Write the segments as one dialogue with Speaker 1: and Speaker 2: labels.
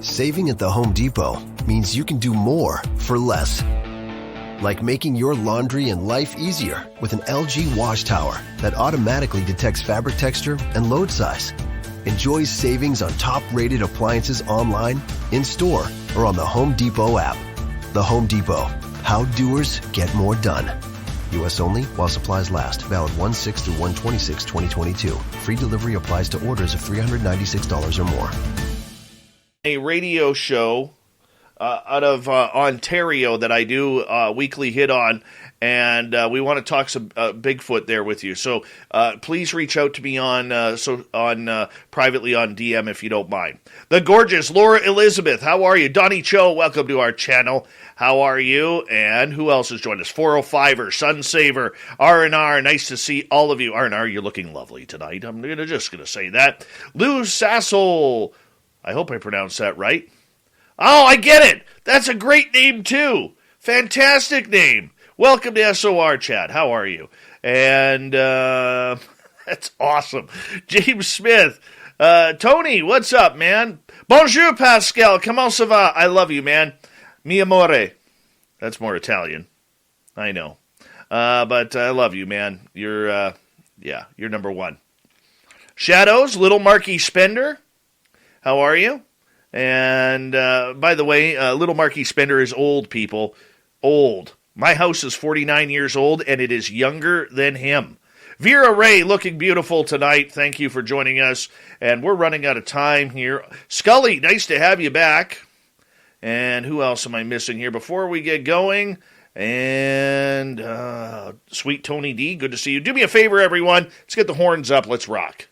Speaker 1: Saving at the Home Depot means you can do more for less. Like making your laundry and life easier with an LG wash tower that automatically detects fabric texture and load size. Enjoy savings on top-rated appliances online, in-store, or on the Home Depot app. The Home Depot. How doers get more done. U.S. only while supplies last. Valid 1/6 through 1/26/2022. Free delivery applies to orders of $396 or more.
Speaker 2: A radio show out of Ontario that I do weekly hit on, and we want to talk some Bigfoot there with you. So please reach out to me on privately on DM if you don't mind. The gorgeous Laura Elizabeth, how are you? Donnie Cho, welcome to our channel. How are you? And who else has joined us? 405er, Sunsaver, R&R. Nice to see all of you. R&R, you're looking lovely tonight. I'm just going to say that. Lou Sassel, I hope I pronounced that right. Oh, I get it. That's a great name, too. Fantastic name. Welcome to SOR Chat. How are you? And that's awesome. James Smith. Tony, what's up, man? Bonjour, Pascal. Comment ça va? I love you, man. Mi amore. That's more Italian. I know. But I love you, man. You're number one. Shadows, Little Marky Spender. How are you? And by the way, Little Marky Spender is old, people. Old. My house is 49 years old, and it is younger than him. Vera Ray, looking beautiful tonight. Thank you for joining us. And we're running out of time here. Scully, nice to have you back. And who else am I missing here before we get going? And sweet Tony D, good to see you. Do me a favor, everyone. Let's get the horns up. Let's rock.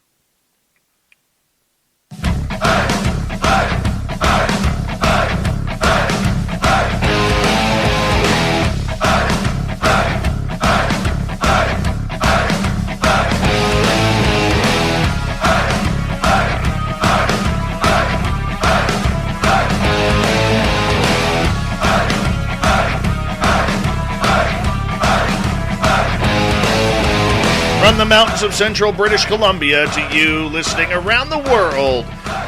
Speaker 2: From the mountains of central British Columbia to you listening around the world,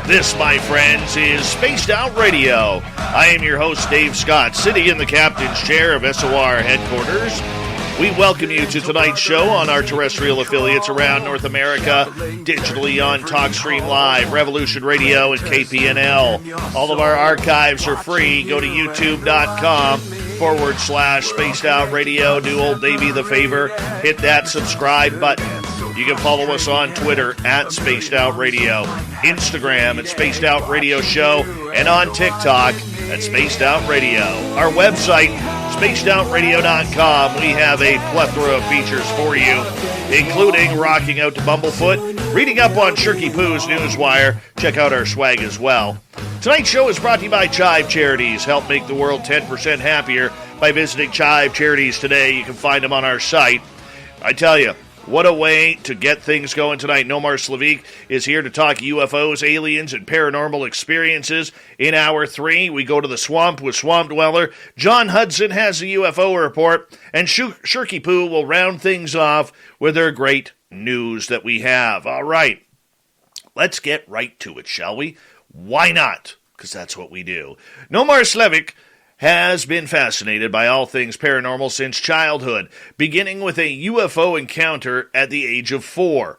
Speaker 2: this, my friends, is Spaced Out Radio. I am your host, Dave Scott, sitting in the captain's chair of SOR headquarters. We welcome you to tonight's show on our terrestrial affiliates around North America, digitally on TalkStream Live, Revolution Radio, and KPNL. All of our archives are free. Go to youtube.com/Spaced Out Radio. Do old Davey the favor. Hit that subscribe button. You can follow us on Twitter at Spaced Out Radio, Instagram at Spaced Out Radio Show, and on TikTok at Spaced Out Radio. Our website, spacedoutradio.com. We have a plethora of features for you, including rocking out to Bumblefoot, reading up on Shirky Poo's Newswire. Check out our swag as well. Tonight's show is brought to you by Chive Charities. Help make the world 10% happier by visiting Chive Charities today. You can find them on our site. I tell you, what a way to get things going tonight. Nomar Slevik is here to talk UFOs, aliens, and paranormal experiences. In Hour 3, we go to the swamp with Swamp Dweller. John Hudson has a UFO report, and Shirky Poo will round things off with their great news that we have. All right, let's get right to it, shall we? Why not? Because that's what we do. Nomar Slevik has been fascinated by all things paranormal since childhood, beginning with a UFO encounter at the age of 4.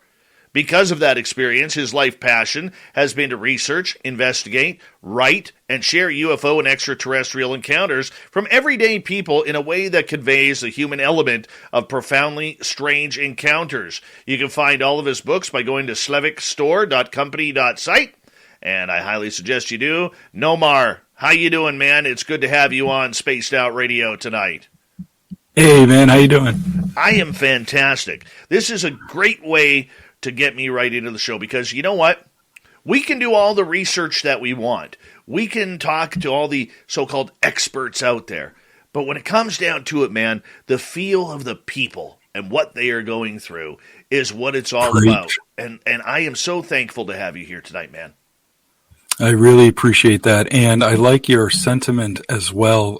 Speaker 2: Because of that experience, his life passion has been to research, investigate, write, and share UFO and extraterrestrial encounters from everyday people in a way that conveys the human element of profoundly strange encounters. You can find all of his books by going to slevikstore.company.site, and I highly suggest you do. Nomar, how you doing, man? It's good to have you on Spaced Out Radio tonight.
Speaker 3: Hey, man, how you doing?
Speaker 2: I am fantastic. This is a great way to get me right into the show because you know what? We can do all the research that we want. We can talk to all the so-called experts out there. But when it comes down to it, man, the feel of the people and what they are going through is what it's all about. And I am so thankful to have you here tonight, man.
Speaker 3: I really appreciate that, and I like your sentiment as well.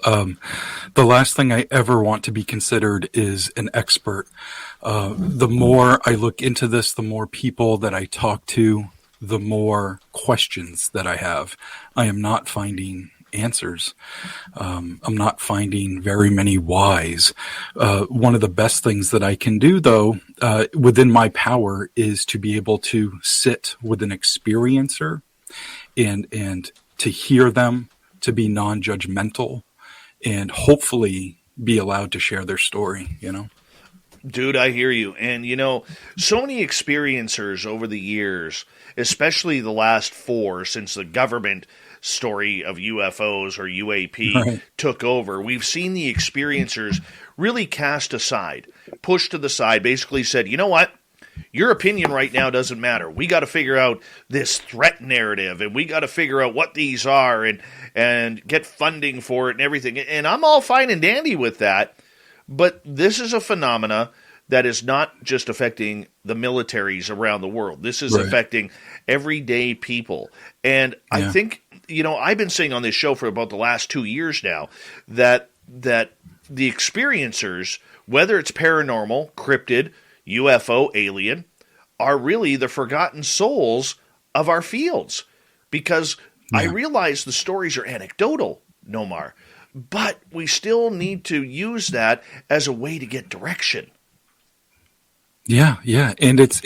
Speaker 3: The last thing I ever want to be considered is an expert. The more I look into this, the more people that I talk to, the more questions that I have. I am not finding answers. I'm not finding very many whys. One of the best things that I can do, though, within my power, is to be able to sit with an experiencer and to hear them, to be non-judgmental, and hopefully be allowed to share their story,
Speaker 2: Dude, I hear you. And, so many experiencers over the years, especially the last 4 since the government story of UFOs or UAP took over, we've seen the experiencers really cast aside, pushed to the side, basically said, you know what? Your opinion right now doesn't matter. We got to figure out this threat narrative, and we got to figure out what these are and get funding for it and everything. And I'm all fine and dandy with that. But this is a phenomena that is not just affecting the militaries around the world. This is affecting everyday people. And I think, I've been saying on this show for about the last 2 years now that the experiencers, whether it's paranormal, cryptid, UFO, alien, are really the forgotten souls of our fields. Because I realize the stories are anecdotal, Nomar, but we still need to use that as a way to get direction.
Speaker 3: Yeah. And it's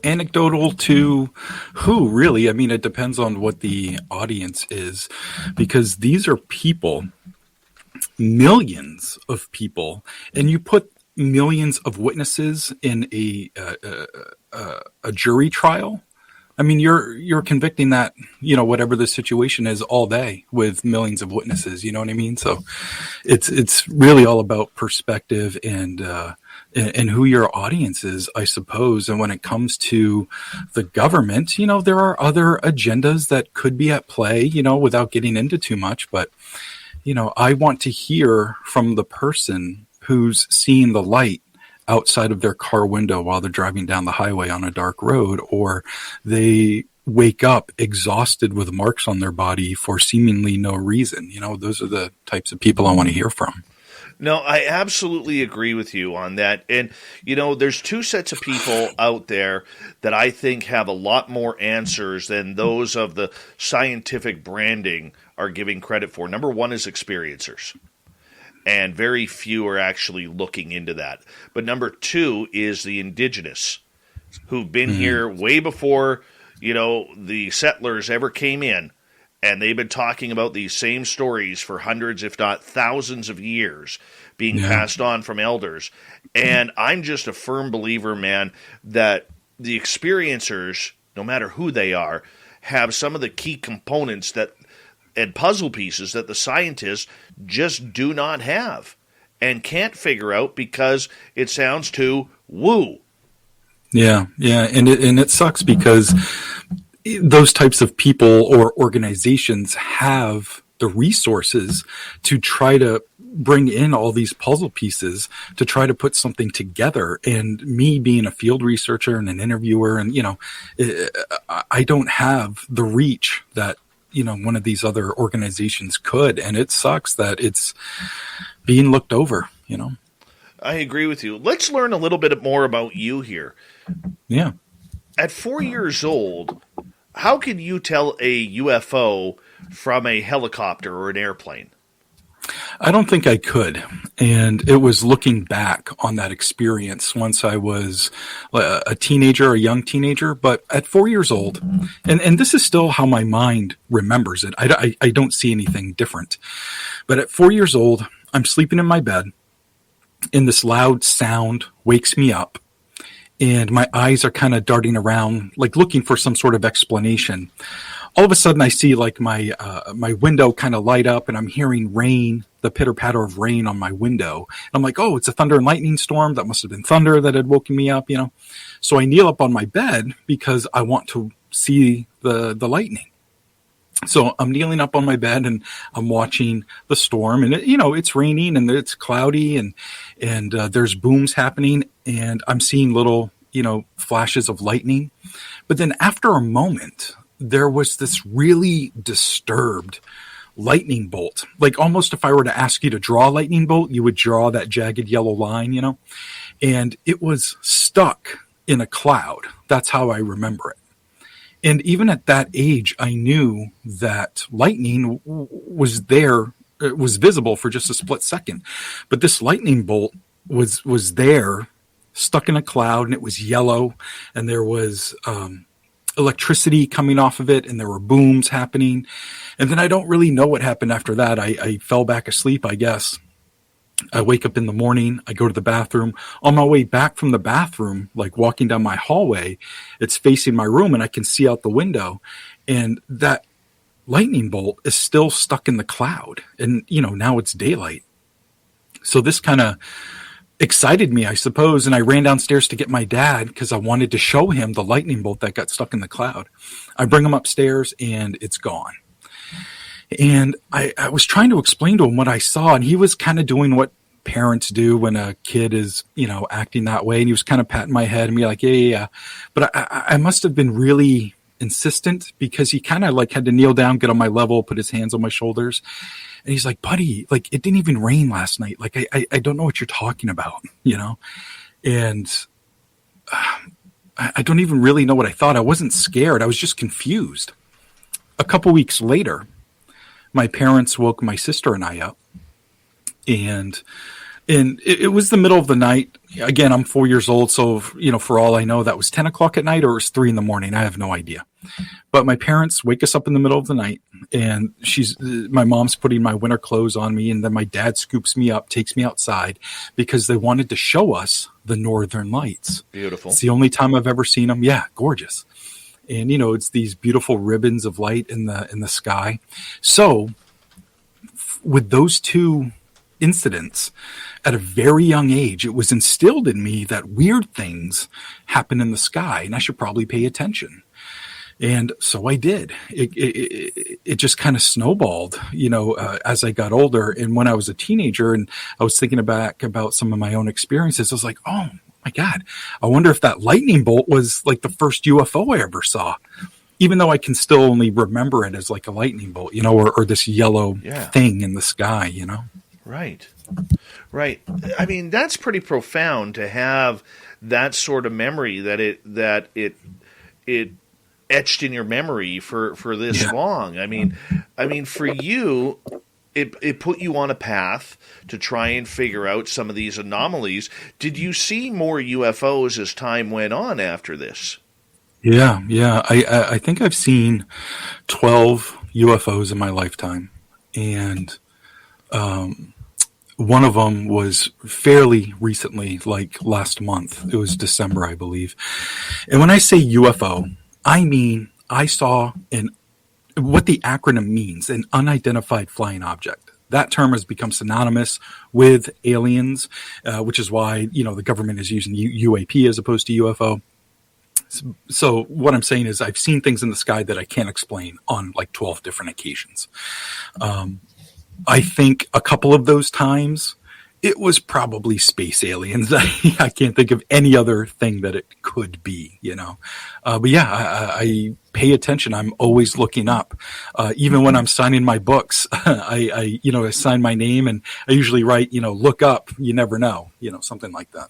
Speaker 3: anecdotal to who, really? I mean, it depends on what the audience is, because these are people, millions of people, and you put millions of witnesses in a jury trial. I mean, you're convicting that, whatever the situation is, all day with millions of witnesses. You know what I mean? So it's really all about perspective and who your audience is, I suppose. And when it comes to the government, there are other agendas that could be at play, without getting into too much. But, I want to hear from the person who's seeing the light outside of their car window while they're driving down the highway on a dark road, or they wake up exhausted with marks on their body for seemingly no reason. Those are the types of people I want to hear from.
Speaker 2: No, I absolutely agree with you on that. And, there's 2 sets of people out there that I think have a lot more answers than those of the scientific branding are giving credit for. Number 1 is experiencers. And very few are actually looking into that. But number 2 is the indigenous, who've been here way before, the settlers ever came in. And they've been talking about these same stories for hundreds, if not thousands of years, being passed on from elders. And I'm just a firm believer, man, that the experiencers, no matter who they are, have some of the key components and puzzle pieces that the scientists just do not have and can't figure out because it sounds too woo. Yeah.
Speaker 3: And it sucks because those types of people or organizations have the resources to try to bring in all these puzzle pieces to try to put something together. And me being a field researcher and an interviewer, and, I don't have the reach that, one of these other organizations could. And it sucks that it's being looked over,
Speaker 2: I agree with you. Let's learn a little bit more about you here.
Speaker 3: Yeah.
Speaker 2: At 4 years old, how can you tell a UFO from a helicopter or an airplane?
Speaker 3: I don't think I could. And it was looking back on that experience once I was a teenager, a young teenager, but at 4 years old, and this is still how my mind remembers it. I don't see anything different. But at 4 years old, I'm sleeping in my bed, and this loud sound wakes me up. And my eyes are kind of darting around, like looking for some sort of explanation. All of a sudden, I see like my window kind of light up, and I'm hearing rain, the pitter patter of rain on my window. And I'm like, oh, it's a thunder and lightning storm. That must have been thunder that had woken me up, So I kneel up on my bed because I want to see the lightning. So I'm kneeling up on my bed and I'm watching the storm, and it's raining and it's cloudy and there's booms happening, and I'm seeing little, flashes of lightning. But then after a moment, there was this really disturbed lightning bolt. Like almost if I were to ask you to draw a lightning bolt, you would draw that jagged yellow line, and it was stuck in a cloud. That's how I remember it. And even at that age, I knew that lightning was there. It was visible for just a split second, but this lightning bolt was there, stuck in a cloud, and it was yellow, and there was electricity coming off of it, and there were booms happening. And then I don't really know what happened after that. I fell back asleep, I guess. I wake up in the morning, I go to the bathroom. On my way back from the bathroom, like walking down my hallway, it's facing my room and I can see out the window. And that lightning bolt is still stuck in the cloud. And, now it's daylight. So this kind of excited me, I suppose. And I ran downstairs to get my dad because I wanted to show him the lightning bolt that got stuck in the cloud. I bring him upstairs and it's gone. And I was trying to explain to him what I saw, and he was kind of doing what parents do when a kid is, acting that way. And he was kind of patting my head and be like, yeah. But I must have been really insistent because he kind of like had to kneel down, get on my level, put his hands on my shoulders. And he's like, buddy, like it didn't even rain last night. Like, I don't know what you're talking about, And I don't even really know what I thought. I wasn't scared. I was just confused. A couple weeks later, my parents woke my sister and I up, and it was the middle of the night. Again, I'm 4 years old, so for all I know, that was 10 o'clock at night or it was 3 a.m. I have no idea. But my parents wake us up in the middle of the night, and my mom's putting my winter clothes on me, and then my dad scoops me up, takes me outside because they wanted to show us the Northern Lights.
Speaker 2: Beautiful.
Speaker 3: It's the only time I've ever seen them. Yeah, gorgeous. And, it's these beautiful ribbons of light in the sky. So with those two incidents at a very young age, it was instilled in me that weird things happen in the sky and I should probably pay attention. And so I did. It just kind of snowballed, as I got older. And when I was a teenager and I was thinking back about some of my own experiences, I was like, oh, my God, I wonder if that lightning bolt was like the first UFO I ever saw, even though I can still only remember it as like a lightning bolt, or this yellow thing in the sky,
Speaker 2: Right. Right. I mean, that's pretty profound to have that sort of memory that it etched in your memory for this long. I mean, for you, it put you on a path to try and figure out some of these anomalies. Did you see more UFOs as time went on after this?
Speaker 3: Yeah. I think I've seen 12 UFOs in my lifetime. And one of them was fairly recently, like last month. It was December, I believe. And when I say UFO, I mean I saw what the acronym means, an unidentified flying object. That term has become synonymous with aliens, which is why, the government is using UAP as opposed to UFO. So what I'm saying is I've seen things in the sky that I can't explain on like 12 different occasions. I think a couple of those times it was probably space aliens. I can't think of any other thing that it could be, But yeah, I pay attention. I'm always looking up. Even when I'm signing my books, I sign my name and I usually write, look up, you never know, something like that.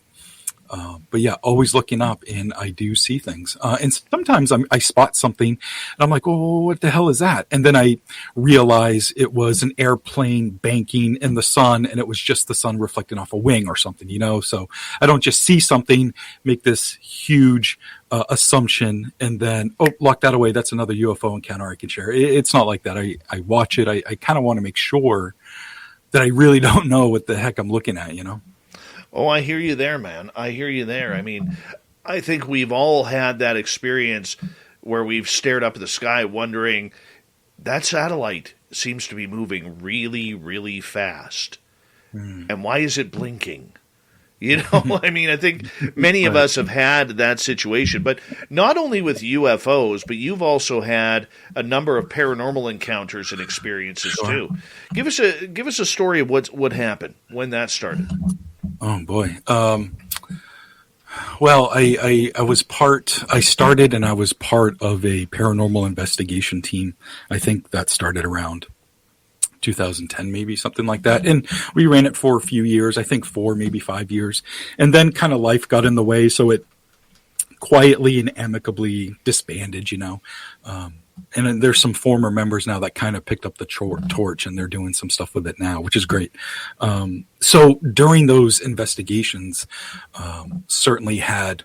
Speaker 3: But yeah, always looking up, and I do see things. And sometimes I spot something, and I'm like, oh, what the hell is that? And then I realize it was an airplane banking in the sun, and it was just the sun reflecting off a wing or something, So I don't just see something, make this huge assumption, and then, lock that away. That's another UFO encounter I can share. It's not like that. I watch it. I kind of want to make sure that I really don't know what the heck I'm looking at,
Speaker 2: Oh, I hear you there, man. I hear you there. I mean, I think we've all had that experience where we've stared up at the sky wondering, that satellite seems to be moving really, really fast. And why is it blinking? I mean, I think many of us have had that situation, but not only with UFOs, but you've also had a number of paranormal encounters and experiences too. Give us a story of what happened when that started.
Speaker 3: Oh boy. Well, I started and I was part of a paranormal investigation team. I think that started around 2010, maybe something like that. And we ran it for a few years, I think 4, maybe 5 years. And then kind of life got in the way. So it quietly and amicably disbanded, and then there's some former members now that kind of picked up the torch, and they're doing some stuff with it now, which is great. So during those investigations, certainly had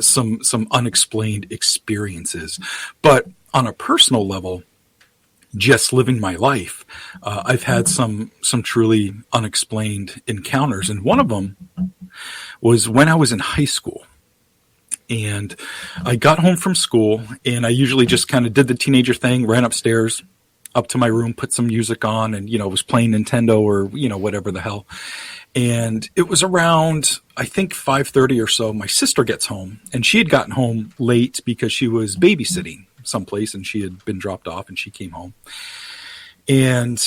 Speaker 3: some unexplained experiences, but on a personal level, just living my life, I've had some truly unexplained encounters, and one of them was when I was in high school. And I got home from school, and I usually just kind of did the teenager thing, ran upstairs, up to my room, put some music on, and, was playing Nintendo or, whatever the hell. And it was around, I think, 5:30 or so. My sister gets home, and she had gotten home late because she was babysitting someplace, and she had been dropped off, and she came home. And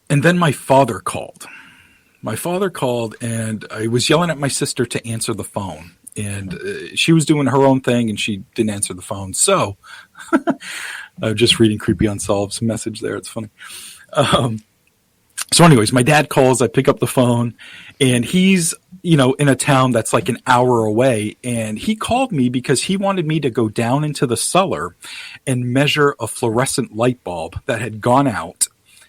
Speaker 3: then my father called. And I was yelling at my sister to answer the phone, and she was doing her own thing, and she didn't answer the phone. So I'm just reading Creepy Unsolved's message there. It's funny. So anyways, my dad calls, I pick up the phone, and he's, in a town that's like an hour away. And he called me because he wanted me to go down into the cellar and measure a fluorescent light bulb that had gone out,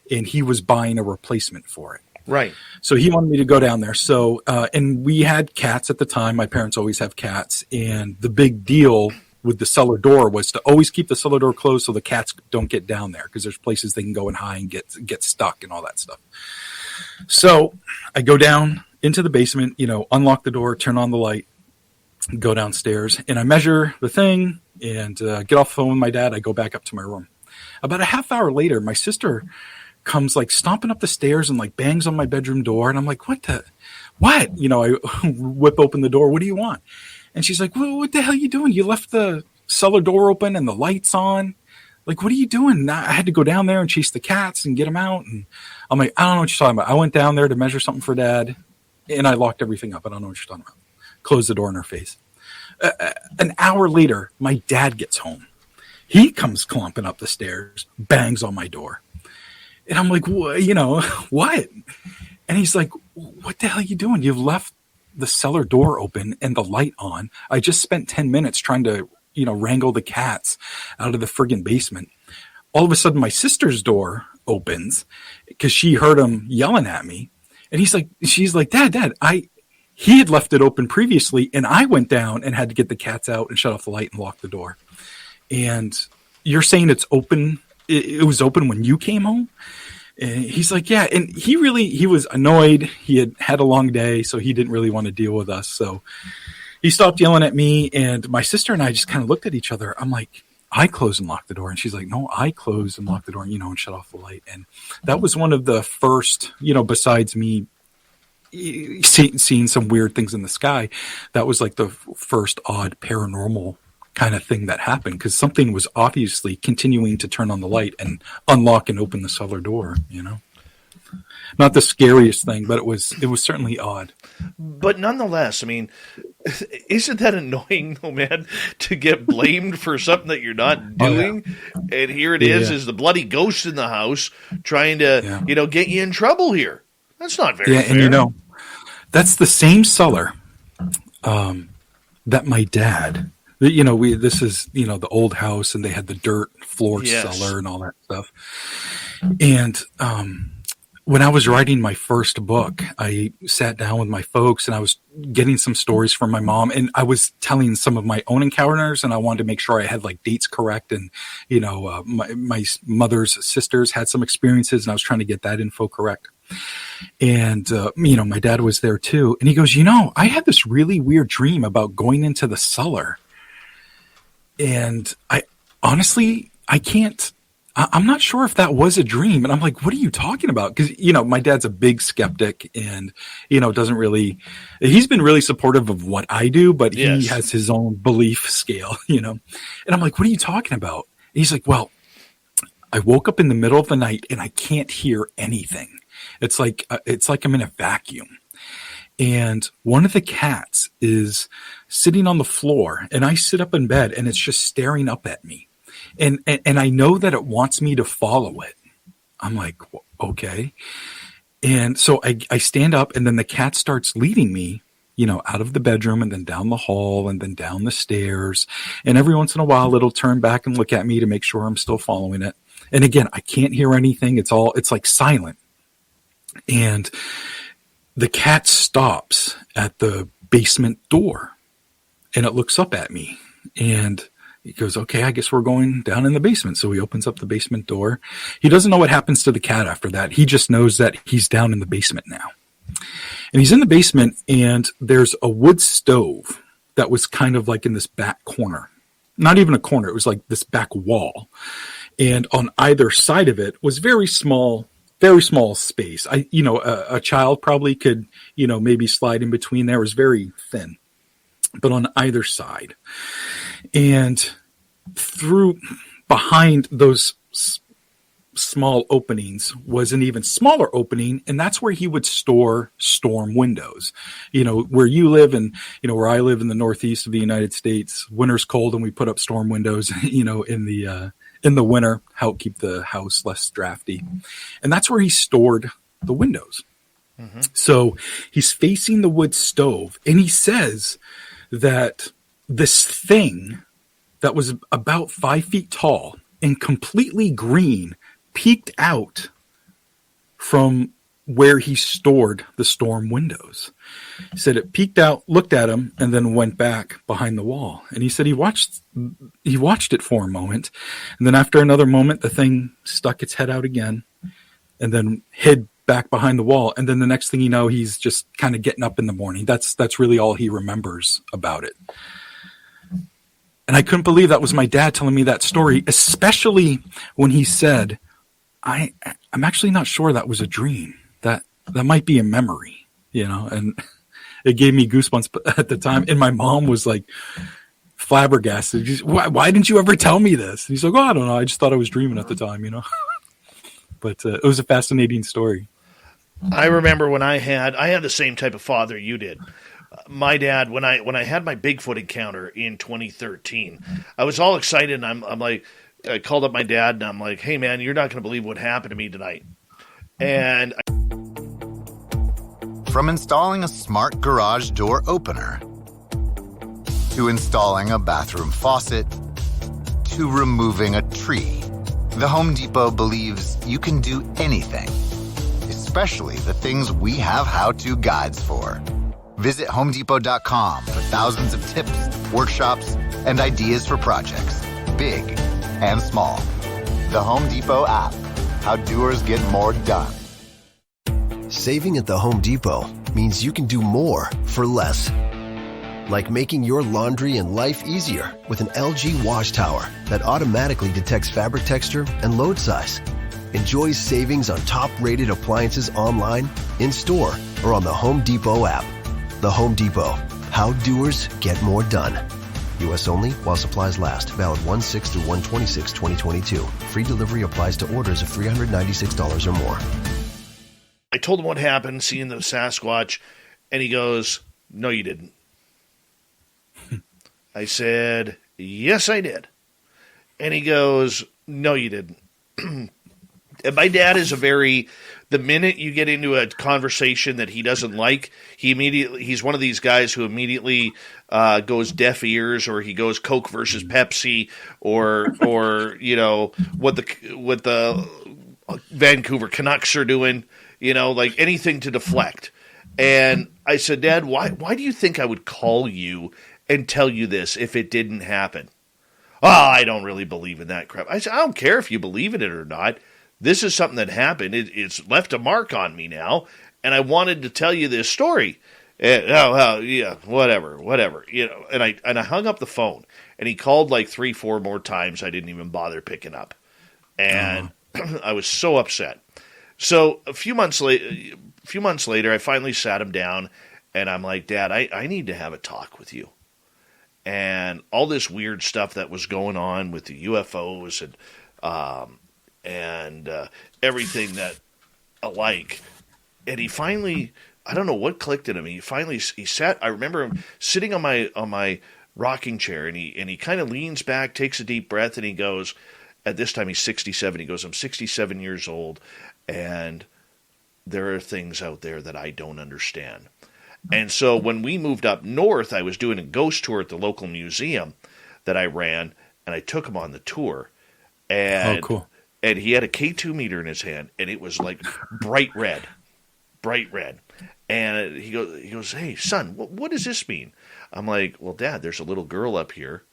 Speaker 3: and he was buying a replacement for it.
Speaker 2: Right.
Speaker 3: So he wanted me to go down there. So, and we had cats at the time. My parents always have cats. And the big deal with the cellar door was to always keep the cellar door closed so the cats don't get down there, because there's places they can go and hide and get stuck and all that stuff. So I go down into the basement, unlock the door, turn on the light, go downstairs, and I measure the thing and get off the phone with my dad. I go back up to my room. About a half hour later, my sister comes like stomping up the stairs and like bangs on my bedroom door. And I'm like, what? I whip open the door. What do you want? And she's like, well, what the hell are you doing? You left the cellar door open and the lights on. Like, what are you doing? I had to go down there and chase the cats and get them out. And I'm like, I don't know what you're talking about. I went down there to measure something for Dad, and I locked everything up. I don't know what you're talking about. Closed the door in her face. An hour later, my dad gets home. He comes clumping up the stairs, bangs on my door. And I'm like, what? And he's like, what the hell are you doing? You've left the cellar door open and the light on. I just spent 10 minutes trying to, wrangle the cats out of the friggin' basement. All of a sudden, my sister's door opens because she heard him yelling at me. And she's like, Dad, he had left it open previously, and I went down and had to get the cats out and shut off the light and lock the door. And you're saying it's open? It was open when you came home? And he's like, yeah. And he was annoyed. He had a long day, so he didn't really want to deal with us. So he stopped yelling at me, and my sister and I just kind of looked at each other. I'm like, I closed and locked the door. And she's like, no, I closed and locked the door, and shut off the light. And that was one of the first, besides me seeing some weird things in the sky, that was like the first odd paranormal kind of thing that happened, because something was obviously continuing to turn on the light and unlock and open the cellar door. Not the scariest thing, but it was certainly odd.
Speaker 2: But nonetheless, I mean, isn't that annoying, though, man, to get blamed for something that you're not doing? Oh, yeah. And here it is the bloody ghost in the house trying to, get you in trouble here. That's not very fair.
Speaker 3: And that's the same cellar that my dad. This is the old house, and they had the dirt floor cellar and all that stuff. And when I was writing my first book, I sat down with my folks, and I was getting some stories from my mom, and I was telling some of my own encounters, and I wanted to make sure I had like dates correct. And, my mother's sisters had some experiences, and I was trying to get that info correct. And, my dad was there too. And he goes, I had this really weird dream about going into the cellar. And I'm not sure if that was a dream. And I'm like, what are you talking about? Because, my dad's a big skeptic, and, he's been really supportive of what I do, but he has his own belief scale, And I'm like, what are you talking about? And he's like, well, I woke up in the middle of the night and I can't hear anything. It's like I'm in a vacuum. And one of the cats is sitting on the floor, and I sit up in bed, and it's just staring up at me. And I know that it wants me to follow it. I'm like, okay. And so I stand up, and then the cat starts leading me, out of the bedroom and then down the hall and then down the stairs. And every once in a while, it'll turn back and look at me to make sure I'm still following it. And again, I can't hear anything. It's like silent. And the cat stops at the basement door and it looks up at me and he goes, okay, I guess we're going down in the basement. So he opens up the basement door. He doesn't know what happens to the cat after that. He just knows that he's down in the basement now. And he's in the basement and there's a wood stove that was kind of like in this back corner. Not even a corner. It was like this back wall. And on either side of it was very small space. A child probably could, maybe slide in between there. It was very thin, but on either side. And through behind those small openings was an even smaller opening. And that's where he would store storm windows, where you live and, where I live in the Northeast of the United States, winter's cold and we put up storm windows, in the winter, help keep the house less drafty. And that's where he stored the windows. Mm-hmm. So he's facing the wood stove and he says that this thing that was about 5 feet tall and completely green peeked out from where he stored the storm windows. He said it peeked out, looked at him, and then went back behind the wall. And he said he watched it for a moment, and then after another moment, the thing stuck its head out again, and then hid back behind the wall. And then the next thing you know, he's just kind of getting up in the morning. That's really all he remembers about it. And I couldn't believe that was my dad telling me that story, especially when he said, I'm actually not sure that was a dream. That might be a memory, and it gave me goosebumps at the time. And my mom was like flabbergasted. Why didn't you ever tell me this? And he's like, I don't know. I just thought I was dreaming at the time, But it was a fascinating story.
Speaker 2: I remember when I had the same type of father you did. My dad, when I had my Bigfoot encounter in 2013, I was all excited. And I'm like, I called up my dad and I'm like, hey man, you're not going to believe what happened to me tonight. And
Speaker 4: from installing a smart garage door opener, to installing a bathroom faucet, to removing a tree, the Home Depot believes you can do anything, especially the things we have how-to guides for. Visit HomeDepot.com for thousands of tips, workshops, and ideas for projects, big and small. The Home Depot app. How doers get more done.
Speaker 1: Saving at the Home Depot means you can do more for less. Like making your laundry and life easier with an LG wash tower that automatically detects fabric texture and load size. Enjoy savings on top-rated appliances online, in-store, or on the Home Depot app. The Home Depot. How doers get more done. U.S. only while supplies last. Valid 1/6 through 1/26/2022. Free delivery applies to orders of $396 or more.
Speaker 2: I told him what happened, seeing the Sasquatch, and he goes, no, you didn't. I said, yes, I did. And he goes, no, you didn't. And my dad is the minute you get into a conversation that he doesn't like, he's one of these guys who immediately goes deaf ears, or he goes Coke versus Pepsi, or what the Vancouver Canucks are doing, like anything to deflect. And I said, Dad, why do you think I would call you and tell you this if it didn't happen? Oh, I don't really believe in that crap. I said, I don't care if you believe in it or not. This is something that happened. It's left a mark on me now, and I wanted to tell you this story. Yeah, whatever. And I hung up the phone, and he called like 3-4 more times. I didn't even bother picking up, and I was so upset. So a few months later, I finally sat him down, and I'm like, Dad, I need to have a talk with you. And all this weird stuff that was going on with the UFOs and everything that alike. And he finally, I don't know what clicked in him. He sat. I remember him sitting on my rocking chair, and he kind of leans back, takes a deep breath, and he goes. At this time, he's 67. He goes, I'm 67 years old, and there are things out there that I don't understand. And so when we moved up north, I was doing a ghost tour at the local museum that I ran, and I took him on the tour. And,
Speaker 3: cool.
Speaker 2: And he had a K2 meter in his hand, and it was like bright red. And he goes, hey, son, what does this mean? I'm like, well, Dad, there's a little girl up here,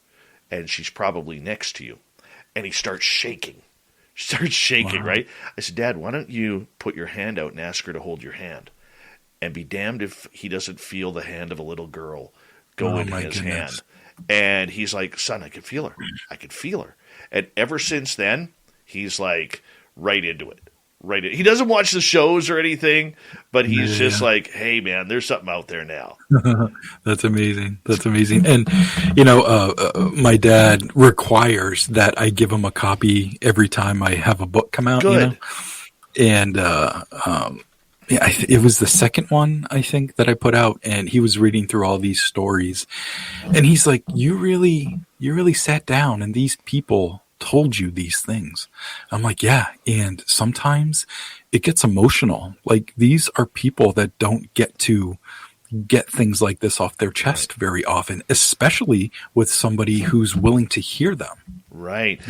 Speaker 2: and she's probably next to you. And he starts shaking. Wow. Right? I said, Dad, why don't you put your hand out and ask her to hold your hand? And be damned if he doesn't feel the hand of a little girl go into his hand. And he's like, son, I could feel her. And ever since then, he's like right into it. He doesn't watch the shows or anything, but he's just like, hey, man, there's something out there now.
Speaker 3: That's amazing. And, my dad requires that I give him a copy every time I have a book come out.
Speaker 2: Good.
Speaker 3: And it was the second one, I think, that I put out, and he was reading through all these stories. And he's like, you really sat down, and these people told you these things. I'm like, yeah. And sometimes it gets emotional. Like, these are people that don't get to get things like this off their chest very often, especially with somebody who's willing to hear them.
Speaker 2: Right.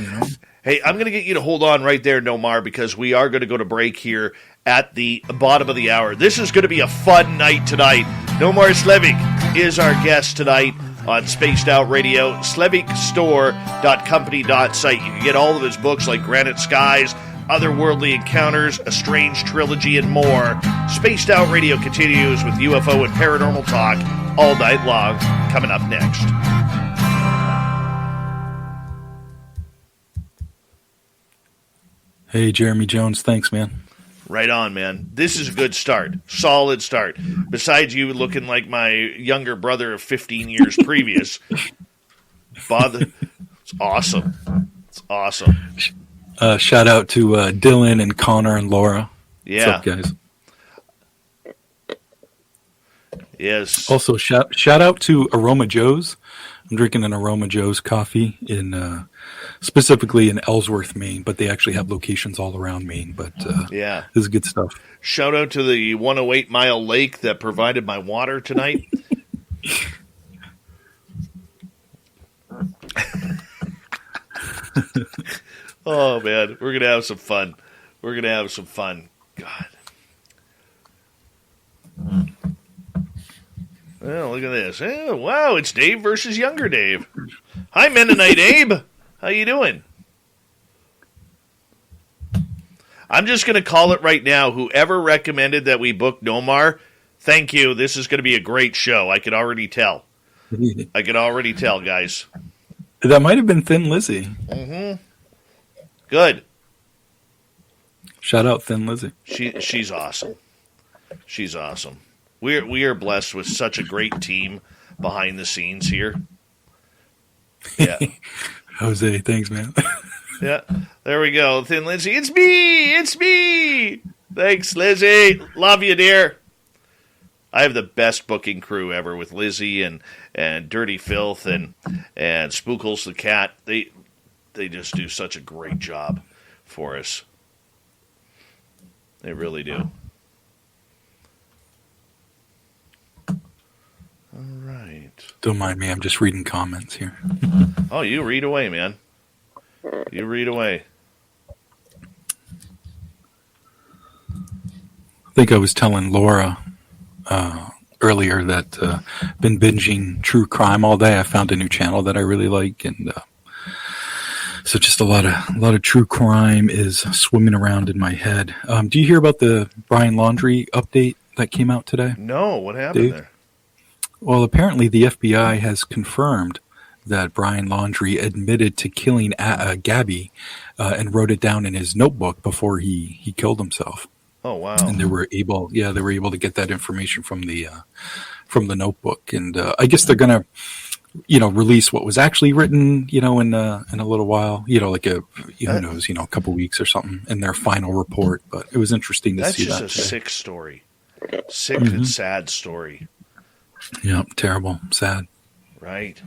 Speaker 2: Hey, I'm going to get you to hold on right there, Nomar, because we are going to go to break here at the bottom of the hour. This is going to be a fun night tonight. Nomar Slevik is our guest tonight on Spaced Out Radio. SlevikStore.company.site. You can get all of his books like Granite Skies, Otherworldly Encounters, A Strange Trilogy, and more. Spaced Out Radio continues with UFO and paranormal talk all night long. Coming up next.
Speaker 3: Hey, Jeremy Jones. Thanks, man.
Speaker 2: Right on, man. This is a good start. Solid start. Besides you looking like my younger brother of 15 years previous. It's awesome. It's awesome.
Speaker 3: Shout out to Dylan and Connor and Laura.
Speaker 2: Yeah.
Speaker 3: What's up, guys?
Speaker 2: Yes.
Speaker 3: Also, shout out to Aroma Joe's. I'm drinking an Aroma Joe's coffee in specifically in Ellsworth, Maine, but they actually have locations all around Maine. But this is good stuff.
Speaker 2: Shout out to the 108 Mile Lake that provided my water tonight. Oh, man. We're going to have some fun. God. Well, look at this. Oh, wow, it's Dave versus younger Dave. Hi, Mennonite Abe. How you doing? I'm just going to call it right now. Whoever recommended that we book Nomar, thank you. This is going to be a great show. I can already tell. Guys.
Speaker 3: That might have been Thin Lizzy.
Speaker 2: Mm-hmm. Good.
Speaker 3: Shout out Thin Lizzy.
Speaker 2: She's awesome. She's awesome. We are blessed with such a great team behind the scenes here. Yeah.
Speaker 3: Jose, thanks, man.
Speaker 2: Yeah. There we go. Thin Lizzy. It's me. Thanks, Lizzy. Love you, dear. I have the best booking crew ever with Lizzy and Dirty Filth and Spookles the cat. They just do such a great job for us. They really do. All right.
Speaker 3: Don't mind me. I'm just reading comments here.
Speaker 2: Oh, you read away, man. You read away.
Speaker 3: I think I was telling Laura earlier that I've been binging true crime all day. I found a new channel that I really like, and so just a lot of true crime is swimming around in my head. Do you hear about the Brian Laundrie update that came out today?
Speaker 2: No, what happened there?
Speaker 3: Well, apparently the FBI has confirmed that Brian Laundrie admitted to killing Gabby and wrote it down in his notebook before he killed himself.
Speaker 2: Oh, wow.
Speaker 3: And they were able to get that information from the notebook. And I guess they're going to, release what was actually written, in a little while, like who knows, a couple weeks or something in their final report. But it was interesting to see that.
Speaker 2: That's just a sick story. Sick and sad story.
Speaker 3: Yeah, terrible, sad.
Speaker 2: Right.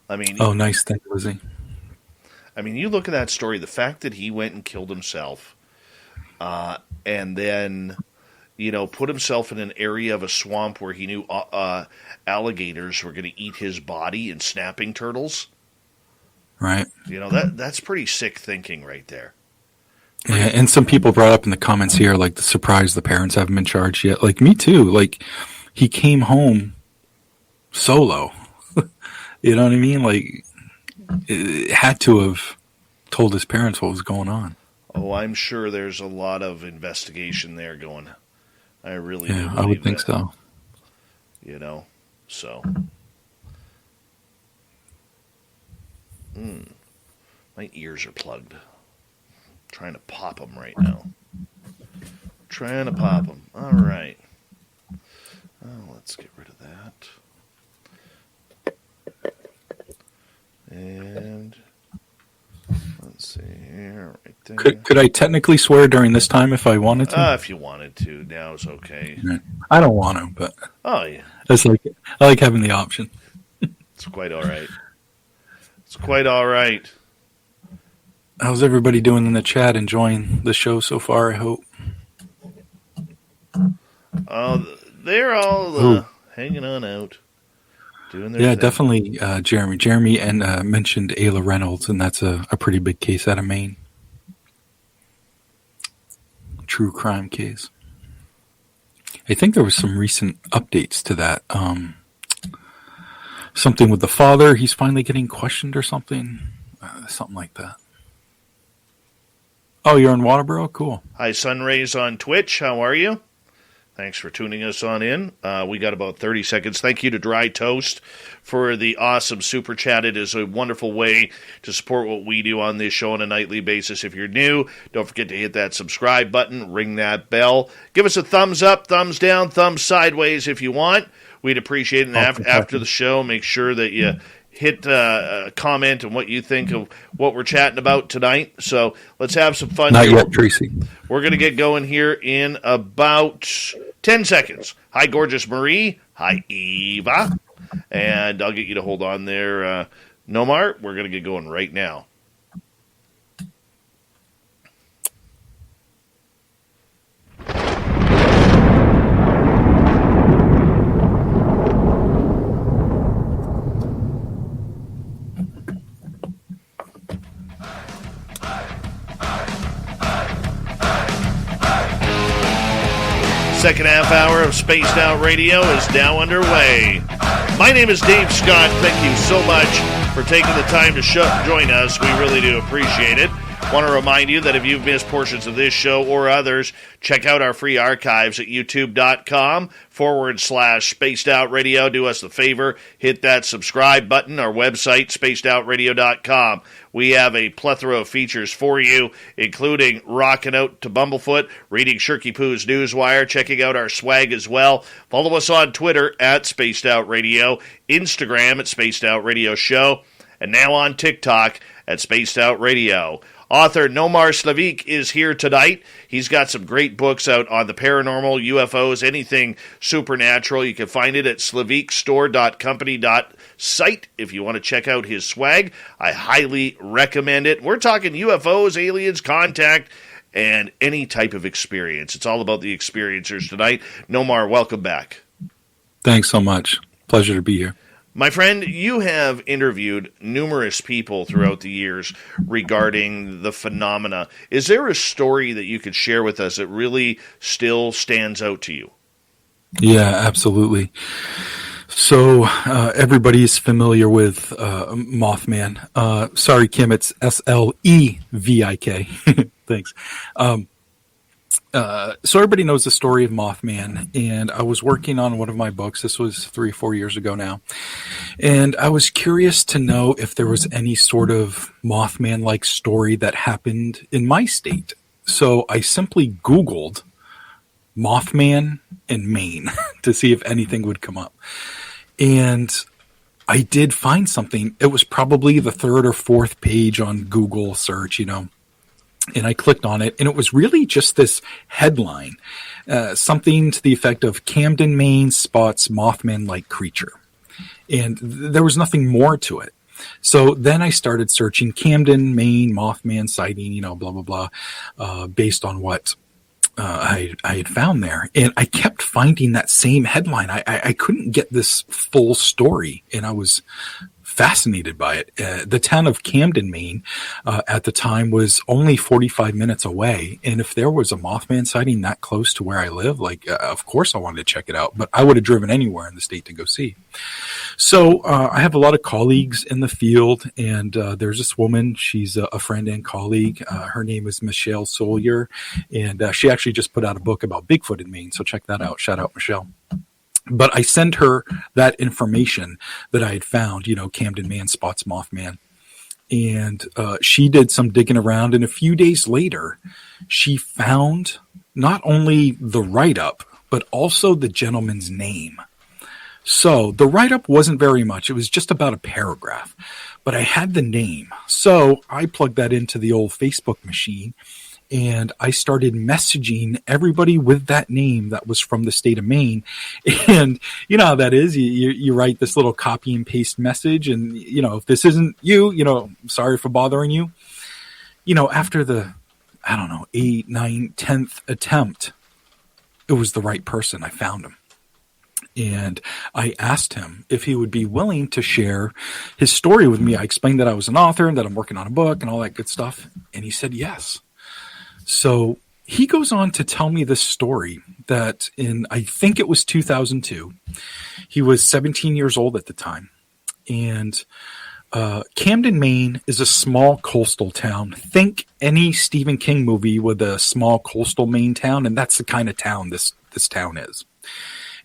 Speaker 2: I mean,
Speaker 3: oh, nice, thank you, Lizzie.
Speaker 2: I mean, you look at that story. The fact that he went and killed himself, and then, put himself in an area of a swamp where he knew alligators were going to eat his body and snapping turtles.
Speaker 3: Right.
Speaker 2: That's pretty sick thinking right there.
Speaker 3: Yeah, and some people brought up in the comments here, like, the surprise the parents haven't been charged yet. Like, me too. Like, he came home solo. You know what I mean? Like, it had to have told his parents what was going on.
Speaker 2: Oh, I'm sure there's a lot of investigation there going. I really do.
Speaker 3: Yeah, I would think so.
Speaker 2: So. My ears are plugged. Trying to pop them right now. Trying to pop them. All right. Let's get rid of that. And let's see here, right there.
Speaker 3: Could I technically swear during this time if I wanted to?
Speaker 2: If you wanted to, now is okay.
Speaker 3: I don't want to, but
Speaker 2: Oh yeah,
Speaker 3: I like having the option.
Speaker 2: it's quite all right. It's quite all right.
Speaker 3: How's everybody doing in the chat? Enjoying the show so far, I hope.
Speaker 2: They're all hanging on out, doing their thing.
Speaker 3: Definitely Jeremy. Jeremy and mentioned Ayla Reynolds, and that's a pretty big case out of Maine. True crime case. I think there was some recent updates to that. Something with the father. He's finally getting questioned or something. Something like that. Oh, you're in Waterboro? Cool.
Speaker 2: Hi, Sunrays on Twitch. How are you? Thanks for tuning us on in. We got about 30 seconds. Thank you to Dry Toast for the awesome super chat. It is a wonderful way to support what we do on this show on a nightly basis. If you're new, don't forget to hit that subscribe button, ring that bell. Give us a thumbs up, thumbs down, thumbs sideways if you want. We'd appreciate it. And after the show, make sure that you hit a comment on what you think of what we're chatting about tonight. So let's have some fun.
Speaker 3: Not yet, Tracy.
Speaker 2: We're going to get going here in about 10 seconds. Hi, gorgeous Marie. Hi, Eva. And I'll get you to hold on there, Nomar. We're going to get going right now. Second half hour of Spaced Out Radio is now underway. My name is Dave Scott. Thank you so much for taking the time to join us. We really do appreciate it. Want to remind you that if you've missed portions of this show or others, check out our free archives at youtube.com/Spaced Out Radio. Do us the favor, hit that subscribe button. Our website, spacedoutradio.com. We have a plethora of features for you, including rocking out to Bumblefoot, reading Shirky Poo's Newswire, checking out our swag as well. Follow us on Twitter at Spaced Out Radio, Instagram at Spaced Out Radio Show, and now on TikTok at Spaced Out Radio. Author Nomar Slevik is here tonight. He's got some great books out on the paranormal, UFOs, anything supernatural. You can find it at slevikstore.company.site if you want to check out his swag. I highly recommend it. We're talking UFOs, aliens, contact, and any type of experience. It's all about the experiencers tonight. Nomar, welcome back.
Speaker 3: Thanks so much. Pleasure to be here.
Speaker 2: My friend, you have interviewed numerous people throughout the years regarding the phenomena. Is there a story that you could share with us that really still stands out to you?
Speaker 3: Yeah, absolutely. So everybody's familiar with Mothman. Sorry, Kim, it's Slevik. Thanks. So everybody knows the story of Mothman, and I was working on one of my books. This was 3 or 4 years ago now. And I was curious to know if there was any sort of Mothman-like story that happened in my state. So I simply Googled Mothman in Maine to see if anything would come up. And I did find something. It was probably the 3rd or 4th page on Google search, And I clicked on it, and it was really just this headline, something to the effect of Camden, Maine spots Mothman-like creature. And there was nothing more to it. So then I started searching Camden, Maine, Mothman sighting, blah, blah, blah, based on what I had found there, and I kept finding that same headline. I couldn't get this full story, and I was fascinated by it. The town of Camden, Maine, at the time was only 45 minutes away. And if there was a Mothman sighting that close to where I live, of course I wanted to check it out, but I would have driven anywhere in the state to go see. So I have a lot of colleagues in the field, and there's this woman. She's a friend and colleague. Her name is Michelle Sawyer, and she actually just put out a book about Bigfoot in Maine. So check that out. Shout out, Michelle. But I sent her that information that I had found, Camden Man spots Mothman. And she did some digging around. And a few days later, she found not only the write-up, but also the gentleman's name. So the write-up wasn't very much. It was just about a paragraph. But I had the name. So I plugged that into the old Facebook machine. And I started messaging everybody with that name that was from the state of Maine. And you know how that is. You write this little copy and paste message. And, if this isn't you, sorry for bothering you. After the, 8, 9, 10th attempt, it was the right person. I found him. And I asked him if he would be willing to share his story with me. I explained that I was an author and that I'm working on a book and all that good stuff. And he said yes. So he goes on to tell me this story that I think it was 2002. He was 17 years old at the time. And Camden, Maine is a small coastal town. Think any Stephen King movie with a small coastal Maine town. And that's the kind of town this town is.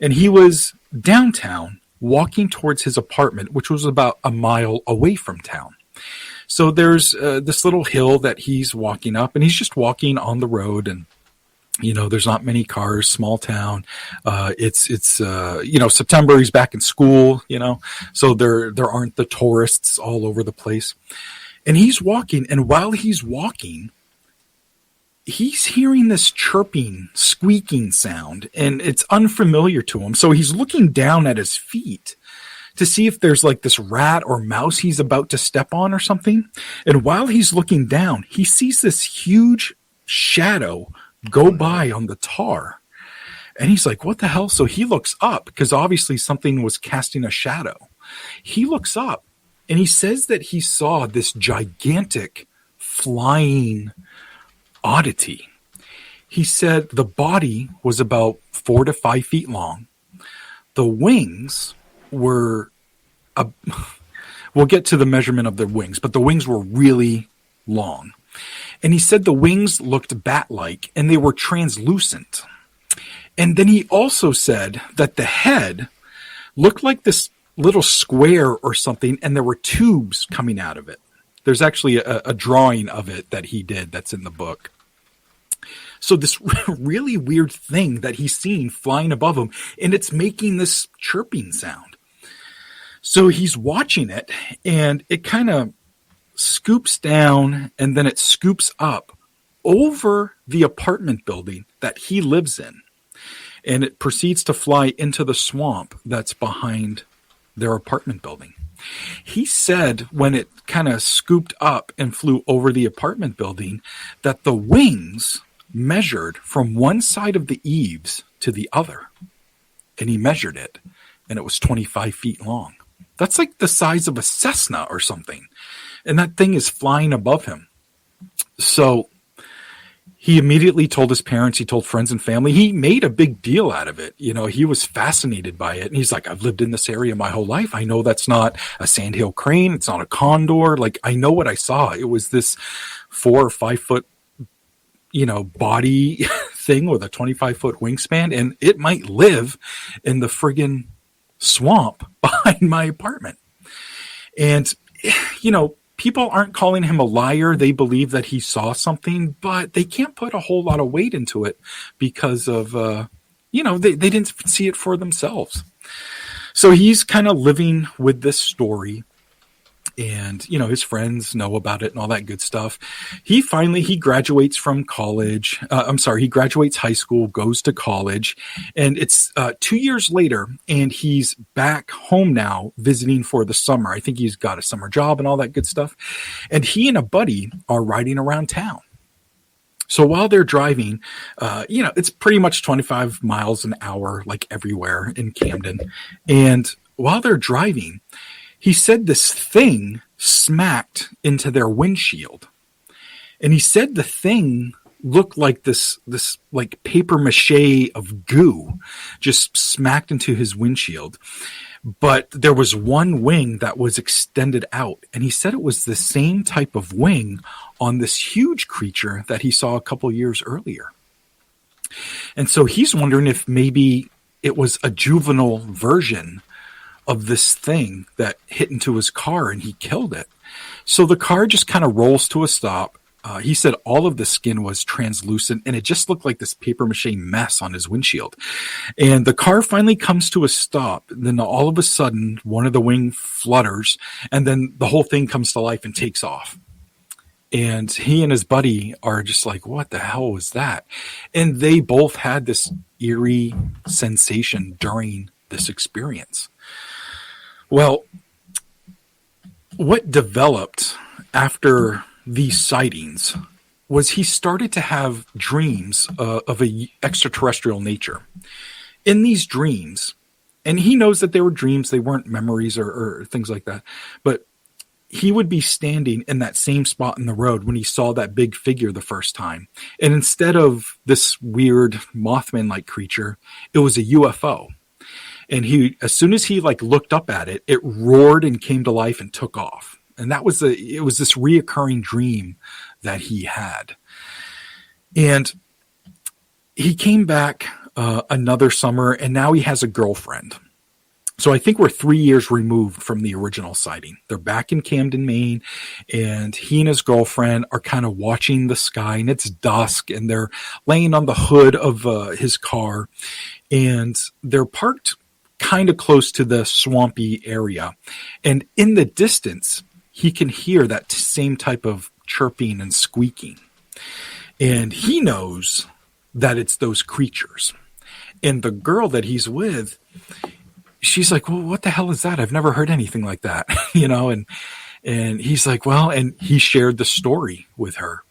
Speaker 3: And he was downtown walking towards his apartment, which was about a mile away from town. So there's this little hill that he's walking up, and he's just walking on the road, and there's not many cars, small town. It's September, he's back in school, so there aren't the tourists all over the place. And he's walking, and while he's walking, he's hearing this chirping, squeaking sound, and it's unfamiliar to him. So he's looking down at his feet to see if there's like this rat or mouse he's about to step on or something. And while he's looking down, he sees this huge shadow go by on the tar. And he's like, what the hell? So he looks up because obviously something was casting a shadow. He looks up and he says that he saw this gigantic flying oddity. He said the body was about 4 to 5 feet long. The wings were, we'll get to the measurement of the wings, but the wings were really long. And he said the wings looked bat-like and they were translucent. And then he also said that the head looked like this little square or something, and there were tubes coming out of it. There's actually a drawing of it that he did that's in the book. So this really weird thing that he's seeing flying above him, and it's making this chirping sound. So he's watching it, and it kind of scoops down, and then it scoops up over the apartment building that he lives in. And it proceeds to fly into the swamp that's behind their apartment building. He said when it kind of scooped up and flew over the apartment building that the wings measured from one side of the eaves to the other. And he measured it, and it was 25 feet long. That's like the size of a Cessna or something. And that thing is flying above him. So he immediately told his parents, he told friends and family. He made a big deal out of it. He was fascinated by it. And he's like, I've lived in this area my whole life. I know that's not a sandhill crane. It's not a condor. Like, I know what I saw. It was this 4 or 5 foot, body thing with a 25-foot wingspan. And it might live in the friggin' swamp behind my apartment. And, people aren't calling him a liar. They believe that he saw something, but they can't put a whole lot of weight into it because of, they didn't see it for themselves. So he's kind of living with this story. And, his friends know about it and all that good stuff. He graduates from college. He graduates high school, goes to college, and it's 2 years later, and he's back home now visiting for the summer. I think he's got a summer job and all that good stuff. And he and a buddy are riding around town. So while they're driving, it's pretty much 25 miles an hour, like everywhere in Camden. And while they're driving, he said this thing smacked into their windshield. And he said the thing looked like this like paper mache of goo just smacked into his windshield. But there was one wing that was extended out. And he said it was the same type of wing on this huge creature that he saw a couple years earlier. And so he's wondering if maybe it was a juvenile version of this thing that hit into his car and he killed it. So the car just kind of rolls to a stop. He said all of the skin was translucent and it just looked like this paper mache mess on his windshield. And the car finally comes to a stop. Then all of a sudden, one of the wing flutters and then the whole thing comes to life and takes off. And he and his buddy are just like, what the hell was that? And they both had this eerie sensation during this experience. Well, what developed after these sightings was he started to have dreams of a extraterrestrial nature. In these dreams, and he knows that they were dreams, they weren't memories or things like that, but he would be standing in that same spot in the road when he saw that big figure the first time. And instead of this weird Mothman-like creature, it was a UFO. And as soon as he looked up at it, it roared and came to life and took off. And it was this reoccurring dream that he had. And he came back another summer, and now he has a girlfriend. So I think we're 3 years removed from the original sighting. They're back in Camden, Maine, and he and his girlfriend are kind of watching the sky, and it's dusk, and they're laying on the hood of his car, and they're parked kind of close to the swampy area. And in the distance, he can hear that same type of chirping and squeaking. And he knows that it's those creatures. And the girl that he's with, she's like, well, what the hell is that? I've never heard anything like that, and he's like, well, and he shared the story with her.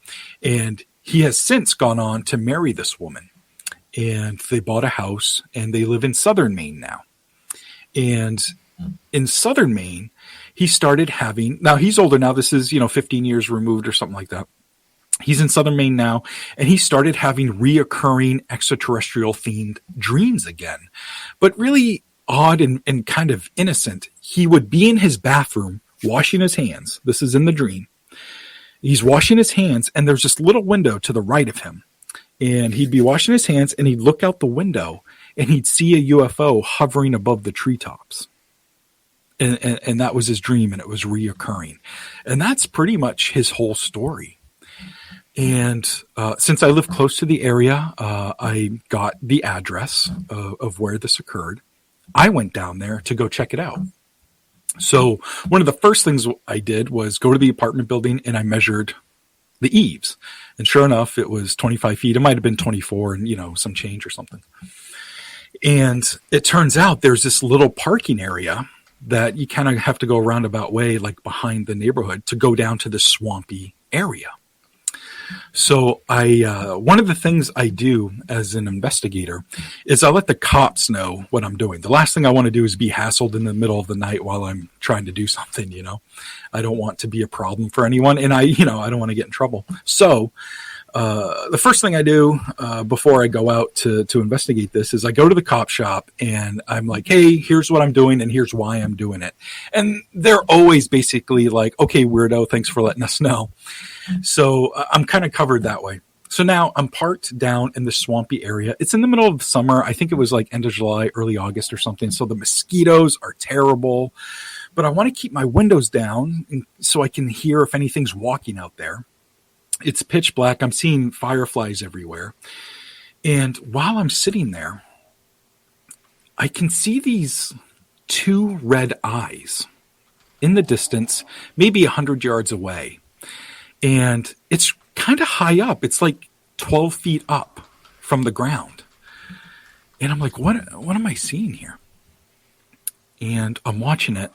Speaker 3: And he has since gone on to marry this woman. And they bought a house, and they live in southern Maine now. And in southern Maine, he started having, now he's older now, this is, 15 years removed or something like that. He's in southern Maine now, and he started having reoccurring extraterrestrial themed dreams again, but really odd and kind of innocent. He would be in his bathroom washing his hands. This is in the dream. He's washing his hands, and there's this little window to the right of him. And he'd be washing his hands, and he'd look out the window, and he'd see a UFO hovering above the treetops. And that was his dream, and it was reoccurring. And that's pretty much his whole story. And since I live close to the area, I got the address of where this occurred. I went down there to go check it out. So one of the first things I did was go to the apartment building, and I measured the eaves. And sure enough, it was 25 feet. It might have been 24 and, some change or something. And it turns out there's this little parking area that you kind of have to go a roundabout way, like behind the neighborhood, to go down to the swampy area. So one of the things I do as an investigator is I let the cops know what I'm doing. The last thing I want to do is be hassled in the middle of the night while I'm trying to do something, I don't want to be a problem for anyone, and I don't want to get in trouble. So the first thing I do before I go out to investigate this is I go to the cop shop, and I'm like, hey, here's what I'm doing, and here's why I'm doing it. And they're always basically like, okay, weirdo, thanks for letting us know. So I'm kind of covered that way. So now I'm parked down in the swampy area. It's in the middle of summer. I think it was like end of July, early August or something. So the mosquitoes are terrible. But I want to keep my windows down so I can hear if anything's walking out there. It's pitch black. I'm seeing fireflies everywhere. And while I'm sitting there, I can see these two red eyes in the distance, maybe 100 yards away. And it's kind of high up. It's like 12 feet up from the ground. And I'm like, what am I seeing here? And I'm watching it.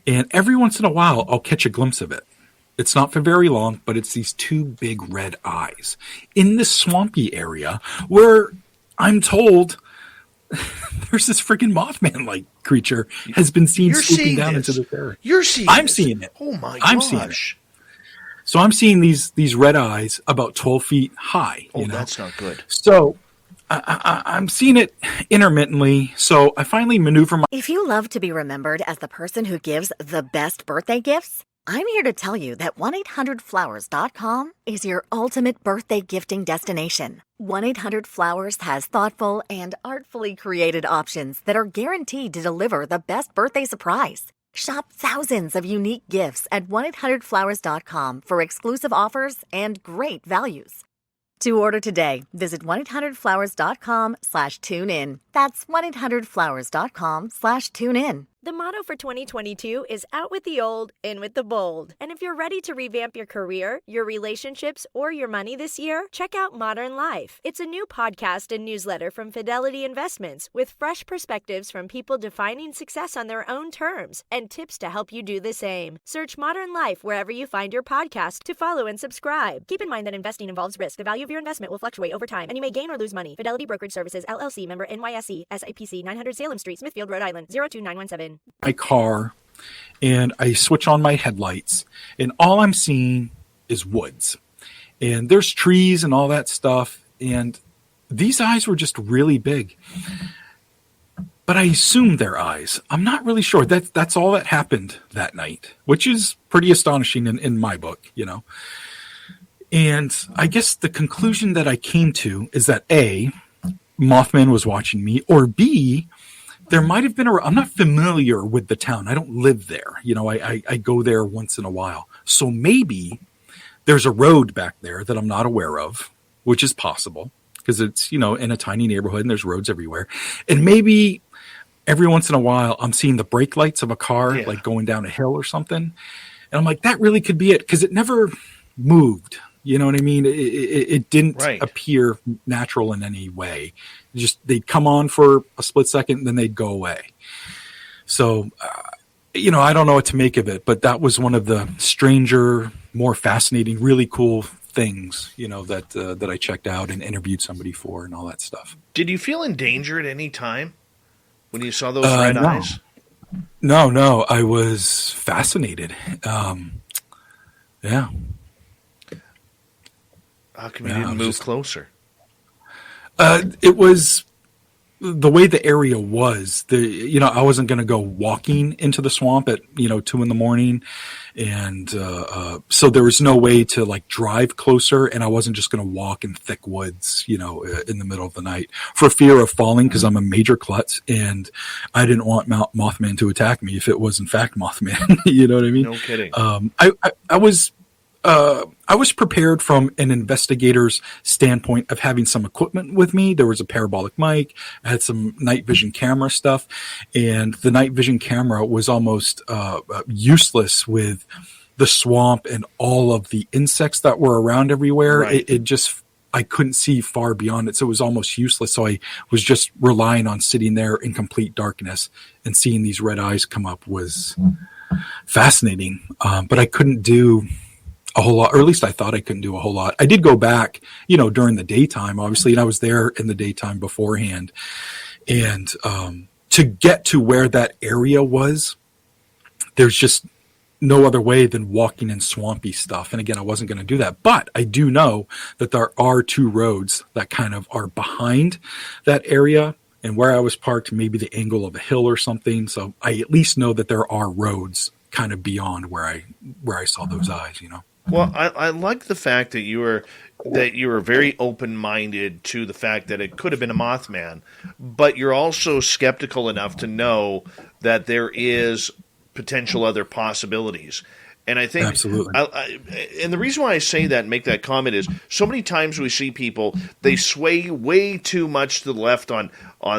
Speaker 3: And every once in a while, I'll catch a glimpse of it. It's not for very long, but it's these two big red eyes in this swampy area where I'm told there's this freaking Mothman-like creature has been seen swooping down into this area.
Speaker 2: You're seeing
Speaker 3: I'm
Speaker 2: this.
Speaker 3: seeing it.
Speaker 2: Oh my
Speaker 3: I'm
Speaker 2: gosh.
Speaker 3: seeing it. So I'm seeing these red eyes about 12 feet high.
Speaker 2: Oh,
Speaker 3: you know?
Speaker 2: that's not good.
Speaker 3: So I'm seeing it intermittently. So I finally maneuver my.
Speaker 5: If you love to be remembered as the person who gives the best birthday gifts, I'm here to tell you that 1-800-Flowers.com is your ultimate birthday gifting destination. 1-800-Flowers has thoughtful and artfully created options that are guaranteed to deliver the best birthday surprise. Shop thousands of unique gifts at 1-800-Flowers.com for exclusive offers and great values. To order today, visit 1-800-Flowers.com/tune-in. That's 1-800-Flowers.com/tune-in.
Speaker 6: The motto for 2022 is out with the old, in with the bold. And if you're ready to revamp your career, your relationships, or your money this year, check out Modern Life. It's a new podcast and newsletter from Fidelity Investments with fresh perspectives from people defining success on their own terms and tips to help you do the same. Search Modern Life wherever you find your podcast to follow and subscribe. Keep in mind that investing involves risk. The value of your investment will fluctuate over time, and you may gain or lose money. Fidelity Brokerage Services, LLC, member NYSE, SIPC, 900 Salem Street, Smithfield, Rhode Island, 02917.
Speaker 3: My car and I switch on my headlights, and all I'm seeing is woods, and there's trees and all that stuff. And these eyes were just really big, but I assumed they're eyes. I'm not really sure. That's all that happened that night, which is pretty astonishing in my book, you know. And I guess the conclusion that I came to is that A, Mothman was watching me, or B, there might have been I'm not familiar with the town. I don't live there. You know, I go there once in a while. So maybe there's a road back there that I'm not aware of, which is possible because it's, you know, in a tiny neighborhood and there's roads everywhere. And maybe every once in a while I'm seeing the brake lights of a car like going down a hill or something. And I'm like, that really could be it because it never moved. You know what I mean? It didn't appear natural in any way. Just they'd come on for a split second, and then they'd go away. So, you know, I don't know what to make of it, but that was one of the stranger, more fascinating, really cool things, you know, that I checked out and interviewed somebody for and all that stuff.
Speaker 2: Did you feel in danger at any time when you saw those red eyes?
Speaker 3: No, I was fascinated. Yeah.
Speaker 2: How come you didn't move closer?
Speaker 3: It was the way the area was. You know, I wasn't going to go walking into the swamp at 2 a.m, and so there was no way to like drive closer, and I wasn't just going to walk in thick woods, in the middle of the night for fear of falling because I'm a major klutz, and I didn't want Mothman to attack me if it was in fact Mothman. You know what I mean?
Speaker 2: No kidding.
Speaker 3: I was prepared from an investigator's standpoint of having some equipment with me. There was a parabolic mic. I had some night vision camera stuff, and the night vision camera was almost useless with the swamp and all of the insects that were around everywhere.
Speaker 2: Right.
Speaker 3: I couldn't see far beyond it, so it was almost useless. So I was just relying on sitting there in complete darkness, and seeing these red eyes come up was fascinating. But I couldn't do a whole lot, or at least I thought I couldn't do a whole lot. I did go back, during the daytime, obviously, and I was there in the daytime beforehand. And to get to where that area was, there's just no other way than walking in swampy stuff. And again, I wasn't going to do that. But I do know that there are two roads that kind of are behind that area. And where I was parked, maybe the angle of a hill or something. So I at least know that there are roads kind of beyond where I saw those eyes,
Speaker 2: Well, I like the fact that you were very open-minded to the fact that it could have been a Mothman, but you're also skeptical enough to know that there is potential other possibilities. And I think
Speaker 3: absolutely.
Speaker 2: And the reason why I say that and make that comment is so many times we see people, they sway way too much to the left on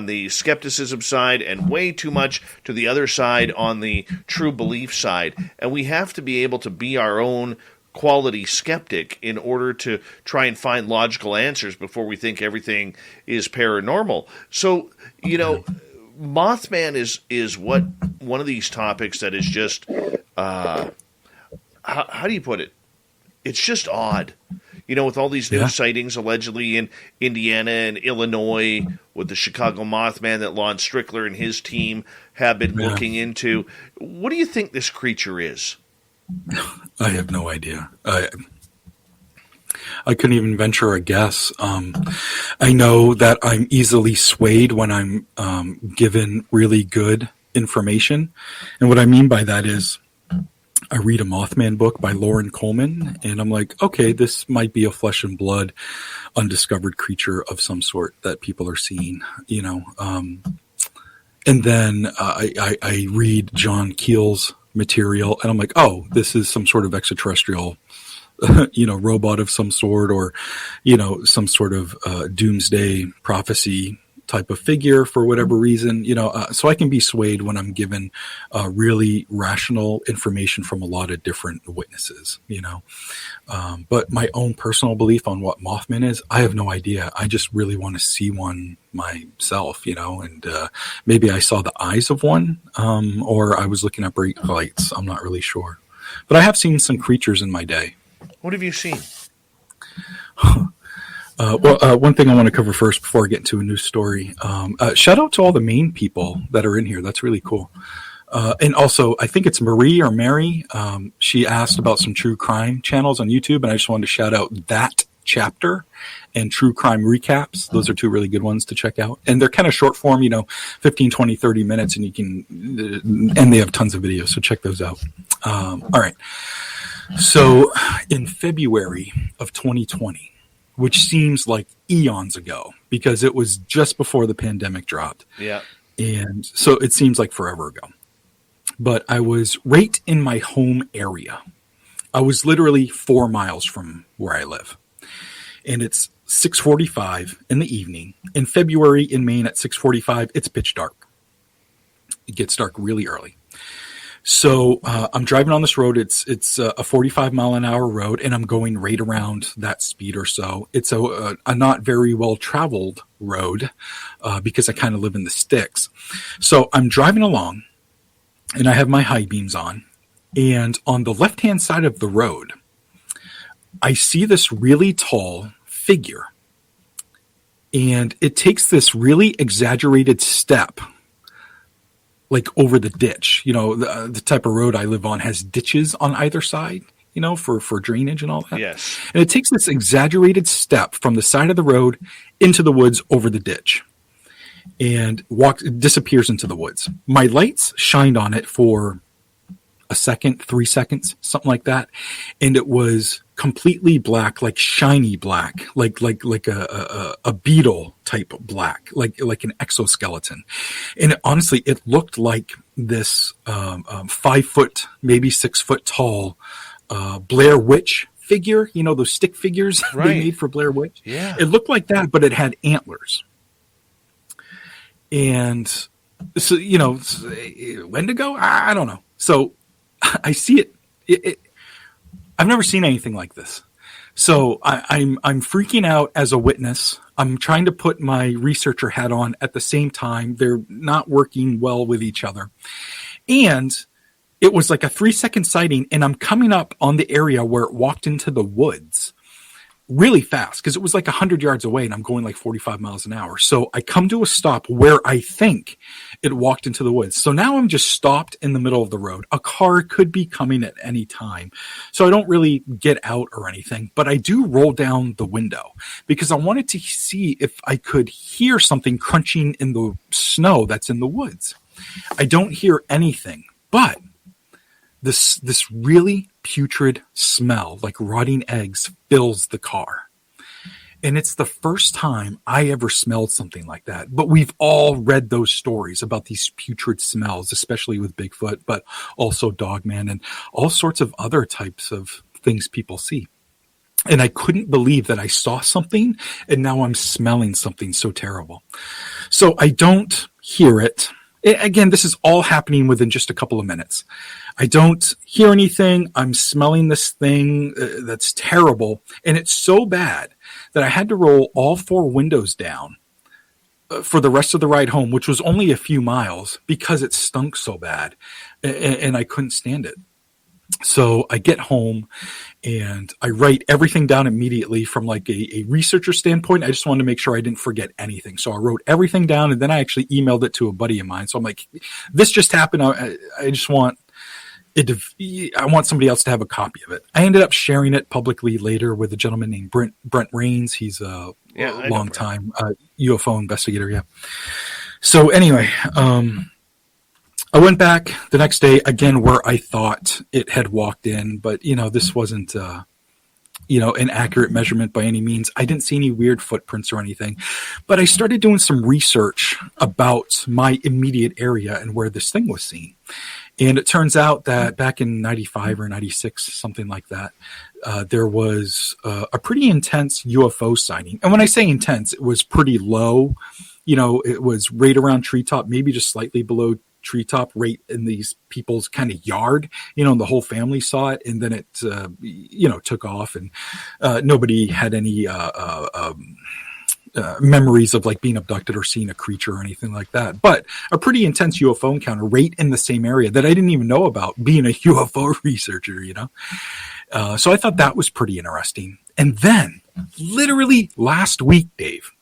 Speaker 2: the skepticism side and way too much to the other side on the true belief side. And we have to be able to be our own quality skeptic in order to try and find logical answers before we think everything is paranormal. So, Mothman is what one of these topics that is just how do you put it? It's just odd, with all these new sightings allegedly in Indiana and Illinois with the Chicago Mothman that Lon Strickler and his team have been looking into. What do you think this creature is?
Speaker 3: I have no idea. I couldn't even venture a guess. I know that I'm easily swayed when I'm given really good information. And what I mean by that is I read a Mothman book by Lauren Coleman, and I'm like, okay, this might be a flesh and blood undiscovered creature of some sort that people are seeing, and then I read John Keel's material, and I'm like, oh, this is some sort of extraterrestrial robot of some sort, or, some sort of doomsday prophecy type of figure for whatever reason, so I can be swayed when I'm given really rational information from a lot of different witnesses, but my own personal belief on what Mothman is, I have no idea. I just really want to see one myself, and maybe I saw the eyes of one, or I was looking at bright lights. I'm not really sure, but I have seen some creatures in my day.
Speaker 2: What have you seen?
Speaker 3: One thing I want to cover first before I get into a new story. Shout out to all the Maine people that are in here. That's really cool. And also, I think it's Marie or Mary. She asked about some true crime channels on YouTube, and I just wanted to shout out That Chapter and True Crime Recaps. Those are two really good ones to check out. And they're kind of short form, 15, 20, 30 minutes, and and they have tons of videos, so check those out. All right. So in February of 2020, which seems like eons ago because it was just before the pandemic dropped.
Speaker 2: Yeah.
Speaker 3: And so it seems like forever ago. But I was right in my home area. I was literally 4 miles from where I live. And it's 6:45 in the evening. In February in Maine at 6:45, it's pitch dark. It gets dark really early. So I'm driving on this road. It's a 45 mile an hour road, and I'm going right around that speed or so. It's a not very well traveled road because I kind of live in the sticks. So I'm driving along, and I have my high beams on. And on the left hand side of the road, I see this really tall figure, and it takes this really exaggerated step like over the ditch. The type of road I live on has ditches on either side, for drainage and all that.
Speaker 2: Yes.
Speaker 3: And it takes this exaggerated step from the side of the road into the woods over the ditch and disappears into the woods. My lights shined on it for a second, 3 seconds, something like that. And it was completely black, like shiny black, like a beetle type black, like an exoskeleton. And honestly, it looked like this 5 foot, maybe 6 foot tall Blair Witch figure, those stick figures
Speaker 2: right.
Speaker 3: they made for Blair Witch.
Speaker 2: Yeah.
Speaker 3: It looked like that, but it had antlers. And so, Wendigo? I don't know. So I see it. I've never seen anything like this. So I'm freaking out as a witness. I'm trying to put my researcher hat on at the same time. They're not working well with each other. And it was like a 3-second sighting, and I'm coming up on the area where it walked into the woods really fast because it was like 100 yards away, and I'm going like 45 miles an hour. So I come to a stop where I think it walked into the woods. So now I'm just stopped in the middle of the road. A car could be coming at any time. So I don't really get out or anything, but I do roll down the window because I wanted to see if I could hear something crunching in the snow that's in the woods. I don't hear anything, but this really putrid smell, like rotting eggs, fills the car. And it's the first time I ever smelled something like that. But we've all read those stories about these putrid smells, especially with Bigfoot, but also Dogman and all sorts of other types of things people see. And I couldn't believe that I saw something, and now I'm smelling something so terrible. So I don't hear it. Again, this is all happening within just a couple of minutes. I don't hear anything. I'm smelling this thing that's terrible. And it's so bad that I had to roll all 4 windows down for the rest of the ride home, which was only a few miles because it stunk so bad and I couldn't stand it. So I get home and I write everything down immediately from like a researcher standpoint. I just wanted to make sure I didn't forget anything. So I wrote everything down, and then I actually emailed it to a buddy of mine. So I'm like, this just happened. I just want I want somebody else to have a copy of it. I ended up sharing it publicly later with a gentleman named Brent Rains. He's a long time UFO investigator. Yeah. So anyway, I went back the next day again where I thought it had walked in, but this wasn't an accurate measurement by any means. I didn't see any weird footprints or anything, but I started doing some research about my immediate area and where this thing was seen. And it turns out that back in 95 or 96, something like that, there was a pretty intense UFO sighting. And when I say intense, it was pretty low. It was right around treetop, maybe just slightly below treetop, right in these people's kind of yard, and the whole family saw it. And then it, took off, and nobody had any memories of like being abducted or seeing a creature or anything like that. But a pretty intense UFO encounter right in the same area that I didn't even know about, being a UFO researcher, So I thought that was pretty interesting. And then literally last week, Dave,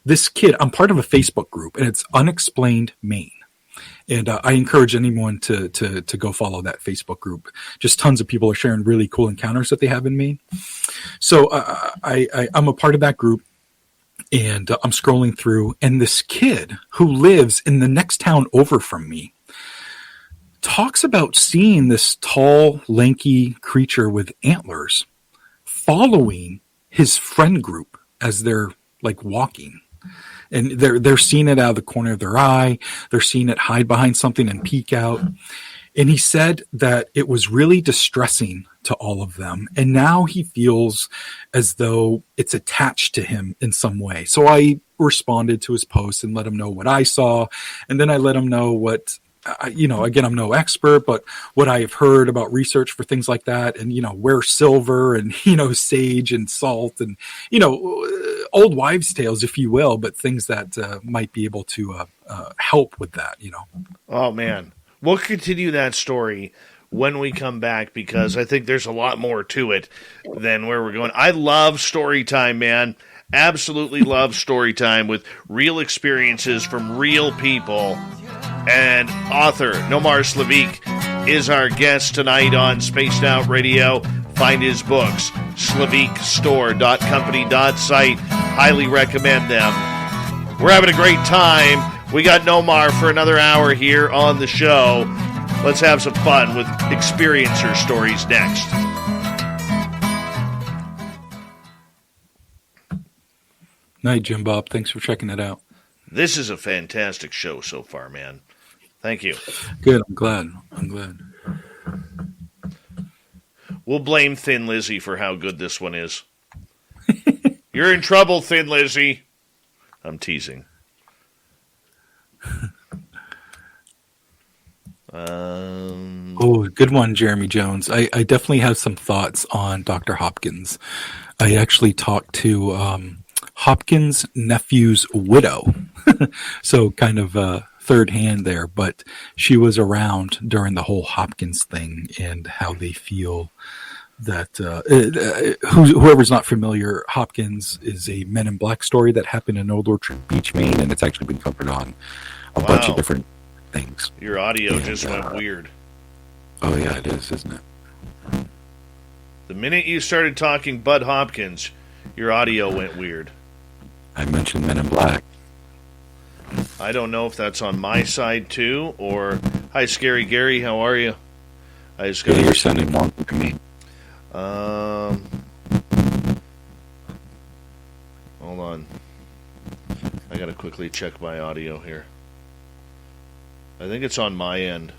Speaker 3: this kid, I'm part of a Facebook group, and it's Unexplained Maine. And I encourage anyone to go follow that Facebook group. Just tons of people are sharing really cool encounters that they have in Maine. So I'm a part of that group, and I'm scrolling through, and this kid who lives in the next town over from me talks about seeing this tall, lanky creature with antlers following his friend group as they're like walking. And they're seeing it out of the corner of their eye. They're seeing it hide behind something and peek out. And he said that it was really distressing to all of them. And now he feels as though it's attached to him in some way. So I responded to his post and let him know what I saw. And then I let him know what, again, I'm no expert, but what I have heard about research for things like that, and, wear silver and, sage and salt and, old wives' tales, if you will, but things that might be able to help with that,
Speaker 2: Oh, man. We'll continue that story when we come back, because I think there's a lot more to it than where we're going. I love story time, man. Absolutely love story time with real experiences from real people. And author Nomar Slevik is our guest tonight on Spaced Out Radio. Find his books, slevikstore.company.site. Highly recommend them. We're having a great time. We got Nomar for another hour here on the show. Let's have some fun with experiencer stories next.
Speaker 3: Night, Jim Bob. Thanks for checking it out.
Speaker 2: This is a fantastic show so far, man. Thank you.
Speaker 3: Good. I'm glad.
Speaker 2: We'll blame Thin Lizzy for how good this one is. You're in trouble, Thin Lizzy. I'm teasing.
Speaker 3: Good one, Jeremy Jones. I definitely have some thoughts on Dr. Hopkins. I actually talked to Hopkins' nephew's widow, so kind of third hand there, but she was around during the whole Hopkins thing and how they feel that whoever's not familiar, Hopkins is a Men in Black story that happened in Old Orchard Beach, Maine, and it's actually been covered on a bunch of different things.
Speaker 2: Your audio just went weird.
Speaker 3: Oh yeah, it is, isn't it?
Speaker 2: The minute you started talking Bud Hopkins, your audio went weird.
Speaker 3: I mentioned Men in Black.
Speaker 2: I don't know if that's on my side too, or hi, Scary Gary, how are you? I just got.
Speaker 3: You're sounding more to me.
Speaker 2: Hold on. I gotta quickly check my audio here. I think it's on my end.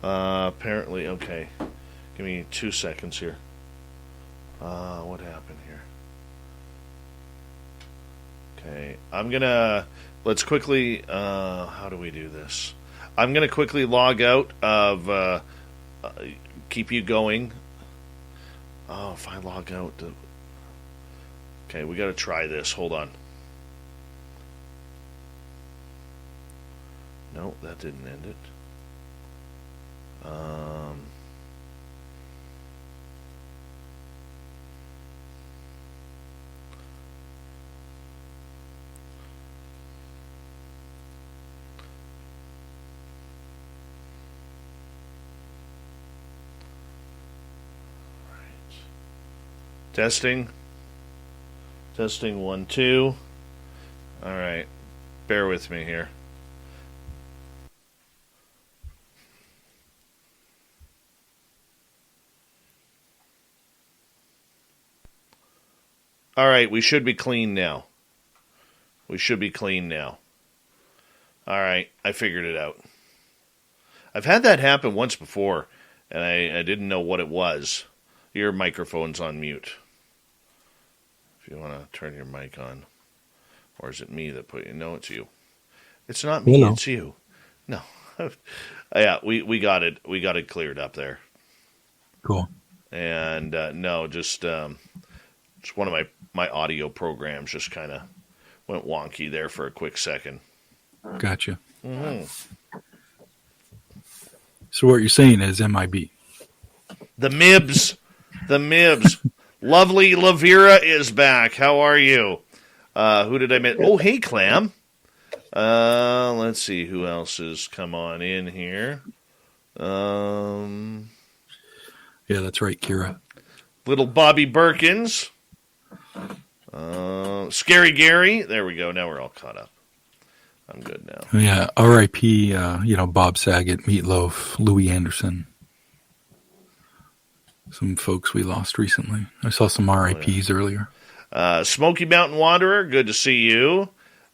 Speaker 2: Apparently, okay. Give me 2 seconds here. What happened here? Okay, let's quickly, how do we do this? I'm gonna quickly log out of, keep you going. Oh, if I log out, okay, we gotta try this, hold on. No, that didn't end it. Testing. Testing 1, 2. All right. Bear with me here. All right, we should be clean now. We should be clean now. All right, I figured it out. I've had that happen once before, and I didn't know what it was. Your microphone's on mute. If you want to turn your mic on. Or is it me that put you? No, it's you. It's not me, it's you. No. Yeah, we got it. We got it cleared up there.
Speaker 3: Cool.
Speaker 2: And no, just one of my audio programs just kind of went wonky there for a quick second.
Speaker 3: Gotcha.
Speaker 2: Mm-hmm.
Speaker 3: So what you're saying is MIB.
Speaker 2: The Mibs. The Mibs. Lovely Lavira is back. How are you? Who did I miss? Oh, hey, Clam. Let's see who else has come on in here.
Speaker 3: Yeah, that's right, Kira.
Speaker 2: Little Bobby Birkins. Scary Gary. There we go. Now we're all caught up. I'm good now.
Speaker 3: Yeah, R.I.P. Bob Saget, Meatloaf, Louis Anderson. Some folks we lost recently. I saw some R.I.P.s earlier.
Speaker 2: Smoky Mountain Wanderer, good to see you.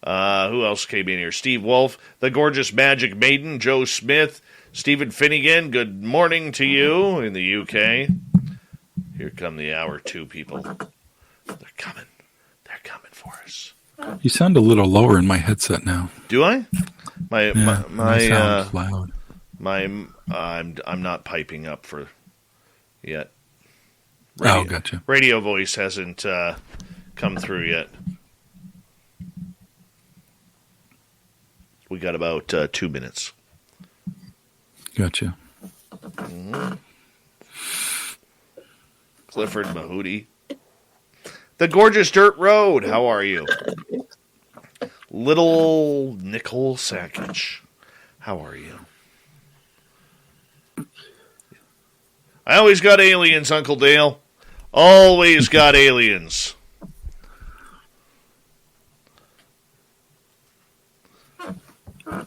Speaker 2: Who else came in here? Steve Wolf, the Gorgeous Magic Maiden, Joe Smith, Stephen Finnegan, good morning to you in the UK. Here come the hour 2 people. They're coming. They're coming for us.
Speaker 3: You sound a little lower in my headset now.
Speaker 2: Do I? My
Speaker 3: sound loud.
Speaker 2: I'm not piping up for yet.
Speaker 3: Gotcha.
Speaker 2: Radio voice hasn't come through yet. We got about 2 minutes.
Speaker 3: Gotcha.
Speaker 2: Mm-hmm. Clifford Mahooty. The Gorgeous Dirt Road. How are you? Little Nicole Sakic. How are you? I always got aliens, Uncle Dale. Always got aliens.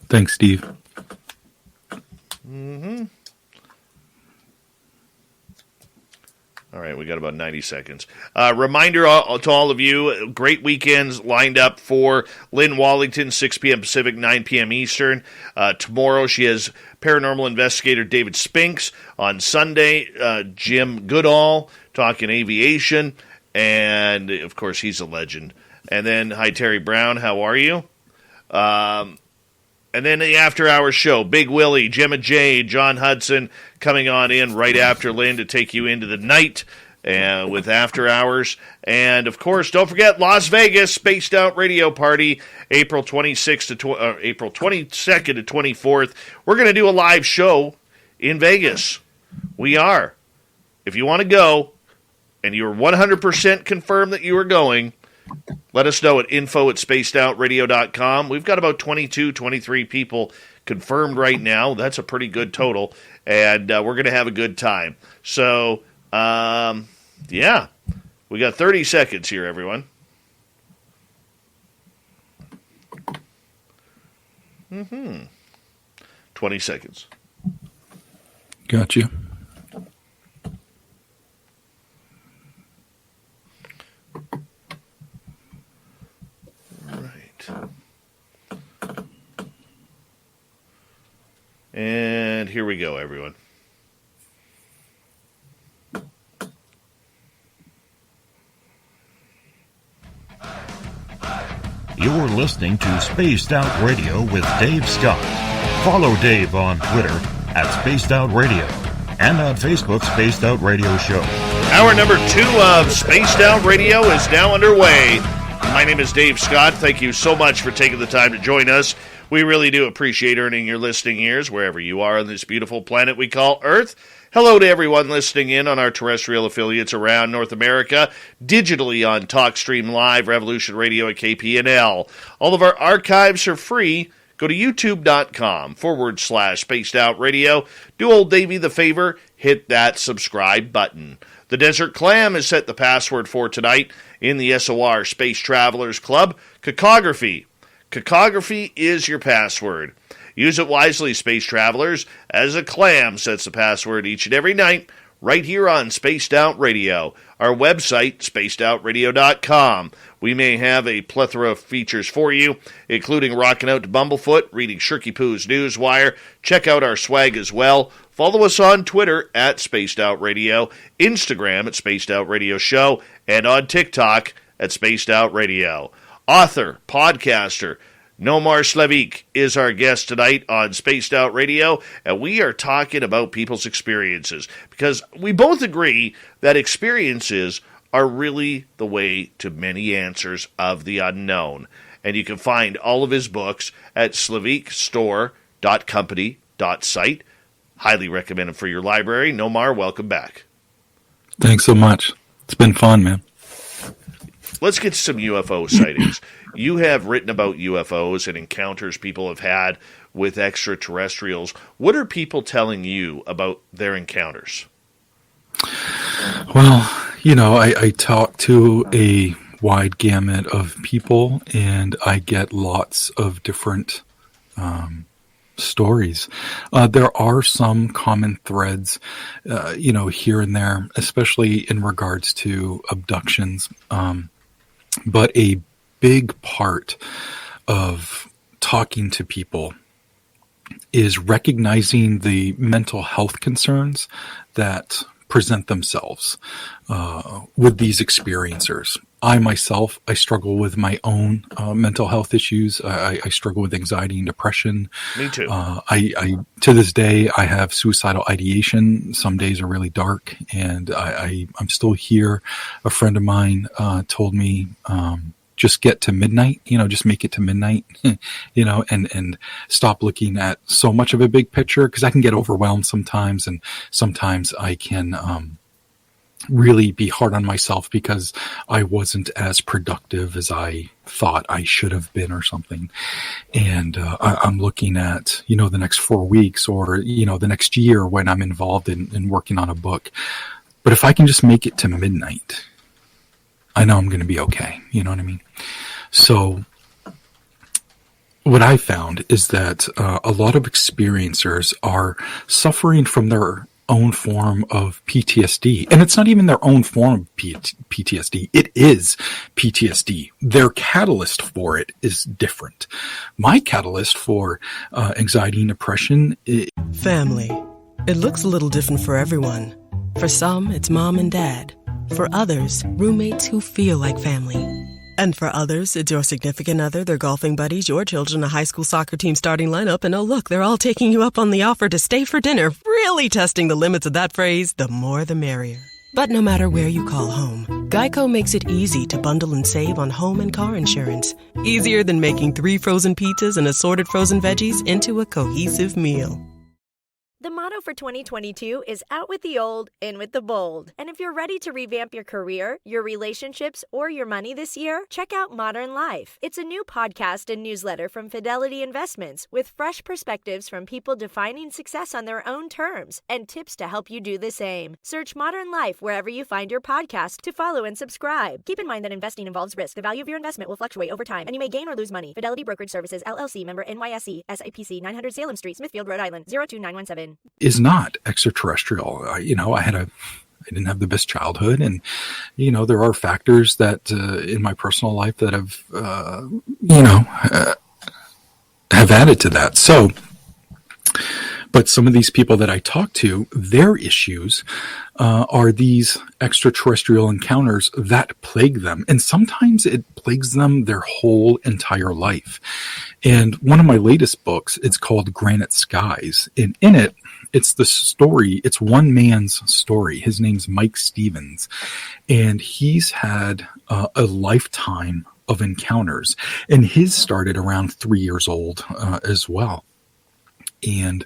Speaker 3: Thanks, Steve.
Speaker 2: Mm-hmm. All right, we got about 90 seconds. Reminder to all of you, great weekends lined up for Lynn Wallington, 6 p.m. Pacific, 9 p.m. Eastern. Tomorrow she has paranormal investigator David Spinks. On Sunday, Jim Goodall talking aviation. And, of course, he's a legend. And then, hi, Terry Brown. How are you? And then the after-hours show, Big Willie, Gemma J, John Hudson coming on in right after Lynn to take you into the night with After Hours. And, of course, don't forget Las Vegas Spaced Out Radio Party, April 22nd to 24th. We're going to do a live show in Vegas. We are. If you want to go and you're 100% confirmed that you are going, let us know at info@spacedoutradio.com. We've got about 22, 23 people confirmed right now. That's a pretty good total. And we're going to have a good time. So, yeah. We got 30 seconds here, everyone. 20 seconds.
Speaker 3: Got you.
Speaker 2: And here we go, everyone.
Speaker 7: You're listening to Spaced Out Radio with Dave Scott. Follow Dave on Twitter @Spaced Out Radio and on Facebook, Spaced Out Radio Show.
Speaker 2: Hour number 2 of Spaced Out Radio is now underway. My name is Dave Scott. Thank you so much for taking the time to join us. We really do appreciate earning your listening ears wherever you are on this beautiful planet we call Earth. Hello to everyone listening in on our terrestrial affiliates around North America, digitally on TalkStream Live, Revolution Radio at KPNL. All of our archives are free. Go to youtube.com/Spaced Out Radio. Do old Davey the favor, hit that subscribe button. The Desert Clam has set the password for tonight in the SOR Space Travelers Club. Cacography. Cacography is your password. Use it wisely, space travelers, as a clam sets the password each and every night right here on Spaced Out Radio. Our website, spacedoutradio.com. We may have a plethora of features for you, including rocking out to Bumblefoot, reading Shirky Poo's Newswire. Check out our swag as well. Follow us on Twitter at Spaced Out Radio, Instagram at Spaced Out Radio Show, and on TikTok at Spaced Out Radio. Author, podcaster, Nomar Slevik is our guest tonight on Spaced Out Radio, and we are talking about people's experiences, because we both agree that experiences are really the way to many answers of the unknown. And you can find all of his books at slevikstore.company.site. Highly recommended for your library. Nomar, welcome back.
Speaker 3: Thanks so much. It's been fun, man.
Speaker 2: Let's get to some UFO sightings. You have written about UFOs and encounters people have had with extraterrestrials. What are people telling you about their encounters?
Speaker 3: Well, I talk to a wide gamut of people, and I get lots of different stories. There are some common threads, here and there, especially in regards to abductions. But a big part of talking to people is recognizing the mental health concerns that present themselves with these experiencers. I myself, I struggle with my own mental health issues. I struggle with anxiety and depression.
Speaker 2: Me too.
Speaker 3: I to this day, I have suicidal ideation. Some days are really dark, and I'm still here. A friend of mine told me, just get to midnight, just make it to midnight, and stop looking at so much of a big picture, because I can get overwhelmed sometimes, and sometimes I can really be hard on myself because I wasn't as productive as I thought I should have been or something. And I'm looking at, the next 4 weeks or, the next year when I'm involved in working on a book. But if I can just make it to midnight, I know I'm going to be okay. You know what I mean? So what I found is that a lot of experiencers are suffering from their own form of PTSD. And it's not even their own form of PTSD. It is PTSD. Their catalyst for it is different. My catalyst for anxiety and depression is
Speaker 8: family. It looks a little different for everyone. For some, it's mom and dad. For others, roommates who feel like family. And for others, it's your significant other, their golfing buddies, your children, a high school soccer team starting lineup, and oh look, they're all taking you up on the offer to stay for dinner, really testing the limits of that phrase, the more the merrier. But no matter where you call home, Geico makes it easy to bundle and save on home and car insurance. Easier than making 3 frozen pizzas and assorted frozen veggies into a cohesive meal.
Speaker 6: The motto for 2022 is out with the old, in with the bold. And if you're ready to revamp your career, your relationships, or your money this year, check out Modern Life. It's a new podcast and newsletter from Fidelity Investments with fresh perspectives from people defining success on their own terms and tips to help you do the same. Search Modern Life wherever you find your podcast to follow and subscribe. Keep in mind that investing involves risk. The value of your investment will fluctuate over time, and you may gain or lose money. Fidelity Brokerage Services, LLC, member NYSE, SIPC, 900 Salem Street, Smithfield, Rhode Island, 02917.
Speaker 3: Is not extraterrestrial. I didn't have the best childhood, and there are factors that in my personal life that have added to that. So, but some of these people that I talk to, their issues are these extraterrestrial encounters that plague them, and sometimes it plagues them their whole entire life. And one of my latest books, it's called Granite Skies, and in it, it's the story, it's one man's story. His name's Mike Stevens, and he's had a lifetime of encounters, and his started around 3 years old as well. And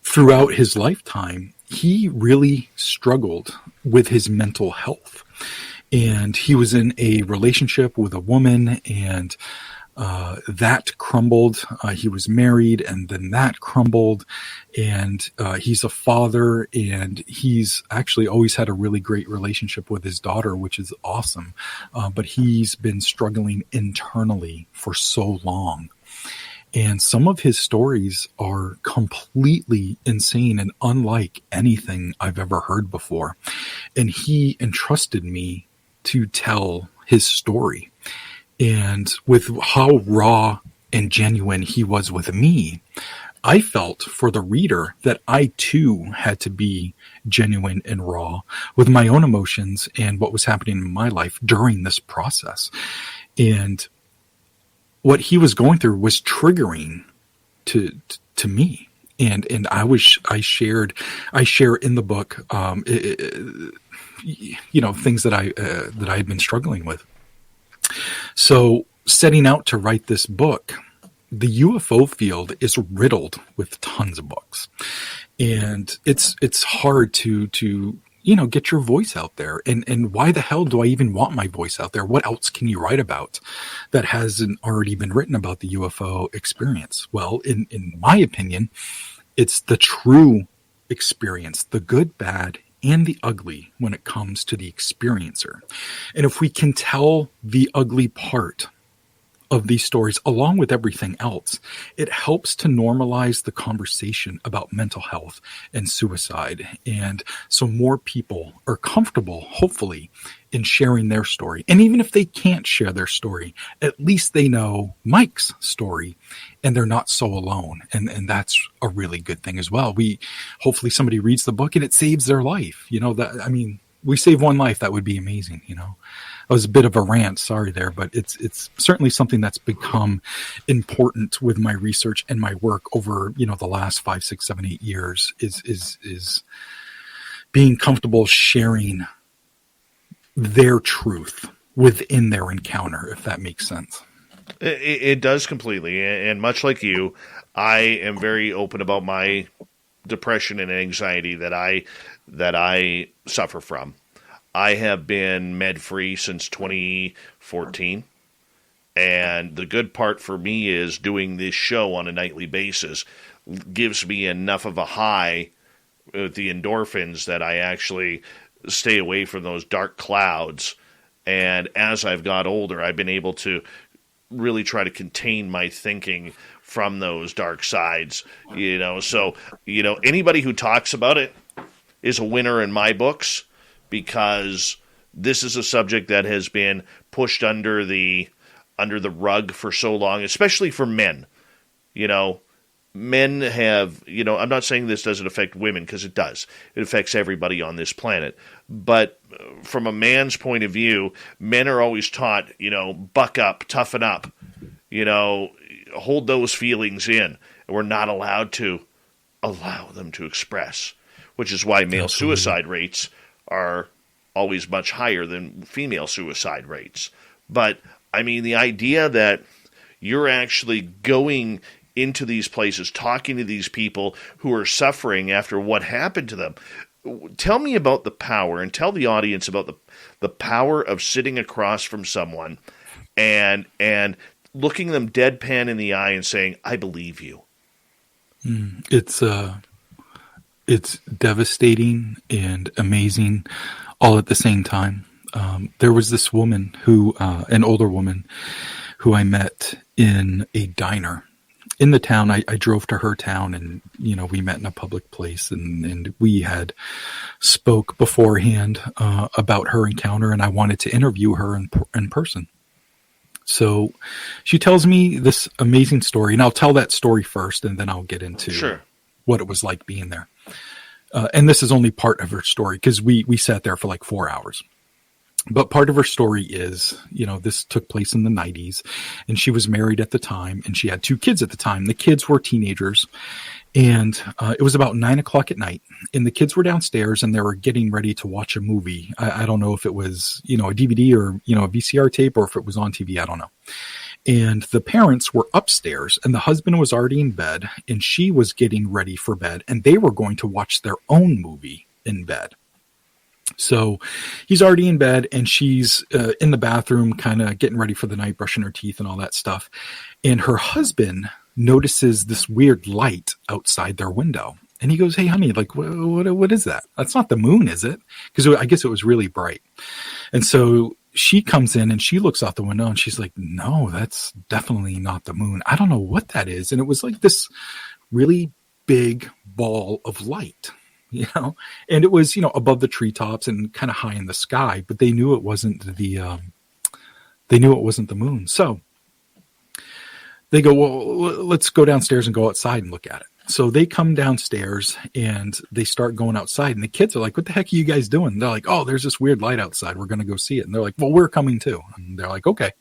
Speaker 3: throughout his lifetime, he really struggled with his mental health. And he was in a relationship with a woman, and that crumbled. He was married, and then that crumbled. And he's a father, and he's actually always had a really great relationship with his daughter, which is awesome. But he's been struggling internally for so long. And some of his stories are completely insane and unlike anything I've ever heard before. And he entrusted me to tell his story. And with how raw and genuine he was with me, I felt for the reader that I too had to be genuine and raw with my own emotions and what was happening in my life during this process. And what he was going through was triggering to me. And I share in the book, things that I had been struggling with. So setting out to write this book, the UFO field is riddled with tons of books, and it's hard to get your voice out there. And why the hell do I even want my voice out there? What else can you write about that hasn't already been written about the UFO experience? Well, in my opinion, it's the true experience, the good, bad, and the ugly when it comes to the experiencer. And if we can tell the ugly part of these stories along with everything else, it helps to normalize the conversation about mental health and suicide. And so more people are comfortable, hopefully, in sharing their story. And even if they can't share their story, at least they know Mike's story and they're not so alone. And that's a really good thing as well. Hopefully somebody reads the book and it saves their life. We save one life, that would be amazing. That was a bit of a rant, sorry there, but it's certainly something that's become important with my research and my work over, the last 5, 6, 7, 8 years is being comfortable sharing their truth within their encounter, if that makes sense.
Speaker 2: It does completely. And much like you, I am very open about my depression and anxiety that I suffer from. I have been med-free since 2014, and the good part for me is doing this show on a nightly basis gives me enough of a high with the endorphins that I actually stay away from those dark clouds. And as I've got older, I've been able to really try to contain my thinking from those dark sides, So, anybody who talks about it is a winner in my books, because this is a subject that has been pushed under the rug for so long, especially for men. Men have, I'm not saying this doesn't affect women, because it does. It affects everybody on this planet. But from a man's point of view, men are always taught, buck up, toughen up, hold those feelings in. And we're not allowed to allow them to express, which is why male suicide rates are always much higher than female suicide rates. But, the idea that you're actually going into these places, talking to these people who are suffering after what happened to them. Tell me about the power, and tell the audience about the power of sitting across from someone and looking them deadpan in the eye and saying, I believe you.
Speaker 3: It's devastating and amazing all at the same time. There was this woman an older woman who I met in a diner in the town. I drove to her town, and, we met in a public place, and we had spoke beforehand about her encounter, and I wanted to interview her in person. So she tells me this amazing story, and I'll tell that story first, and then I'll get into what it was like being there. And this is only part of her story, because we sat there for like 4 hours. But part of her story is, this took place in the 90s, and she was married at the time, and she had 2 kids at the time. The kids were teenagers, And it was about 9:00 at night, and the kids were downstairs and they were getting ready to watch a movie. I don't know if it was, a DVD or, a VCR tape, or if it was on TV. I don't know. And the parents were upstairs and the husband was already in bed and she was getting ready for bed, and they were going to watch their own movie in bed. So he's already in bed and she's in the bathroom, kind of getting ready for the night, brushing her teeth and all that stuff. And her husband notices this weird light outside their window. And he goes, "Hey, honey, like, what is that? That's not the moon, is it?" Because I guess it was really bright. And so she comes in and she looks out the window and she's like, "No, that's definitely not the moon. I don't know what that is." And it was like this really big ball of light, and it was, above the treetops and kind of high in the sky, but they knew it wasn't the moon. So they go, "Well, let's go downstairs and go outside and look at it." So they come downstairs and they start going outside, and the kids are like, "What the heck are you guys doing?" They're like, "Oh, there's this weird light outside. We're going to go see it." And they're like, "Well, we're coming too." And they're like, "Okay."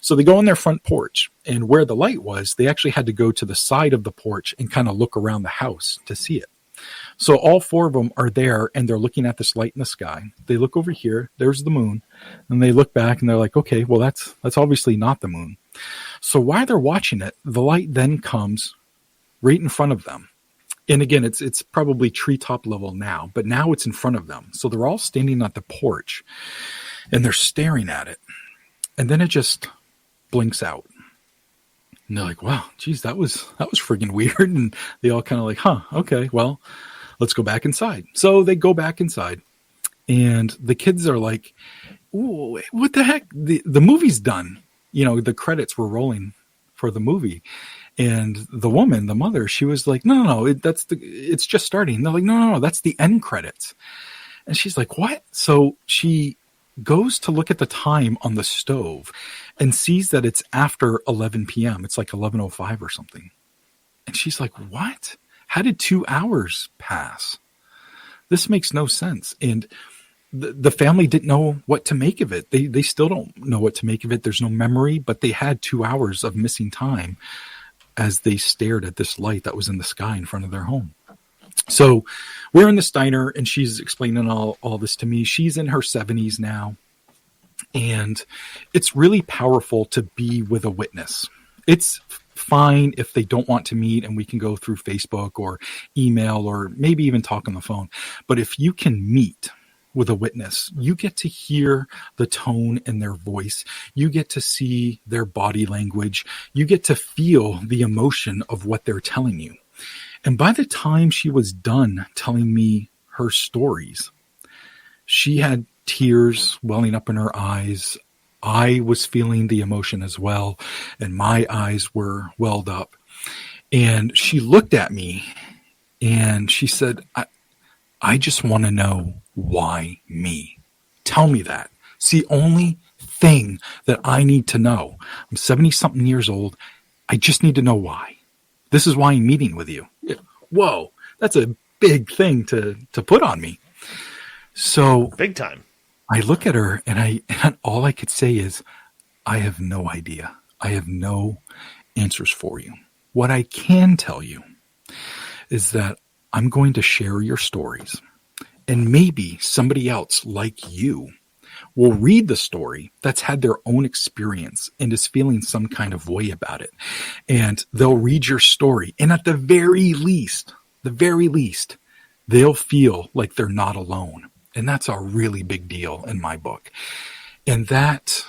Speaker 3: So they go on their front porch, and where the light was, they actually had to go to the side of the porch and kind of look around the house to see it. So all four of them are there and they're looking at this light in the sky. They look over here, there's the moon, and they look back and they're like, "Okay, well, that's obviously not the moon." So while they're watching it, the light then comes right in front of them. And again, it's probably treetop level now, but now it's in front of them. So they're all standing at the porch and they're staring at it. And then it just blinks out. And they're like, "Wow, geez, that was freaking weird." And they all kind of like, "Huh, okay, well, let's go back inside." So they go back inside and the kids are like, "Ooh, what the heck? The movie's done." The credits were rolling for the movie. And the woman, the mother, she was like, no, it's just starting. They're like, no, that's the end credits. And she's like, "What?" So she goes to look at the time on the stove and sees that it's after 11 p.m. It's like 11:05 or something. And she's like, "What? How did 2 hours pass? This makes no sense." And the family didn't know what to make of it. They still don't know what to make of it. There's no memory, but they had 2 hours of missing time as they stared at this light that was in the sky in front of their home. So we're in the diner and she's explaining all this to me. She's in her 70s now. And it's really powerful to be with a witness. It's fine if they don't want to meet and we can go through Facebook or email or maybe even talk on the phone. But if you can meet with a witness, you get to hear the tone in their voice. You get to see their body language. You get to feel the emotion of what they're telling you. And by the time she was done telling me her stories, she had tears welling up in her eyes. I was feeling the emotion as well, and my eyes were welled up. And she looked at me and she said, I just want to know why me. Tell me that. It's the only thing that I need to know. I'm 70-something years old. I just need to know why. This is why I'm meeting with you. Whoa, that's a big thing to put on me. So
Speaker 2: big time.
Speaker 3: I look at her and all I could say is, I have no idea. I have no answers for you. What I can tell you is that I'm going to share your stories, and maybe somebody else like you will read the story that's had their own experience and is feeling some kind of way about it. And they'll read your story. And at the very least, they'll feel like they're not alone. And that's a really big deal in my book. And that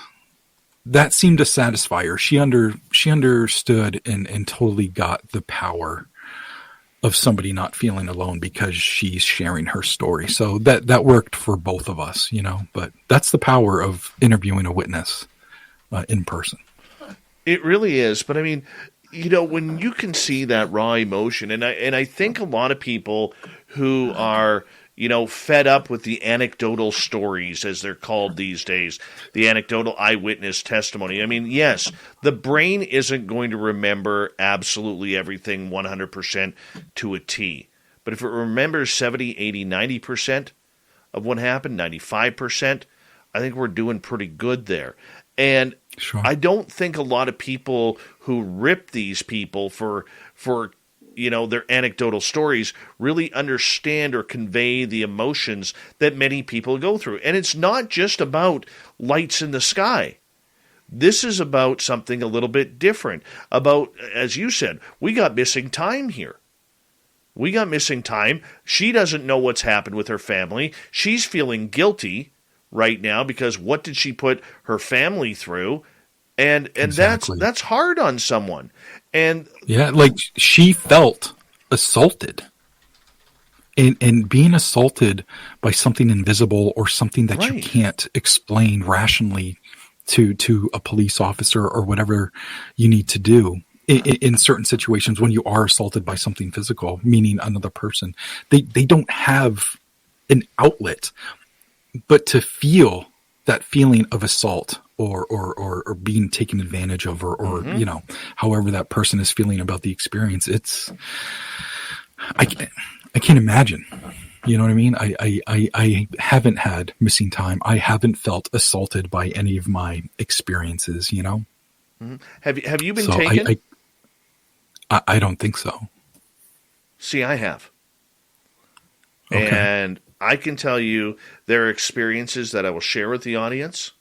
Speaker 3: seemed to satisfy her. She understood and totally got the power of somebody not feeling alone because she's sharing her story. So that worked for both of us, but that's the power of interviewing a witness in person.
Speaker 2: It really is. But I mean, when you can see that raw emotion, and I think a lot of people who are, fed up with the anecdotal stories, as they're called these days, the anecdotal eyewitness testimony. I mean, yes, the brain isn't going to remember absolutely everything 100% to a T. But if it remembers 70, 80, 90% of what happened, 95%, I think we're doing pretty good there. And sure. I don't think a lot of people who rip these people for their anecdotal stories really understand or convey the emotions that many people go through. And it's not just about lights in the sky. This is about something a little bit different. About, as you said, we got missing time here. We got missing time. She doesn't know what's happened with her family. She's feeling guilty right now because what did she put her family through? And
Speaker 3: Exactly.
Speaker 2: that's hard on someone. And
Speaker 3: yeah, like she felt assaulted. And being assaulted by something invisible or something that you
Speaker 2: Right.
Speaker 3: can't explain rationally to a police officer or whatever you need to do in certain situations when you are assaulted by something physical, meaning another person, they don't have an outlet, but to feel that feeling of assault or being taken advantage of or however that person is feeling about the experience, I can't imagine. You know what I mean? I haven't had missing time. I haven't felt assaulted by any of my experiences,
Speaker 2: Mm-hmm. Have you been
Speaker 3: So
Speaker 2: taken?
Speaker 3: I don't think so.
Speaker 2: See, I have.
Speaker 3: Okay.
Speaker 2: And I can tell you there are experiences that I will share with the audience,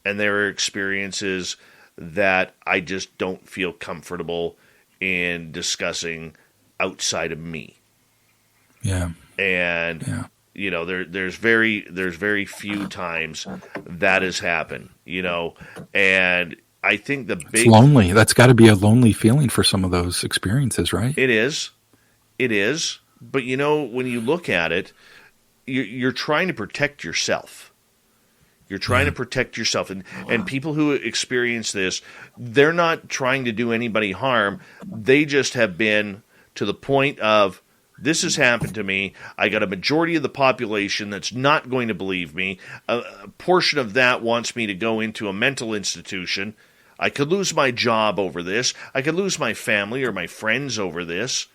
Speaker 2: and there are experiences that I just don't feel comfortable in discussing outside of me.
Speaker 3: Yeah.
Speaker 2: And
Speaker 3: Yeah.
Speaker 2: there's very few times that has happened, and I think the
Speaker 3: It's
Speaker 2: big
Speaker 3: lonely. That's got to be a lonely feeling for some of those experiences, right?
Speaker 2: It is. But when you look at it, you're trying to protect yourself. You're trying to protect yourself. And people who experience this, they're not trying to do anybody harm. They just have been to the point of, this has happened to me. I got a majority of the population that's not going to believe me. A portion of that wants me to go into a mental institution. I could lose my job over this. I could lose my family or my friends over this.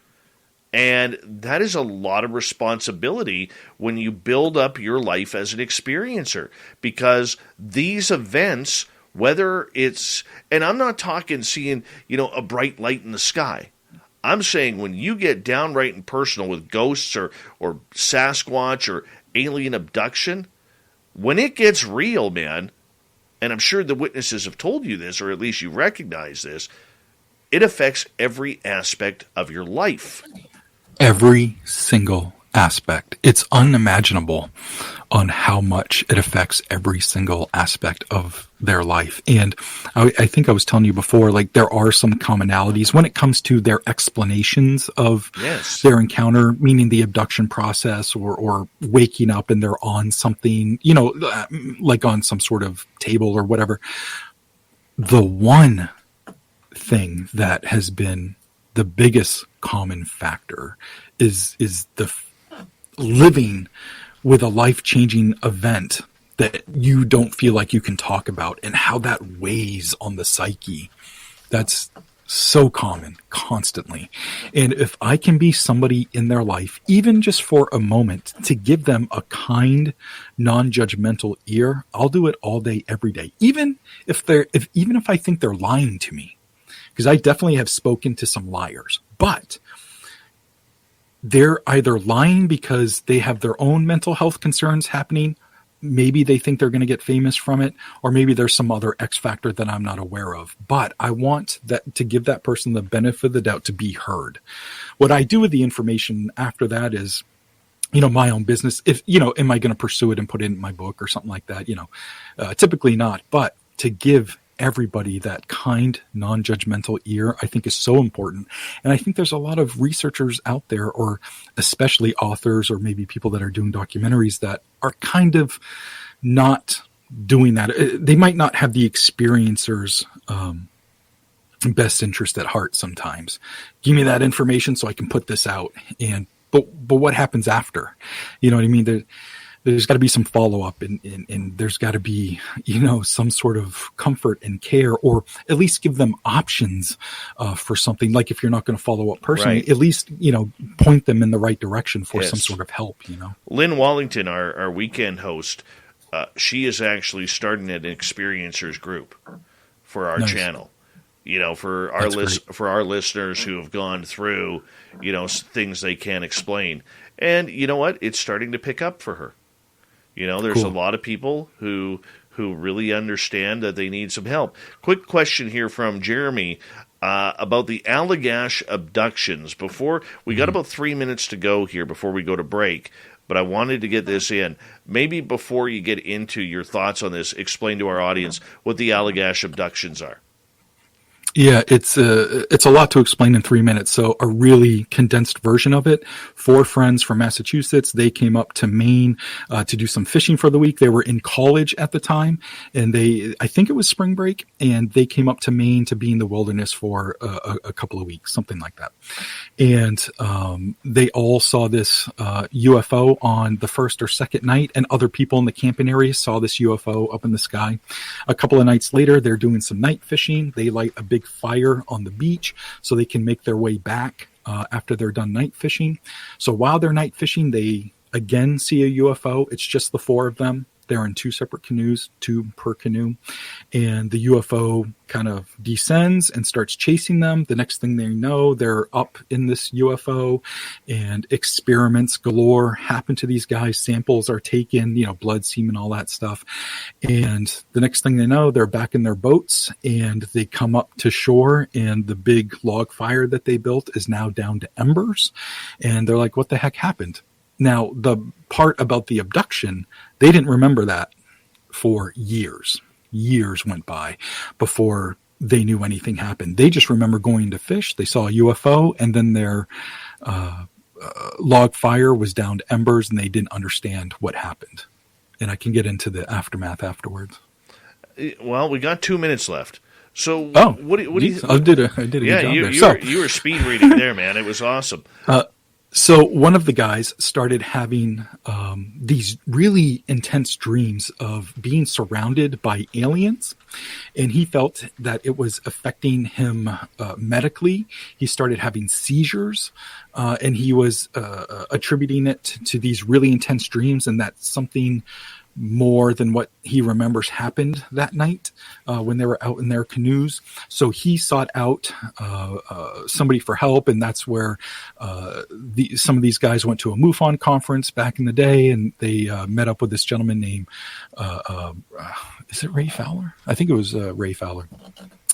Speaker 2: And that is a lot of responsibility when you build up your life as an experiencer. Because these events, whether it's, and I'm not talking seeing, a bright light in the sky. I'm saying when you get downright and personal with ghosts or Sasquatch or alien abduction, when it gets real, man, and I'm sure the witnesses have told you this, or at least you recognize this, it affects every aspect of your life.
Speaker 3: Every single aspect. It's unimaginable on how much it affects every single aspect of their life. And I think I was telling you before, like there are some commonalities when it comes to their explanations of their encounter, meaning the abduction process or waking up and they're on something, like on some sort of table or whatever. The one thing that has been the biggest common factor is the living with a life-changing event that you don't feel like you can talk about and how that weighs on the psyche. That's so common constantly. And if I can be somebody in their life, even just for a moment, to give them a kind, non-judgmental ear, I'll do it all day, every day. Even if I think they're lying to me, because I definitely have spoken to some liars, but they're either lying because they have their own mental health concerns happening. Maybe they think they're going to get famous from it, or maybe there's some other X factor that I'm not aware of. But I want that to give that person the benefit of the doubt to be heard. What I do with the information after that is, my own business. If, am I going to pursue it and put it in my book or something like that? Typically not, but to give everybody that kind, non-judgmental ear, I think is so important. And I think there's a lot of researchers out there, or especially authors, or maybe people that are doing documentaries that are kind of not doing that. They might not have the experiencer's best interest at heart sometimes. Give me that information so I can put this out. But what happens after? You know what I mean? There's got to be some follow-up and there's got to be, some sort of comfort and care, or at least give them options for something. Like if you're not going to follow up personally,
Speaker 2: Right.
Speaker 3: at least, point them in the right direction for some sort of help,
Speaker 2: Lynn Wallington, our weekend host, she is actually starting an experiencers group for our
Speaker 3: Nice.
Speaker 2: channel. for our listeners who have gone through, things they can't explain. And you know what? It's starting to pick up for her. There's a lot of people who really understand that they need some help. Quick question here from Jeremy about the Allagash abductions. Before we got about 3 minutes to go here before we go to break, but I wanted to get this in. Maybe before you get into your thoughts on this, explain to our audience what the Allagash abductions are.
Speaker 3: Yeah, it's a lot to explain in 3 minutes. So a really condensed version of it. 4 friends from Massachusetts, they came up to Maine to do some fishing for the week. They were in college at the time, and I think it was spring break, and they came up to Maine to be in the wilderness for a couple of weeks, something like that. And they all saw this UFO on the first or second night, and other people in the camping area saw this UFO up in the sky. A couple of nights later, they're doing some night fishing. They light a big fire on the beach so they can make their way back after they're done night fishing. So while they're night fishing, they again see a UFO. It's just the 4 of them. They're in 2 separate canoes, 2 per canoe. And the UFO kind of descends and starts chasing them. The next thing they know, they're up in this UFO, and experiments galore happen to these guys. Samples are taken, blood, semen, all that stuff. And the next thing they know, they're back in their boats, and they come up to shore, and the big log fire that they built is now down to embers. And they're like, what the heck happened? Now, the part about the abduction, they didn't remember that for years. Years went by before they knew anything happened. They just remember going to fish. They saw a UFO, and then their log fire was down to embers, and they didn't understand what happened. And I can get into the aftermath afterwards.
Speaker 2: Well, we got 2 minutes left. So, what do you?
Speaker 3: I did a good job there.
Speaker 2: You were speed reading there, man. It was awesome.
Speaker 3: So one of the guys started having these really intense dreams of being surrounded by aliens, and he felt that it was affecting him medically. He started having seizures, and he was attributing it to these really intense dreams, and that something more than what he remembers happened that night when they were out in their canoes. So he sought out somebody for help, and that's where some of these guys went to a MUFON conference back in the day, and they met up with this gentleman named, is it Ray Fowler? I think it was Ray Fowler.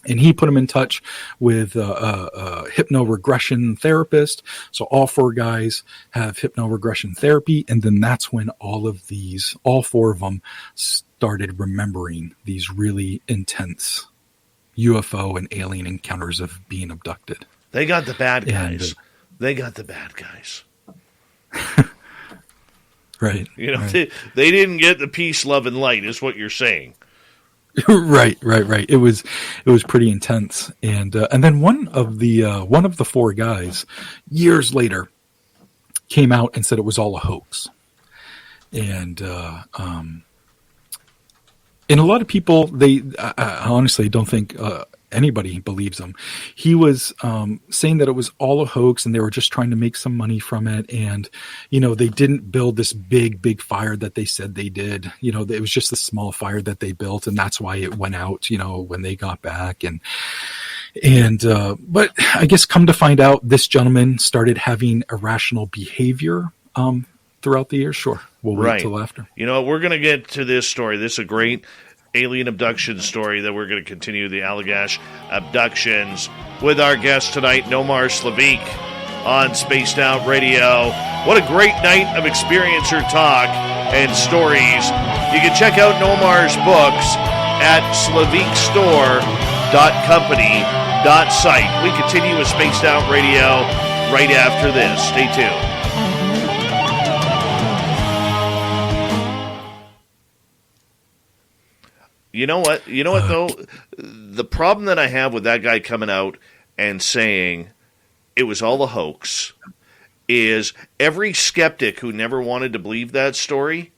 Speaker 3: And he put him in touch with a hypno-regression therapist. So all 4 guys have hypno-regression therapy. And then that's when all 4 of them started remembering these really intense UFO and alien encounters of being abducted.
Speaker 2: They got the bad guys. They got the bad guys.
Speaker 3: Right.
Speaker 2: Right. They didn't get the peace, love, and light is what you're saying.
Speaker 3: Right. It was pretty intense, and then one of the 4 guys years later came out and said it was all a hoax, and a lot of people I honestly don't think anybody believes him. He was saying that it was all a hoax, and they were just trying to make some money from it. And, they didn't build this big fire that they said they did. It was just a small fire that they built, and that's why it went out, when they got back. But I guess come to find out, this gentleman started having irrational behavior throughout the years. Sure. We'll wait till after.
Speaker 2: We're going to get to this story. This is a great alien abduction story that we're going to continue, the Allagash abductions, with our guest tonight, Nomar Slevik, on Spaced Out Radio. What a great night of experiencer talk and stories. You can check out Nomar's books at slevikstore.company.site. We continue with Spaced Out Radio right after this. Stay tuned. You know what, though? The problem that I have with that guy coming out and saying it was all a hoax is every skeptic who never wanted to believe that story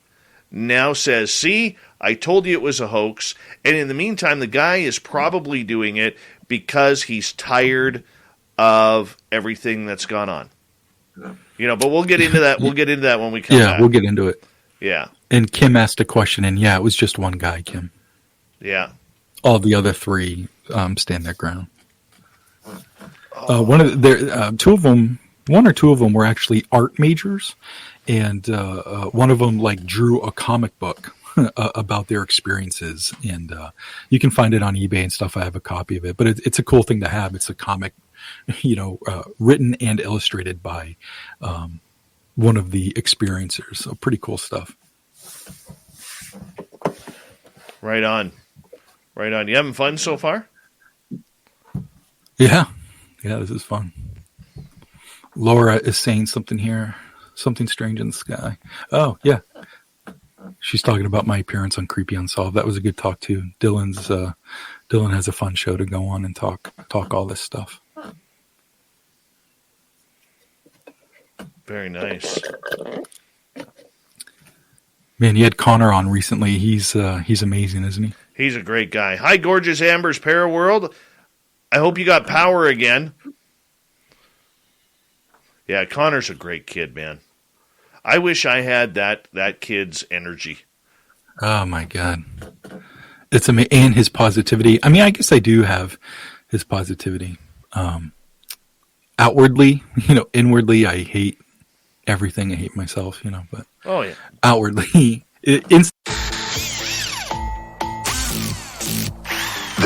Speaker 2: now says, see, I told you it was a hoax. And in the meantime, the guy is probably doing it because he's tired of everything that's gone on. But we'll get into that. We'll get into that when we come back.
Speaker 3: Yeah, we'll get into it.
Speaker 2: Yeah.
Speaker 3: And Kim asked a question, and it was just one guy, Kim.
Speaker 2: Yeah.
Speaker 3: All the other 3 stand their ground. Two of them, one or two of them were actually art majors, and one of them like drew a comic book about their experiences, and you can find it on eBay and stuff. I have a copy of it, but it's a cool thing to have. It's a comic, written and illustrated by one of the experiencers. So pretty cool stuff.
Speaker 2: Right on. You having fun so far?
Speaker 3: Yeah, this is fun. Laura is saying something here. Something strange in the sky. Oh, yeah. She's talking about my appearance on Creepy Unsolved. That was a good talk, too. Dylan has a fun show to go on and talk all this stuff.
Speaker 2: Very nice.
Speaker 3: Man, you had Connor on recently. He's amazing, isn't he?
Speaker 2: He's a great guy. Hi, Gorgeous Amber's Paraworld. I hope you got power again. Yeah, Connor's a great kid, man. I wish I had that kid's energy.
Speaker 3: Oh, my God. It's amazing. And his positivity. I mean, I guess I do have his positivity. Outwardly, inwardly, I hate everything. I hate myself, but
Speaker 2: oh, yeah.
Speaker 3: Outwardly,
Speaker 4: the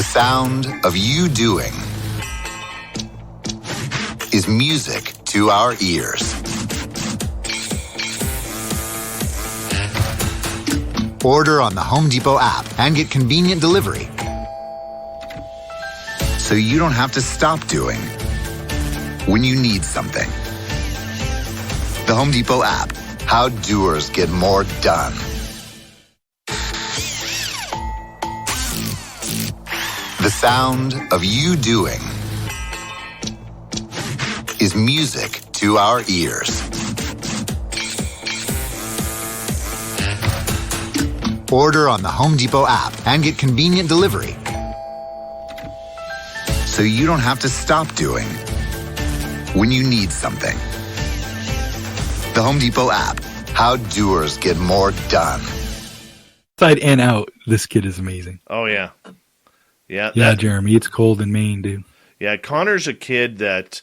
Speaker 4: sound of you doing is music to our ears. Order on the Home Depot app and get convenient delivery, so you don't have to stop doing when you need something. The Home Depot app. How doers get more done. The sound of you doing is music to our ears. Order on the Home Depot app and get convenient delivery, so you don't have to stop doing when you need something. The Home Depot app. How doers get more done.
Speaker 3: Inside and out, this kid is amazing.
Speaker 2: Oh, yeah.
Speaker 3: Yeah, Jeremy, it's cold in Maine, dude.
Speaker 2: Yeah, Connor's a kid that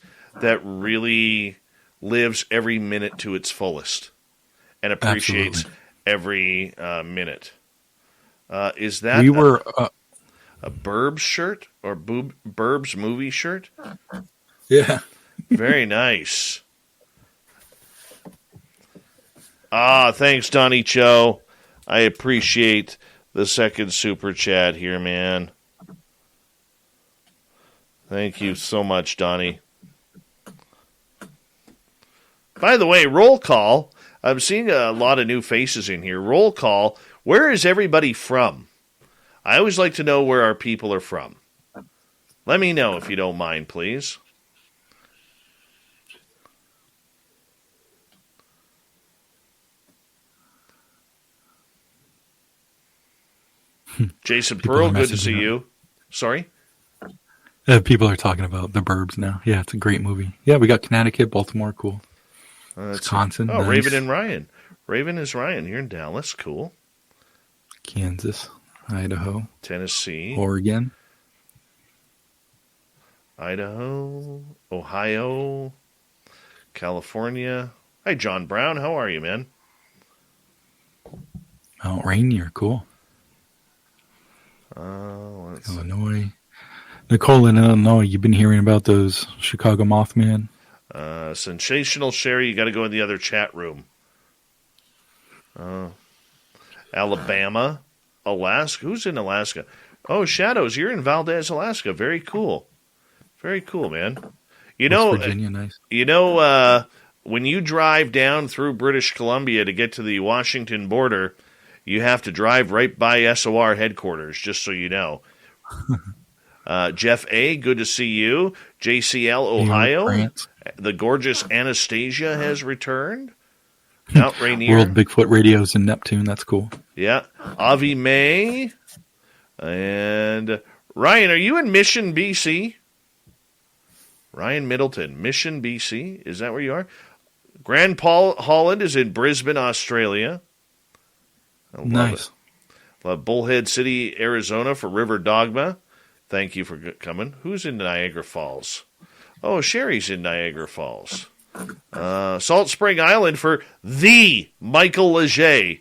Speaker 2: really lives every minute to its fullest and appreciates every minute. Is that a Burbs shirt or Burbs movie shirt?
Speaker 3: Yeah.
Speaker 2: Very nice. Thanks, Donnie Cho. I appreciate the second super chat here, man. Thank you so much, Donnie. By the way, roll call. I'm seeing a lot of new faces in here. Roll call. Where is everybody from? I always like to know where our people are from. Let me know if you don't mind, please. Jason Pearl, good to see you. Sorry?
Speaker 3: People are talking about The Burbs now. Yeah, it's a great movie. Yeah, we got Connecticut, Baltimore, cool. Wisconsin.
Speaker 2: Oh,
Speaker 3: nice.
Speaker 2: Raven and Ryan. Raven is Ryan. You're in Dallas. Cool.
Speaker 3: Kansas, Idaho.
Speaker 2: Tennessee.
Speaker 3: Oregon.
Speaker 2: Idaho. Ohio. California. Hi, John Brown. How are you, man?
Speaker 3: Mount Rainier, cool. Illinois. Nicole in Illinois, you've been hearing about those Chicago Mothman?
Speaker 2: Sensational Sherry, you got to go in the other chat room. Alabama, Alaska. Who's in Alaska? Oh, Shadows, you're in Valdez, Alaska. Very cool. Very cool, man.
Speaker 3: West Virginia, nice.
Speaker 2: When you drive down through British Columbia to get to the Washington border, you have to drive right by SOR headquarters, just so you know. Jeff A., good to see you. JCL, Ohio. The gorgeous Anastasia has returned. Mount Rainier.
Speaker 3: World Bigfoot Radios in Neptune. That's cool.
Speaker 2: Yeah. Avi May. And Ryan, are you in Mission, BC? Ryan Middleton, Mission, BC. Is that where you are? Grand Holland is in Brisbane, Australia.
Speaker 3: Nice.
Speaker 2: Love Bullhead City, Arizona for River Dogma. Thank you for coming. Who's in Niagara Falls? Oh, Sherry's in Niagara Falls. Salt Spring Island for the Michael Leger.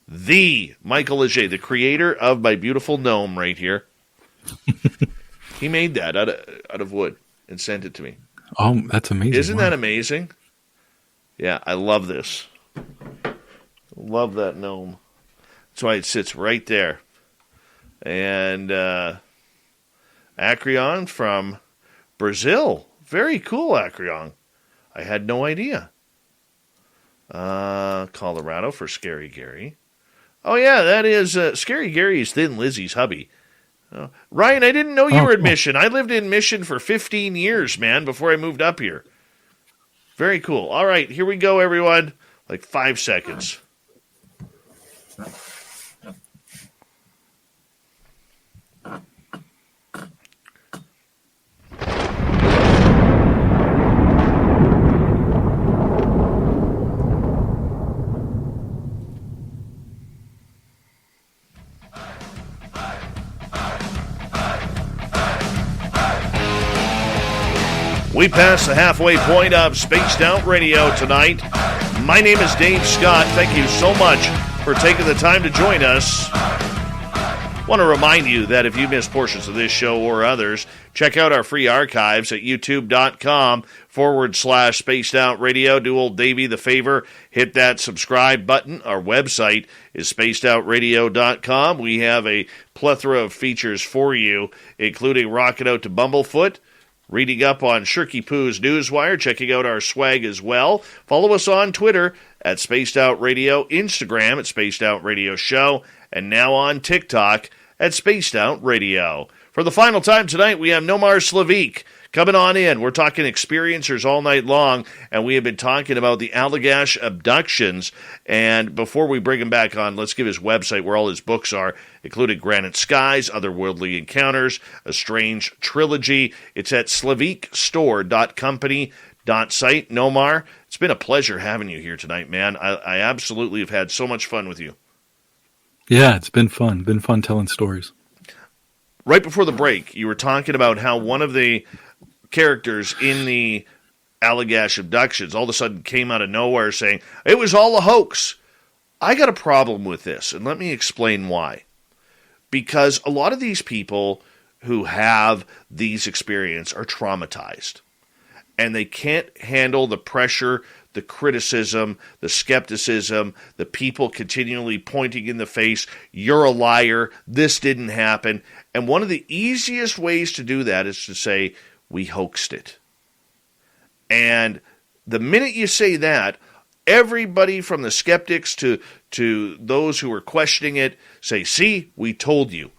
Speaker 2: The Michael Leger, the creator of my beautiful gnome right here. He made that out of wood and sent it to me.
Speaker 3: Oh, that's amazing.
Speaker 2: Isn't that amazing? Yeah, I love this. Love that gnome. That's why it sits right there. And Acreon from Brazil. Very cool, Acreon. I had no idea. Colorado for Scary Gary. Oh, yeah, that is Scary Gary is Thin Lizzie's hubby. Ryan, I didn't know you were in Mission. I lived in Mission for 15 years, man, before I moved up here. Very cool. All right, here we go, everyone. Like 5 seconds. We passed the halfway point of Spaced Out Radio tonight. My name is Dave Scott. Thank you so much for taking the time to join us. I want to remind you that if you missed portions of this show or others, check out our free archives at youtube.com/Spaced Out Radio. Do old Davey the favor, hit that subscribe button. Our website is spacedoutradio.com. We have a plethora of features for you, including Rockin' Out to Bumblefoot, reading up on Shirky Poo's Newswire, checking out our swag as well. Follow us on Twitter at Spaced Out Radio, Instagram at Spaced Out Radio Show, and now on TikTok at Spaced Out Radio. For the final time tonight, we have Nomar Slevik coming on in. We're talking experiencers all night long, and we have been talking about the Allagash abductions. And before we bring him back on, let's give his website where all his books are, including Granite Skies, Otherworldly Encounters, A Strange Trilogy. It's at slevikstore.company.site. Nomar, it's been a pleasure having you here tonight, man. I absolutely have had so much fun with you.
Speaker 3: Yeah, it's been fun. Been fun telling stories.
Speaker 2: Right before the break, you were talking about how one of the characters in the Allagash abductions all of a sudden came out of nowhere saying, it was all a hoax. I got a problem with this, and let me explain why. Because a lot of these people who have these experiences are traumatized, and they can't handle the pressure, the criticism, the skepticism, the people continually pointing in the face, you're a liar, this didn't happen. And one of the easiest ways to do that is to say, we hoaxed it. And the minute you say that, everybody from the skeptics to those who are questioning it say, see, we told you.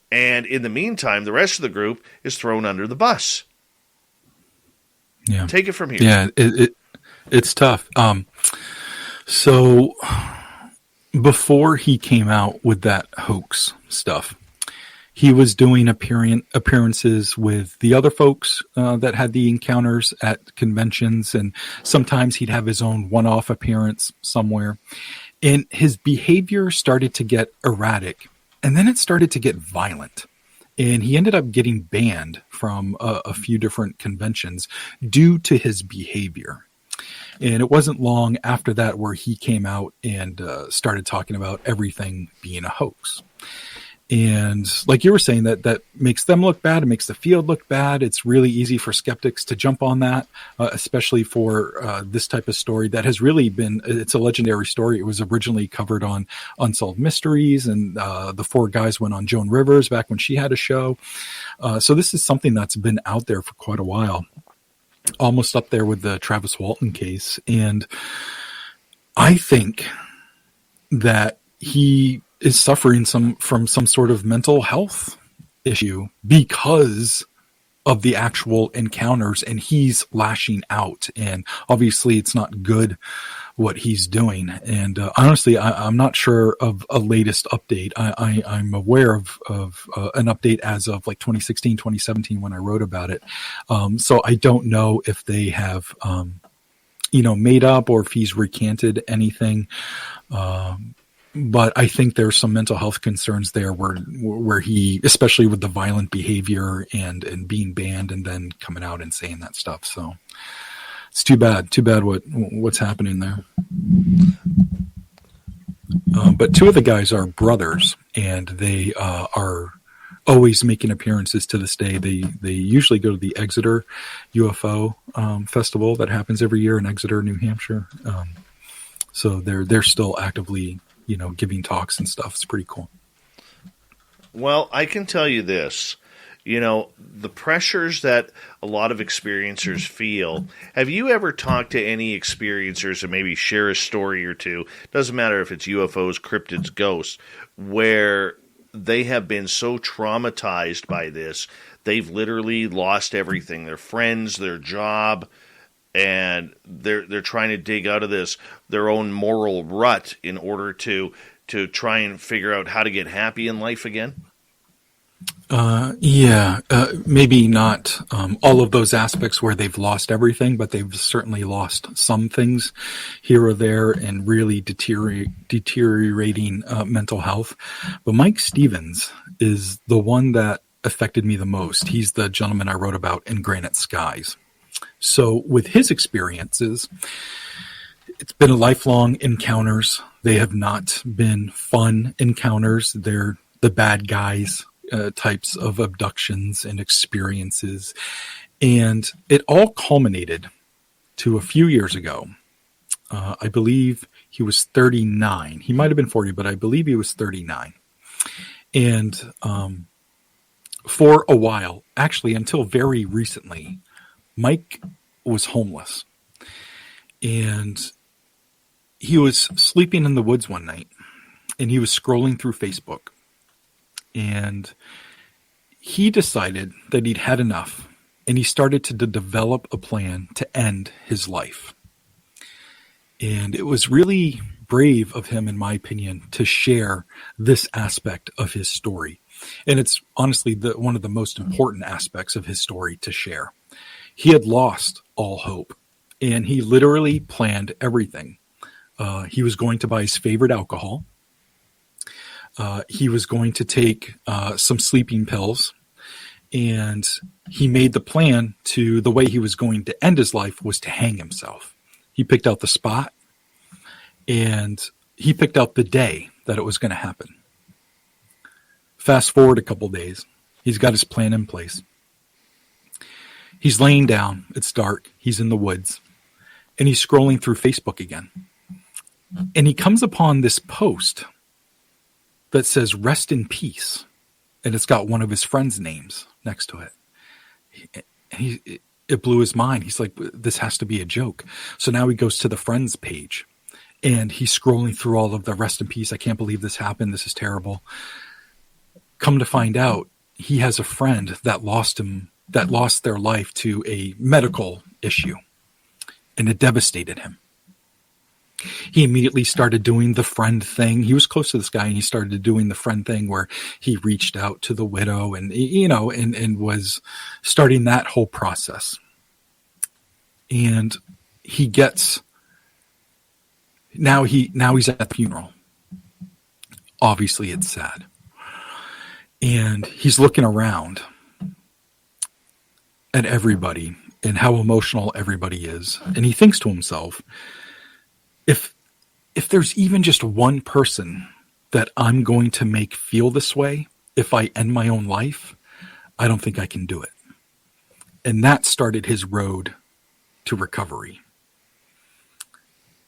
Speaker 2: And in the meantime, the rest of the group is thrown under the bus.
Speaker 3: Yeah.
Speaker 2: Take it from here.
Speaker 3: Yeah, it's tough. So before he came out with that hoax stuff, he was doing appearances with the other folks that had the encounters at conventions, and sometimes he'd have his own one-off appearance somewhere. And his behavior started to get erratic, and then it started to get violent. And he ended up getting banned from a few different conventions due to his behavior. And it wasn't long after that where he came out and started talking about everything being a hoax. And like you were saying, that makes them look bad. It makes the field look bad. It's really easy for skeptics to jump on that, especially for this type of story that has really been, it's a legendary story. It was originally covered on Unsolved Mysteries, and the four guys went on Joan Rivers back when she had a show. So this is something that's been out there for quite a while, almost up there with the Travis Walton case. And I think that he is suffering from some sort of mental health issue because of the actual encounters, and he's lashing out. And obviously it's not good what he's doing. And honestly, I'm not sure of a latest update. I'm aware of an update as of like 2016, 2017 when I wrote about it. So I don't know if they have, made up or if he's recanted anything. but I think there's some mental health concerns there where he, especially with the violent behavior and being banned and then coming out and saying that stuff. So it's too bad what's happening there. But two of the guys are brothers, and they are always making appearances to this day. They usually go to the Exeter UFO festival that happens every year in Exeter, New Hampshire. So they're still actively, giving talks and stuff. It's pretty cool.
Speaker 2: Well, I can tell you this. The pressures that a lot of experiencers feel. Have you ever talked to any experiencers and maybe share a story or two? Doesn't matter if it's UFOs, cryptids, ghosts, where they have been so traumatized by this, they've literally lost everything, their friends, their job, and they're trying to dig out of this their own moral rut in order to try and figure out how to get happy in life again?
Speaker 3: Maybe not all of those aspects where they've lost everything, but they've certainly lost some things here or there and really deteriorating mental health. But Mike Stevens is the one that affected me the most. He's the gentleman I wrote about in Granite Skies. So with his experiences, it's been lifelong encounters. They have not been fun encounters. They're the bad guys types of abductions and experiences. And it all culminated to a few years ago. I believe he was 39. He might have been 40, but I believe he was 39. And for a while, actually until very recently, Mike was homeless. And he was sleeping in the woods one night, and he was scrolling through Facebook. And he decided that he'd had enough, and he started to develop a plan to end his life. And it was really brave of him, in my opinion, to share this aspect of his story. And it's honestly one of the most important aspects of his story to share. He had lost all hope, and he literally planned everything. He was going to buy his favorite alcohol. He was going to take some sleeping pills, and he made the plan to the way he was going to end his life was to hang himself. He picked out the spot, and he picked out the day that it was going to happen. Fast forward a couple days, he's got his plan in place. He's laying down, it's dark, he's in the woods, and he's scrolling through Facebook again. And he comes upon this post that says, "Rest in peace." And it's got one of his friends' names next to it. It blew his mind. He's like, this has to be a joke. So now he goes to the friends page, and he's scrolling through all of the "rest in peace. I can't believe this happened. This is terrible." Come to find out, he has a friend that lost their life to a medical issue, and it devastated him. He immediately started doing the friend thing. He was close to this guy, and he started doing the friend thing where he reached out to the widow and was starting that whole process. And now he's at the funeral. Obviously it's sad. And he's looking around at everybody and how emotional everybody is. And he thinks to himself, if there's even just one person that I'm going to make feel this way, if I end my own life, I don't think I can do it. And that started his road to recovery.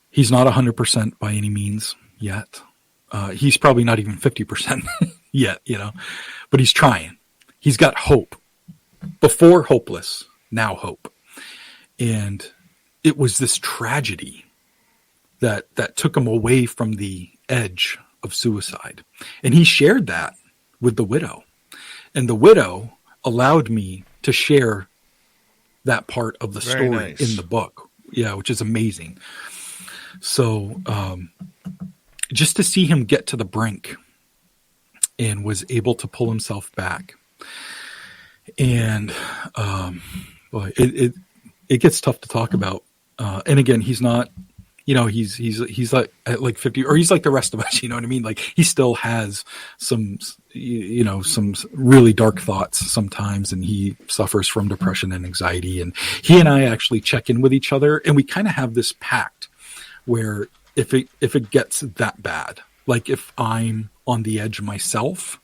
Speaker 3: He's not 100% by any means yet. He's probably not even 50% yet, but he's trying. He's got hope. Before hopeless, now hope. And it was this tragedy that took him away from the edge of suicide. And he shared that with the widow. And the widow allowed me to share that part of the
Speaker 2: Very
Speaker 3: story
Speaker 2: nice.
Speaker 3: in the book. Yeah, which is amazing. So just to see him get to the brink and was able to pull himself back. And boy, it gets tough to talk about. And again, he's not he's like at like 50, or he's like the rest of us, you know what I mean? Like he still has some really dark thoughts sometimes, and he suffers from depression and anxiety, and he and I actually check in with each other, and we kind of have this pact where if it gets that bad, like if I'm on the edge myself,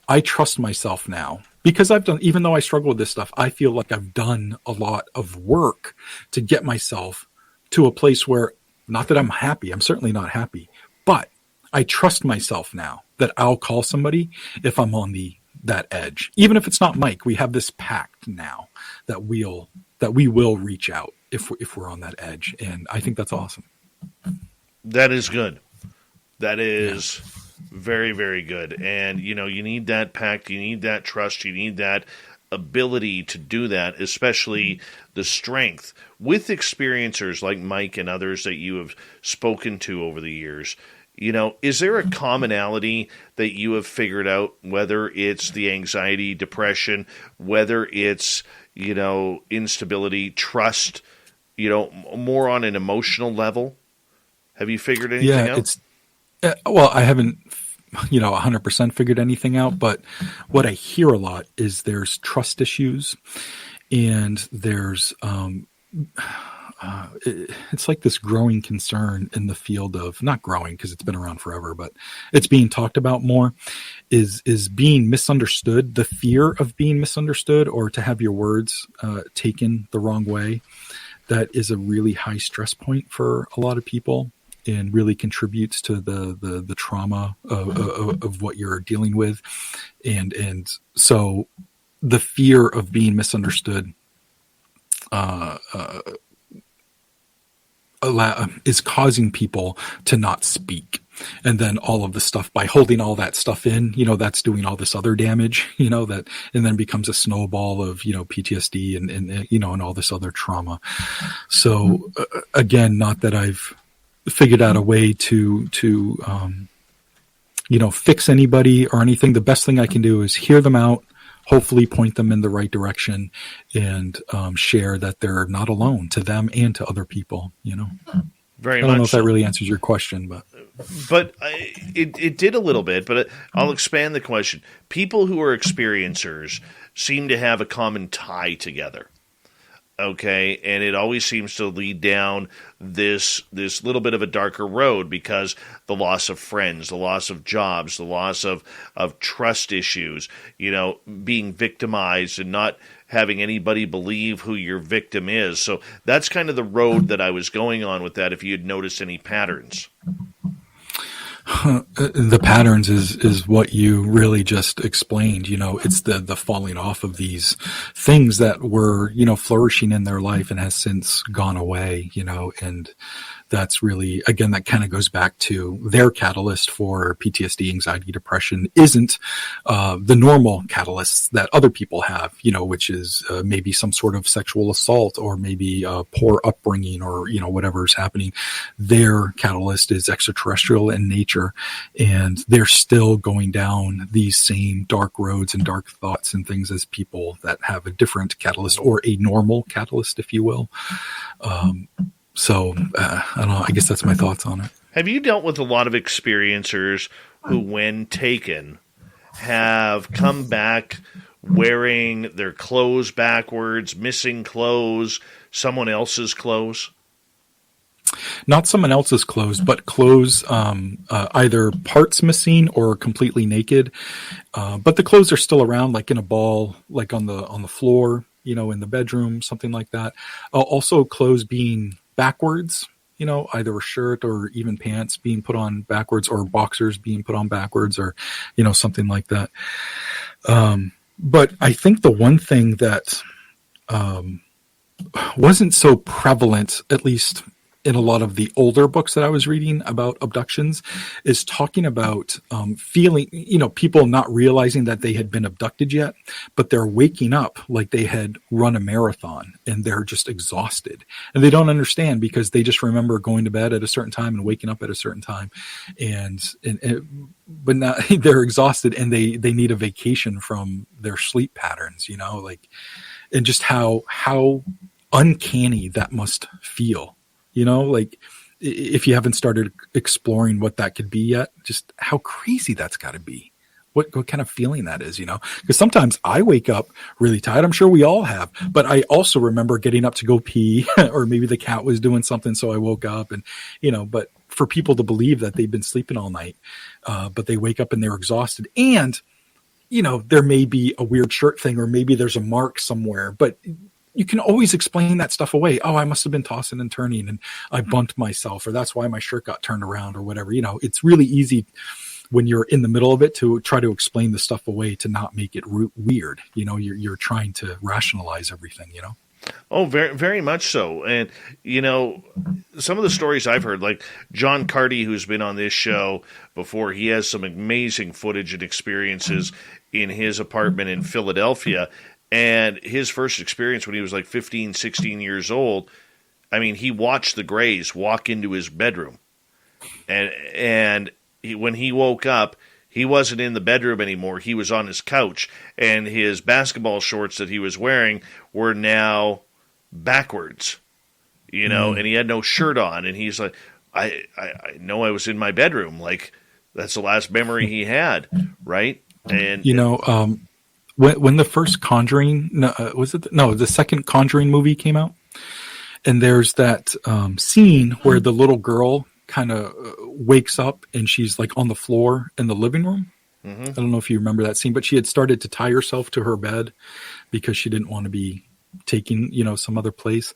Speaker 3: I trust myself now. Because even though I struggle with this stuff, I feel like I've done a lot of work to get myself to a place where, not that I'm happy, I'm certainly not happy, but I trust myself now that I'll call somebody if I'm on that edge. Even if it's not Mike, we have this pact now that we will reach out if we're on that edge. And I think that's awesome.
Speaker 2: That is good. That is very, very good. And, you need that pact, you need that trust, you need that ability to do that, especially the strength. With experiencers like Mike and others that you have spoken to over the years, is there a commonality that you have figured out, whether it's the anxiety, depression, whether it's, instability, trust, more on an emotional level? Have you figured anything out?
Speaker 3: Well, I haven't, 100% figured anything out, but what I hear a lot is there's trust issues, and there's, it's like this growing concern in the field of, not growing because it's been around forever, but it's being talked about more, is being misunderstood, the fear of being misunderstood or to have your words taken the wrong way. That is a really high stress point for a lot of people, and really contributes to the trauma of what you're dealing with. And so the fear of being misunderstood is causing people to not speak. And then all of the stuff, by holding all that stuff in, that's doing all this other damage, and then becomes a snowball of, PTSD and all this other trauma. So again, not that I've figured out a way to fix anybody or anything. The best thing I can do is hear them out, hopefully point them in the right direction, and share that they're not alone, to them and to other people.
Speaker 2: Very much.
Speaker 3: I don't know if that really answers your question, but
Speaker 2: it did a little bit. But I'll expand the question. People who are experiencers seem to have a common tie together. Okay, and it always seems to lead down this little bit of a darker road, because the loss of friends, the loss of jobs, the loss of trust issues, being victimized and not having anybody believe who your victim is. So that's kind of the road that I was going on with that, if you had noticed any patterns.
Speaker 3: The patterns is what you really just explained. It's the falling off of these things that were, flourishing in their life and has since gone away, and that's really, again, that kind of goes back to their catalyst for PTSD, anxiety, depression isn't the normal catalysts that other people have, which is maybe some sort of sexual assault, or maybe poor upbringing, or, whatever's happening. Their catalyst is extraterrestrial in nature, and they're still going down these same dark roads and dark thoughts and things as people that have a different catalyst, or a normal catalyst, if you will. So I don't know. I guess that's my thoughts on it.
Speaker 2: Have you dealt with a lot of experiencers who, when taken, have come back wearing their clothes backwards, missing clothes, someone else's clothes?
Speaker 3: Not someone else's clothes, but clothes, either parts missing or completely naked. But the clothes are still around, like in a ball, like on the floor, in the bedroom, something like that. Also clothes being backwards, either a shirt or even pants being put on backwards, or boxers being put on backwards, or, something like that. But I think the one thing that wasn't so prevalent, at least in a lot of the older books that I was reading about abductions, is talking about feeling, people not realizing that they had been abducted yet, but they're waking up like they had run a marathon, and they're just exhausted, and they don't understand, because they just remember going to bed at a certain time and waking up at a certain time, but now they're exhausted, and they need a vacation from their sleep patterns, and just how uncanny that must feel. if you haven't started exploring what that could be yet, just how crazy that's got to be. What kind of feeling that is, because sometimes I wake up really tired. I'm sure we all have, but I also remember getting up to go pee or maybe the cat was doing something. So I woke up and, but for people to believe that they've been sleeping all night, but they wake up and they're exhausted and, there may be a weird shirt thing or maybe there's a mark somewhere, but you can always explain that stuff away. Oh, I must have been tossing and turning and I bumped myself, or that's why my shirt got turned around or whatever. It's really easy when you're in the middle of it to try to explain the stuff away to not make it weird. You're trying to rationalize everything,
Speaker 2: Oh, very, very much so. And, some of the stories I've heard, like John Carty, who's been on this show before, he has some amazing footage and experiences in his apartment in Philadelphia. And his first experience when he was like 15, 16 years old, he watched the Greys walk into his bedroom. And when he woke up, he wasn't in the bedroom anymore. He was on his couch, and his basketball shorts that he was wearing were now backwards, and he had no shirt on. And he's like, I know I was in my bedroom. Like, that's the last memory he had, right? And
Speaker 3: when the first Conjuring, the second Conjuring movie came out, and there's that scene where the little girl kind of wakes up and she's like on the floor in the living room. Mm-hmm. I don't know if you remember that scene, but she had started to tie herself to her bed because she didn't want to be taking, some other place.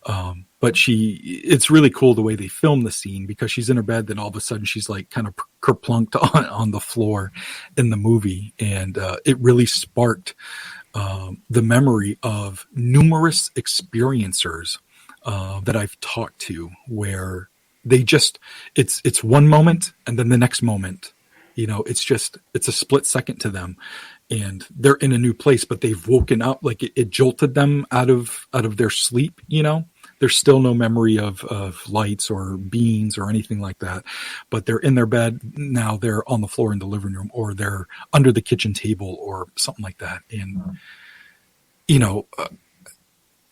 Speaker 3: But it's really cool the way they film the scene because she's in her bed. Then all of a sudden she's like kind of kerplunked on the floor in the movie. And it really sparked the memory of numerous experiencers that I've talked to where they just, it's one moment and then the next moment, it's a split second to them and they're in a new place, but they've woken up, like it jolted them out of their sleep. There's still no memory of lights or beings or anything like that, but they're in their bed. Now they're on the floor in the living room or they're under the kitchen table or something like that. And,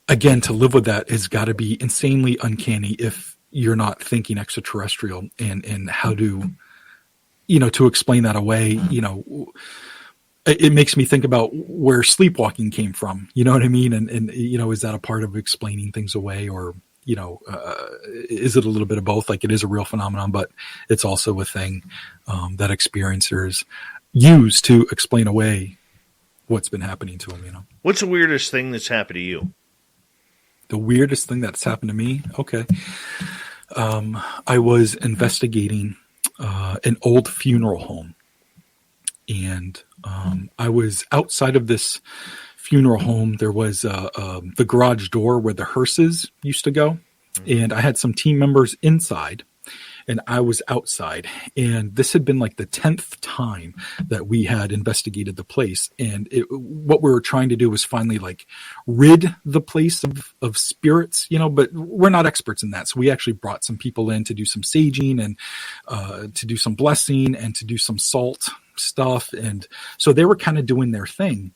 Speaker 3: again, to live with that has got to be insanely uncanny if you're not thinking extraterrestrial and how to, to explain that away, it makes me think about where sleepwalking came from, you know what I mean? And is that a part of explaining things away or, is it a little bit of both? Like it is a real phenomenon, but it's also a thing that experiencers use to explain away what's been happening to them,
Speaker 2: What's the weirdest thing that's happened to you?
Speaker 3: The weirdest thing that's happened to me? Okay. I was investigating an old funeral home, and I was outside of this funeral home. There was the garage door where the hearses used to go, and I had some team members inside, and I was outside. And this had been like the 10th time that we had investigated the place. And what we were trying to do was finally like rid the place of spirits, but we're not experts in that. So we actually brought some people in to do some saging and to do some blessing and to do some salt stuff. And so they were kind of doing their thing.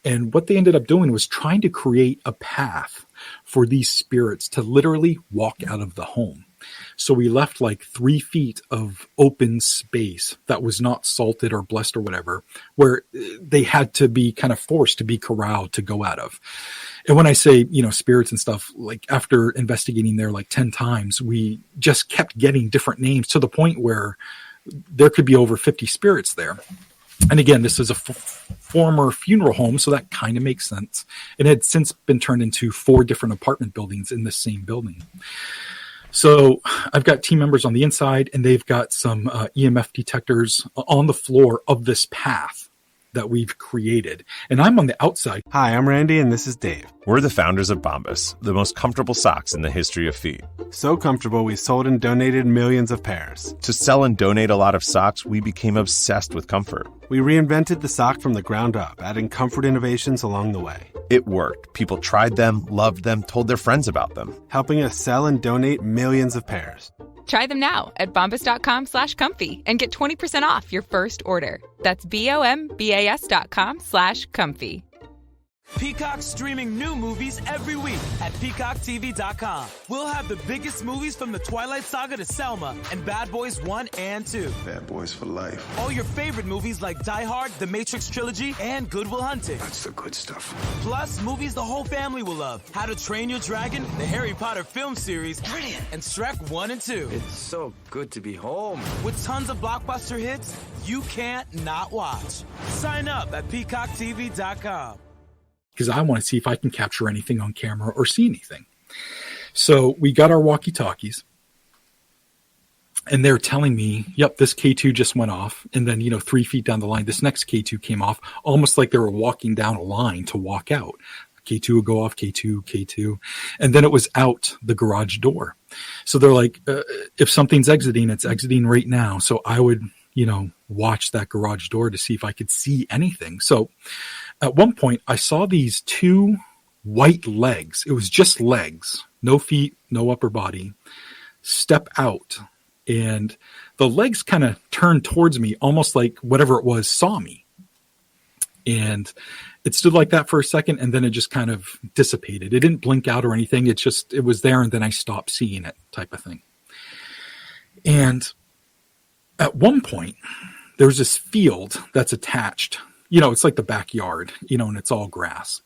Speaker 3: And what they ended up doing was trying to create a path for these spirits to literally walk out of the home. So we left like 3 feet of open space that was not salted or blessed or whatever, where they had to be kind of forced to be corralled to go out of. And when I say, spirits and stuff, like after investigating there like 10 times, we just kept getting different names to the point where there could be over 50 spirits there. And again, this is a former funeral home, so that kind of makes sense. It had since been turned into 4 different apartment buildings in the same building. So I've got team members on the inside, and they've got some EMF detectors on the floor of this path that we've created. And I'm on the outside.
Speaker 9: Hi, I'm Randy, and this is Dave.
Speaker 10: We're the founders of Bombas, the most comfortable socks in the history of feet.
Speaker 9: So comfortable, we sold and donated millions of pairs.
Speaker 10: To sell and donate a lot of socks, we became obsessed with comfort.
Speaker 9: We reinvented the sock from the ground up, adding comfort innovations along the way.
Speaker 10: It worked. People tried them, loved them, told their friends about them,
Speaker 9: helping us sell and donate millions of pairs.
Speaker 11: Try them now at bombas.com/comfy and get 20% off your first order. That's BOMBAS.com/comfy.
Speaker 12: Peacock's streaming new movies every week at PeacockTV.com. We'll have the biggest movies from the Twilight Saga to Selma and Bad Boys 1 and 2.
Speaker 13: Bad Boys for life.
Speaker 12: All your favorite movies like Die Hard, The Matrix Trilogy, and Good Will Hunting.
Speaker 13: That's the good stuff.
Speaker 12: Plus, movies the whole family will love. How to Train Your Dragon, the Harry Potter film series,
Speaker 14: brilliant,
Speaker 12: and Shrek 1 and 2.
Speaker 14: It's so good to be home.
Speaker 12: With tons of blockbuster hits you can't not watch. Sign up at PeacockTV.com.
Speaker 3: Because I want to see if I can capture anything on camera or see anything. So we got our walkie-talkies. And they're telling me, yep, this K2 just went off. And then, 3 feet down the line, this next K2 came off, almost like they were walking down a line to walk out. K2 would go off, K2, K2. And then it was out the garage door. So they're like, if something's exiting, it's exiting right now. So I would, watch that garage door to see if I could see anything. So at one point, I saw these 2 white legs. It was just legs, no feet, no upper body, step out. And the legs kind of turned towards me, almost like whatever it was saw me. And it stood like that for a second, and then it just kind of dissipated. It didn't blink out or anything. It was there, and then I stopped seeing it, type of thing. And at one point, there's this field that's attached. It's like the backyard, and it's all grass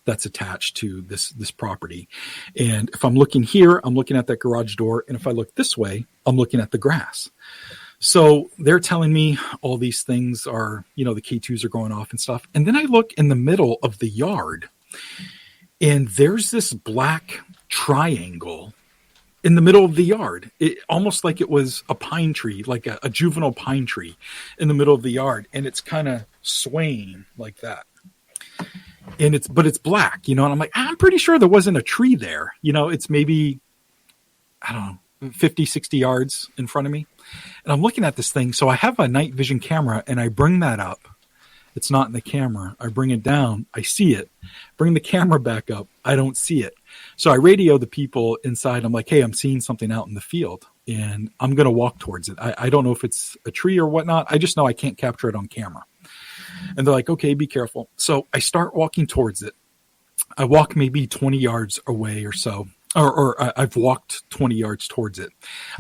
Speaker 3: that's attached to this property. And if I'm looking here, I'm looking at that garage door. And if I look this way, I'm looking at the grass. So they're telling me all these things are, the K2s are going off and stuff. And then I look in the middle of the yard, and there's this black triangle in the middle of the yard. It almost like it was a pine tree, like a juvenile pine tree in the middle of the yard. And it's kind of swaying like that. And it's black, and I'm like, I'm pretty sure there wasn't a tree there. It's maybe, I don't know, 50, 60 yards in front of me. And I'm looking at this thing. So I have a night vision camera, and I bring that up. It's not in the camera. I bring it down. I see it. Bring the camera back up. I don't see it. So I radio the people inside. I'm like, hey, I'm seeing something out in the field, and I'm going to walk towards it. I don't know if it's a tree or whatnot. I just know I can't capture it on camera. And they're like, okay, be careful. So I start walking towards it. I walk maybe 20 yards away or so, or I've walked 20 yards towards it.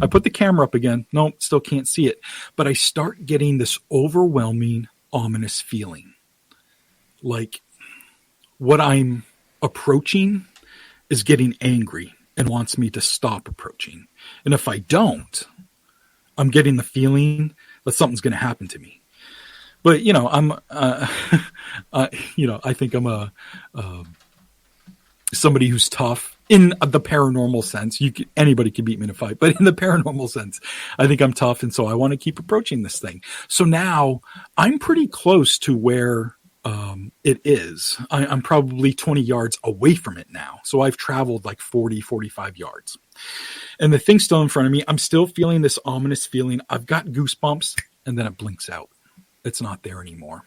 Speaker 3: I put the camera up again. No, still can't see it. But I start getting this overwhelming, ominous feeling. Like what I'm approaching is getting angry and wants me to stop approaching. And if I don't, I'm getting the feeling that something's going to happen to me. But, I'm, I think I'm somebody who's tough in the paranormal sense. Anybody can beat me in a fight, but in the paranormal sense, I think I'm tough. And so I want to keep approaching this thing. So now I'm pretty close to where it is. I'm probably 20 yards away from it now. So I've traveled like 40, 45 yards. And the thing's still in front of me. I'm still feeling this ominous feeling. I've got goosebumps, and then it blinks out. It's not there anymore.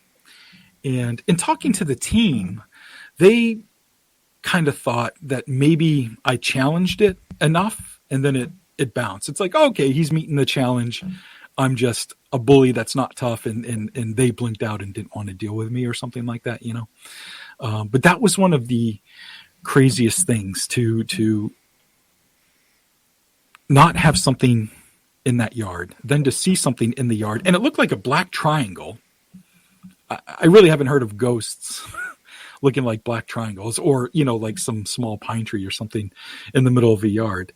Speaker 3: And in talking to the team, they kind of thought that maybe I challenged it enough, and then it bounced. It's like, okay, he's meeting the challenge. I'm just a bully that's not tough, and they blinked out and didn't want to deal with me or something like that, But that was one of the craziest things to not have something in that yard, then to see something in the yard. And it looked like a black triangle. I really haven't heard of ghosts looking like black triangles, or, like some small pine tree or something in the middle of a yard.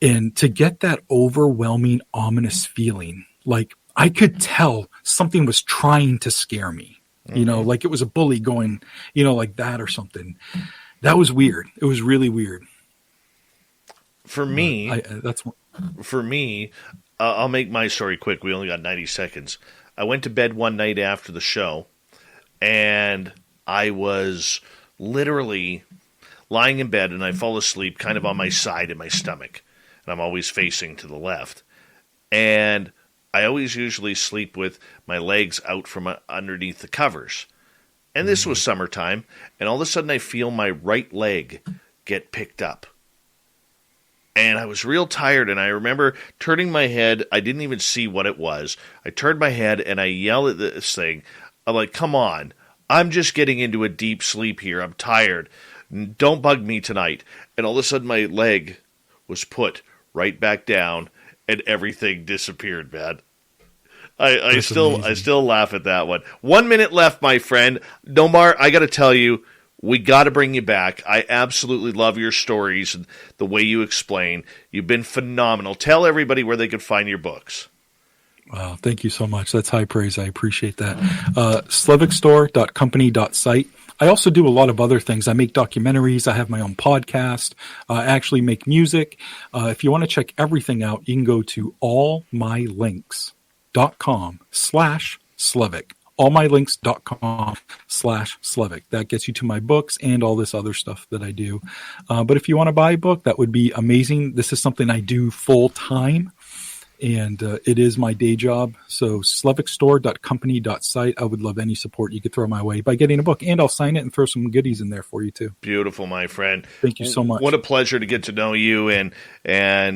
Speaker 3: And to get that overwhelming, ominous feeling, like I could tell something was trying to scare me, like it was a bully going, like that or something. That was weird. It was really weird.
Speaker 2: For me, I'll make my story quick. We only got 90 seconds. I went to bed one night after the show, and I was literally lying in bed, and I fall asleep kind of on my side in my stomach, and I'm always facing to the left. And I always usually sleep with my legs out from underneath the covers. And this was summertime, and all of a sudden I feel my right leg get picked up. And I was real tired, and I remember turning my head. I didn't even see what it was. I turned my head, and I yelled at this thing. I'm like, come on. I'm just getting into a deep sleep here. I'm tired. Don't bug me tonight. And all of a sudden my leg was put right back down and everything disappeared, man. I still laugh at that one. 1 minute left, my friend. Nomar, I got to tell you, we got to bring you back. I absolutely love your stories and the way you explain. You've been phenomenal. Tell everybody where they can find your books.
Speaker 3: Wow, thank you so much. That's high praise. I appreciate that. Slevikstore.company.site. I also do a lot of other things. I make documentaries. I have my own podcast. I actually make music. If you want to check everything out, you can go to allmylinks.com/Slevik. allmylinks.com/Slevik. That gets you to my books and all this other stuff that I do. But if you want to buy a book, that would be amazing. This is something I do full time. And it is my day job. So slevikstore.company.site. I would love any support you could throw my way by getting a book. And I'll sign it and throw some goodies in there for you too.
Speaker 2: Beautiful, my friend.
Speaker 3: Thank you so much.
Speaker 2: What a pleasure to get to know you. And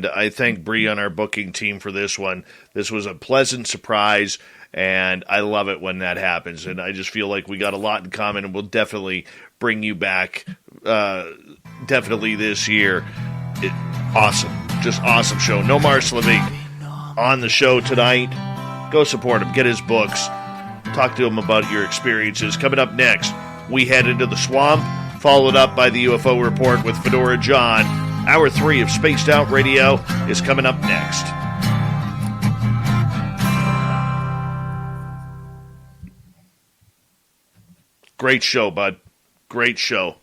Speaker 2: I thank Bree on our booking team for this one. This was a pleasant surprise. And I love it when that happens. And I just feel like we got a lot in common. And we'll definitely bring you back definitely this year. Awesome. Just awesome show. Nomar Slevik on the show tonight. Go support him. Get his books. Talk to him about your experiences. Coming up next, we head into the swamp, followed up by the UFO Report with Fedora John. Hour 3 of Spaced Out Radio is coming up next. Great show, bud. Great show.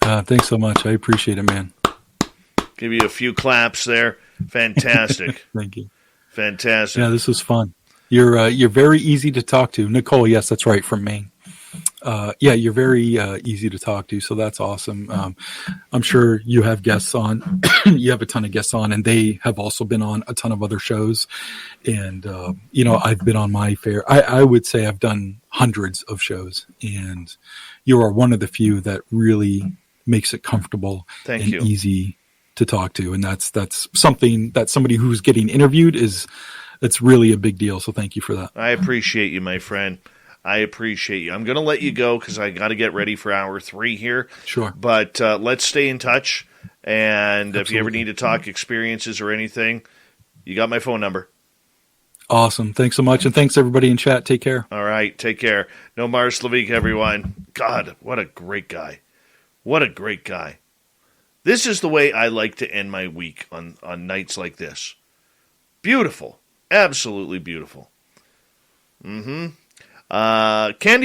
Speaker 3: Thanks so much. I appreciate it, man.
Speaker 2: Give you a few claps there. Fantastic.
Speaker 3: Thank you.
Speaker 2: Fantastic.
Speaker 3: Yeah, this was fun. You're very easy to talk to. Nicole, yes, that's right, from Maine. Yeah, you're very easy to talk to, so that's awesome. I'm sure you have guests on. You have a ton of guests on, and they have also been on a ton of other shows. And, I've been on my fair. I would say I've done hundreds of shows, and you are one of the few that really makes it comfortable and easy to talk to. And that's something that somebody who's getting interviewed it's really a big deal. So thank you for that.
Speaker 2: I appreciate you, my friend. I appreciate you. I'm going to let you go because I got to get ready for hour 3 here.
Speaker 3: Sure.
Speaker 2: But let's stay in touch. And
Speaker 3: Absolutely.
Speaker 2: If you ever need to talk experiences or anything, you got my phone number.
Speaker 3: Awesome. Thanks so much. And thanks everybody in chat. Take care.
Speaker 2: All right. Take care. Nomar Slevik, everyone. God, what a great guy. What a great guy. This is the way I like to end my week on nights like this. Beautiful. Absolutely beautiful. Candy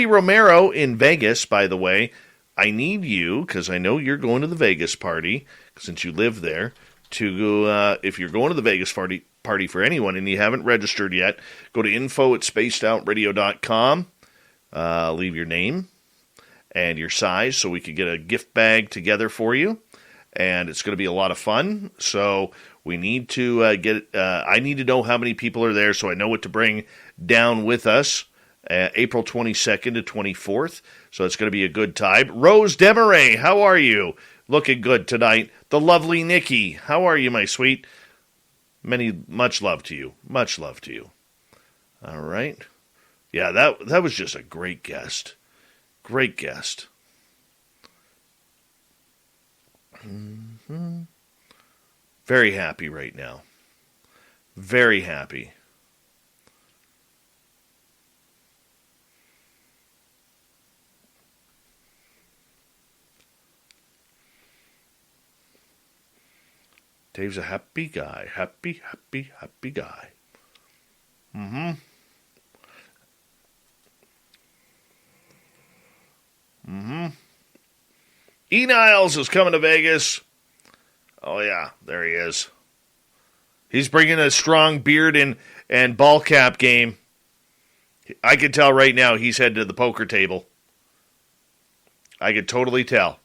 Speaker 2: Romero in Vegas, by the way. I need you, because I know you're going to the Vegas party, since you live there, to if you're going to the Vegas party for anyone and you haven't registered yet, go to info@spacedoutradio.com. Leave your name and your size so we can get a gift bag together for you. And it's going to be a lot of fun. So we need to I need to know how many people are there so I know what to bring down with us. April 22nd to 24th. So it's going to be a good time. Rose Demaray, how are you? Looking good tonight. The lovely Nikki, how are you, my sweet? Much love to you. Much love to you. All right. Yeah, that was just a great guest. Great guest. Mm-hmm. Very happy right now. Very happy. Dave's a happy guy. Happy, happy, happy guy. Mm-hmm. Mm-hmm. E. Niles is coming to Vegas. Oh, yeah, there he is. He's bringing a strong beard and ball cap game. I can tell right now he's headed to the poker table. I can totally tell.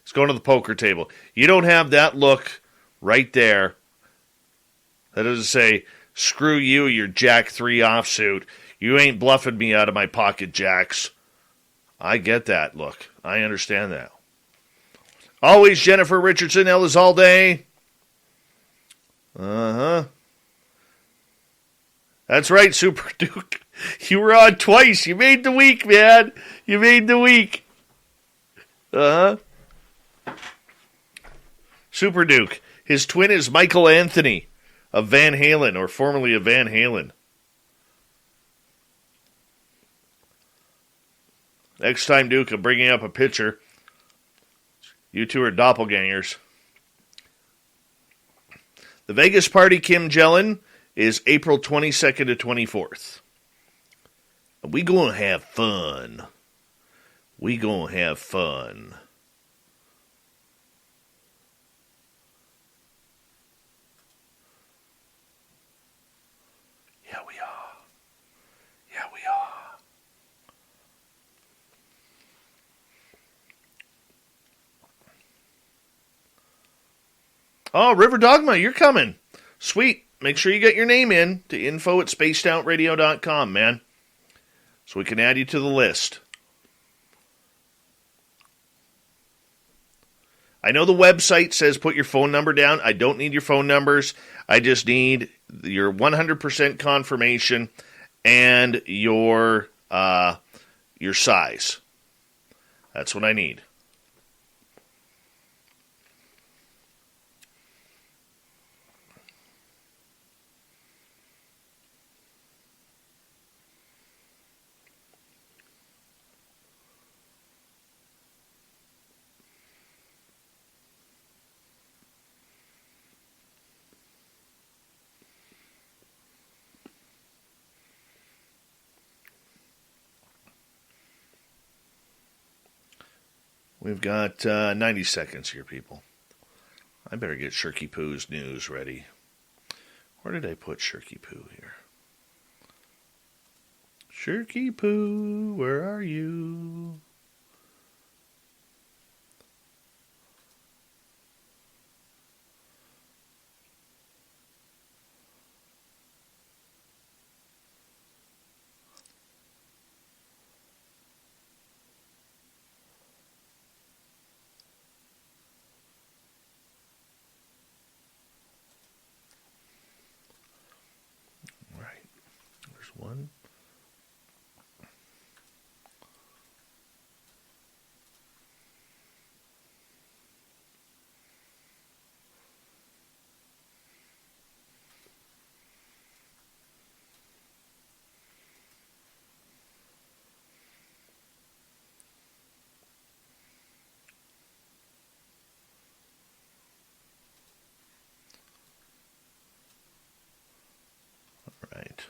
Speaker 2: He's going to the poker table. You don't have that look right there. That doesn't say, screw you, your Jack 3 offsuit. You ain't bluffing me out of my pocket, Jacks. I get that look. I understand that. Always Jennifer Richardson, Elizalde. Uh-huh. That's right, Super Duke. You were on twice. You made the week, man. You made the week. Super Duke. His twin is Michael Anthony of Van Halen, or formerly of Van Halen. Next time, Duke, I'm bringing up a picture. You two are doppelgangers. The Vegas party, Kim Jellin, is April 22nd to 24th. We gonna have fun. We gonna have fun. Yeah, we are. Yeah, we are. Oh, River Dogma, you're coming. Sweet. Make sure you get your name in to info@spacedoutradio.com, man. So we can add you to the list. I know the website says put your phone number down. I don't need your phone numbers. I just need your 100% confirmation and your size. That's what I need. We've got 90 seconds here, people. I better get Shirky Poo's news ready. Where did I put Shirky Poo here? Shirky Poo, where are you? One. All right.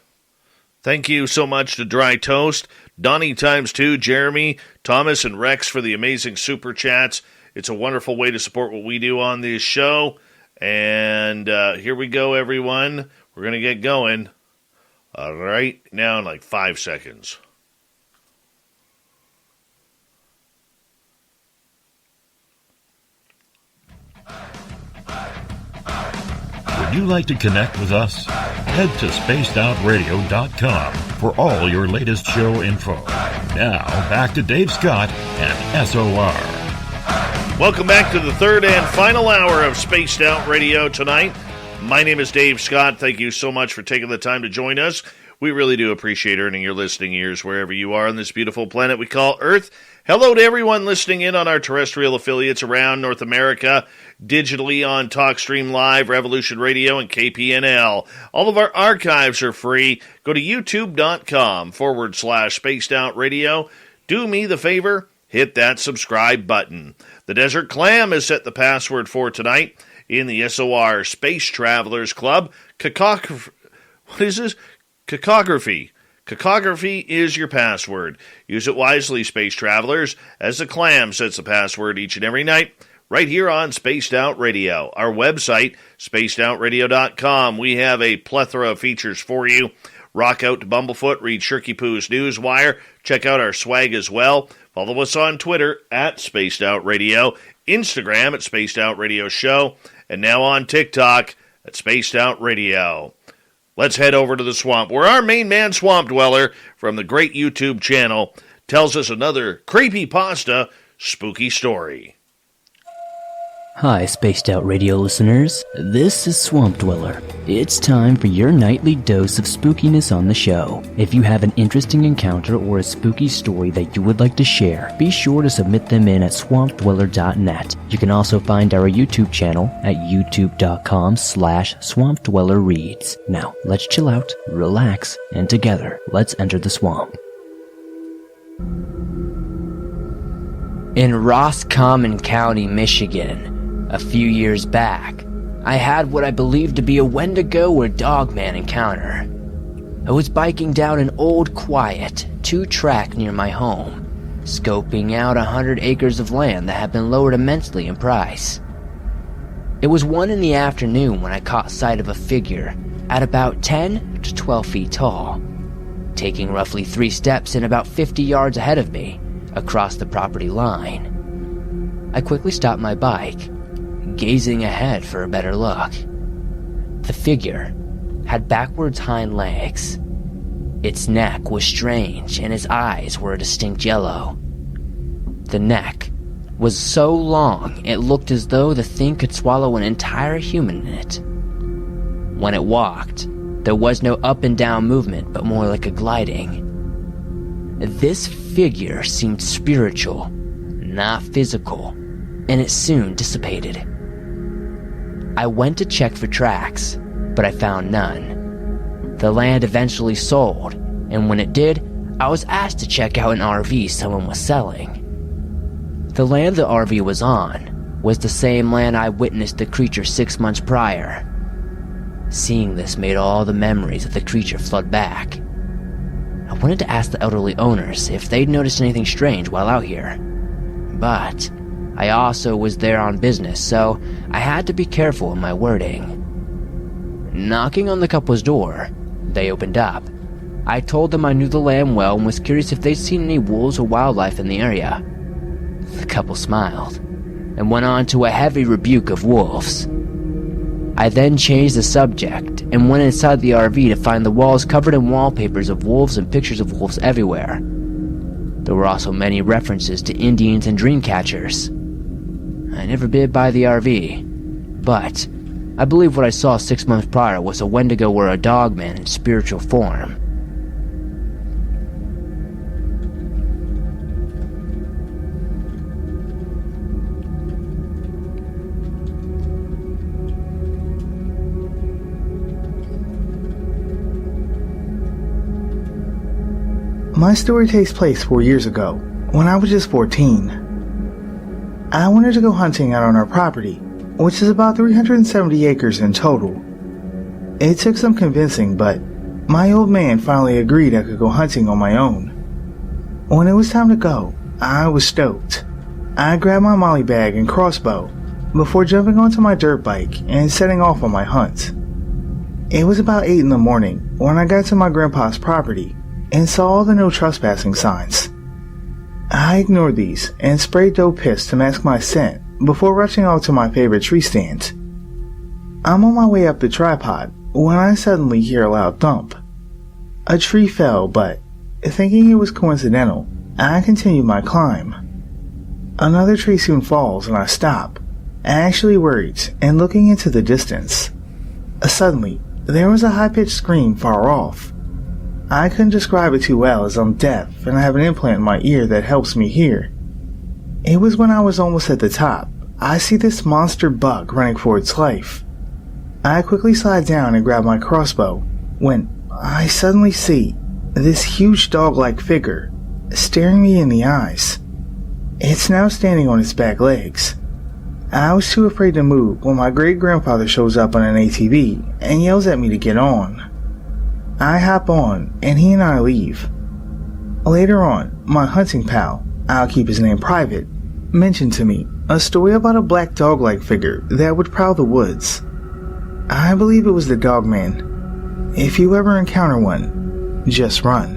Speaker 2: Thank you so much to Dry Toast, Donnie ×2, Jeremy, Thomas, and Rex for the amazing super chats. It's a wonderful way to support what we do on this show. And here we go, everyone. We're going to get going right now in like 5 seconds.
Speaker 7: Would you like to connect with us? Head to spacedoutradio.com for all your latest show info. Now, back to Dave Scott and SOR.
Speaker 2: Welcome back to the third and final hour of Spaced Out Radio tonight. My name is Dave Scott. Thank you so much for taking the time to join us. We really do appreciate earning your listening ears wherever you are on this beautiful planet we call Earth. Hello to everyone listening in on our terrestrial affiliates around North America, digitally on TalkStream Live, Revolution Radio, and KPNL. All of our archives are free. Go to youtube.com/Spaced Out Radio. Do me the favor, hit that subscribe button. The Desert Clam has set the password for tonight in the SOR Space Travelers Club. What is this? Cacography. Cacography is your password. Use it wisely, space travelers, as the Clam sets the password each and every night, right here on Spaced Out Radio. Our website, spacedoutradio.com. We have a plethora of features for you. Rock out to Bumblefoot, read Shirky Poo's Newswire, check out our swag as well. Follow us on Twitter at Spaced Out Radio, Instagram at Spaced Out Radio Show, and now on TikTok at Spaced Out Radio. Let's head over to the swamp, where our main man, Swamp Dweller, from the great YouTube channel, tells us another creepypasta spooky story.
Speaker 15: Hi, Spaced Out Radio listeners. This is Swamp Dweller. It's time for your nightly dose of spookiness on the show. If you have an interesting encounter or a spooky story that you would like to share, be sure to submit them in at swampdweller.net. You can also find our YouTube channel at youtube.com/swampdwellerreads. Now, let's chill out, relax, and together, let's enter the swamp. In Roscommon County, Michigan, a few years back, I had what I believed to be a Wendigo or Dogman encounter. I was biking down an old, quiet, 2-track near my home, scoping out 100 acres of land that had been lowered immensely in price. It was 1 in the afternoon when I caught sight of a figure at about 10 to 12 feet tall, taking roughly 3 steps and about 50 yards ahead of me across the property line. I quickly stopped my bike, gazing ahead for a better look. The figure had backwards hind legs. Its neck was strange and its eyes were a distinct yellow. The neck was so long it looked as though the thing could swallow an entire human in it. When it walked, there was no up and down movement but more like a gliding. This figure seemed spiritual, not physical, and it soon dissipated. I went to check for tracks, but I found none. The land eventually sold, and when it did, I was asked to check out an RV someone was selling. The land the RV was on was the same land I witnessed the creature 6 months prior. Seeing this made all the memories of the creature flood back. I wanted to ask the elderly owners if they'd noticed anything strange while out here, but I also was there on business, so I had to be careful in my wording. Knocking on the couple's door, they opened up. I told them I knew the land well and was curious if they'd seen any wolves or wildlife in the area. The couple smiled and went on to a heavy rebuke of wolves. I then changed the subject and went inside the RV to find the walls covered in wallpapers of wolves and pictures of wolves everywhere. There were also many references to Indians and dream catchers. I never bid buy the RV, but I believe what I saw 6 months prior was a Wendigo or a Dogman in spiritual form.
Speaker 16: My story takes place 4 years ago, when I was just 14. I wanted to go hunting out on our property, which is about 370 acres in total. It took some convincing, but my old man finally agreed I could go hunting on my own. When it was time to go, I was stoked. I grabbed my molly bag and crossbow before jumping onto my dirt bike and setting off on my hunt. It was about 8 in the morning when I got to my grandpa's property and saw all the no trespassing signs. I ignored these and sprayed doe piss to mask my scent before rushing off to my favorite tree stand. I'm on my way up the tripod when I suddenly hear a loud thump. A tree fell, but thinking it was coincidental, I continue my climb. Another tree soon falls and I stop, actually worried and looking into the distance. Suddenly, there was a high-pitched scream far off. I couldn't describe it too well as I'm deaf and I have an implant in my ear that helps me hear. It was when I was almost at the top, I see this monster buck running for its life. I quickly slide down and grab my crossbow when I suddenly see this huge dog-like figure staring me in the eyes. It's now standing on its back legs. I was too afraid to move when my great-grandfather shows up on an ATV and yells at me to get on. I hop on, and he and I leave. Later on, my hunting pal, I'll keep his name private, mentioned to me a story about a black dog-like figure that would prowl the woods. I believe it was the Dogman. If you ever encounter one, just run.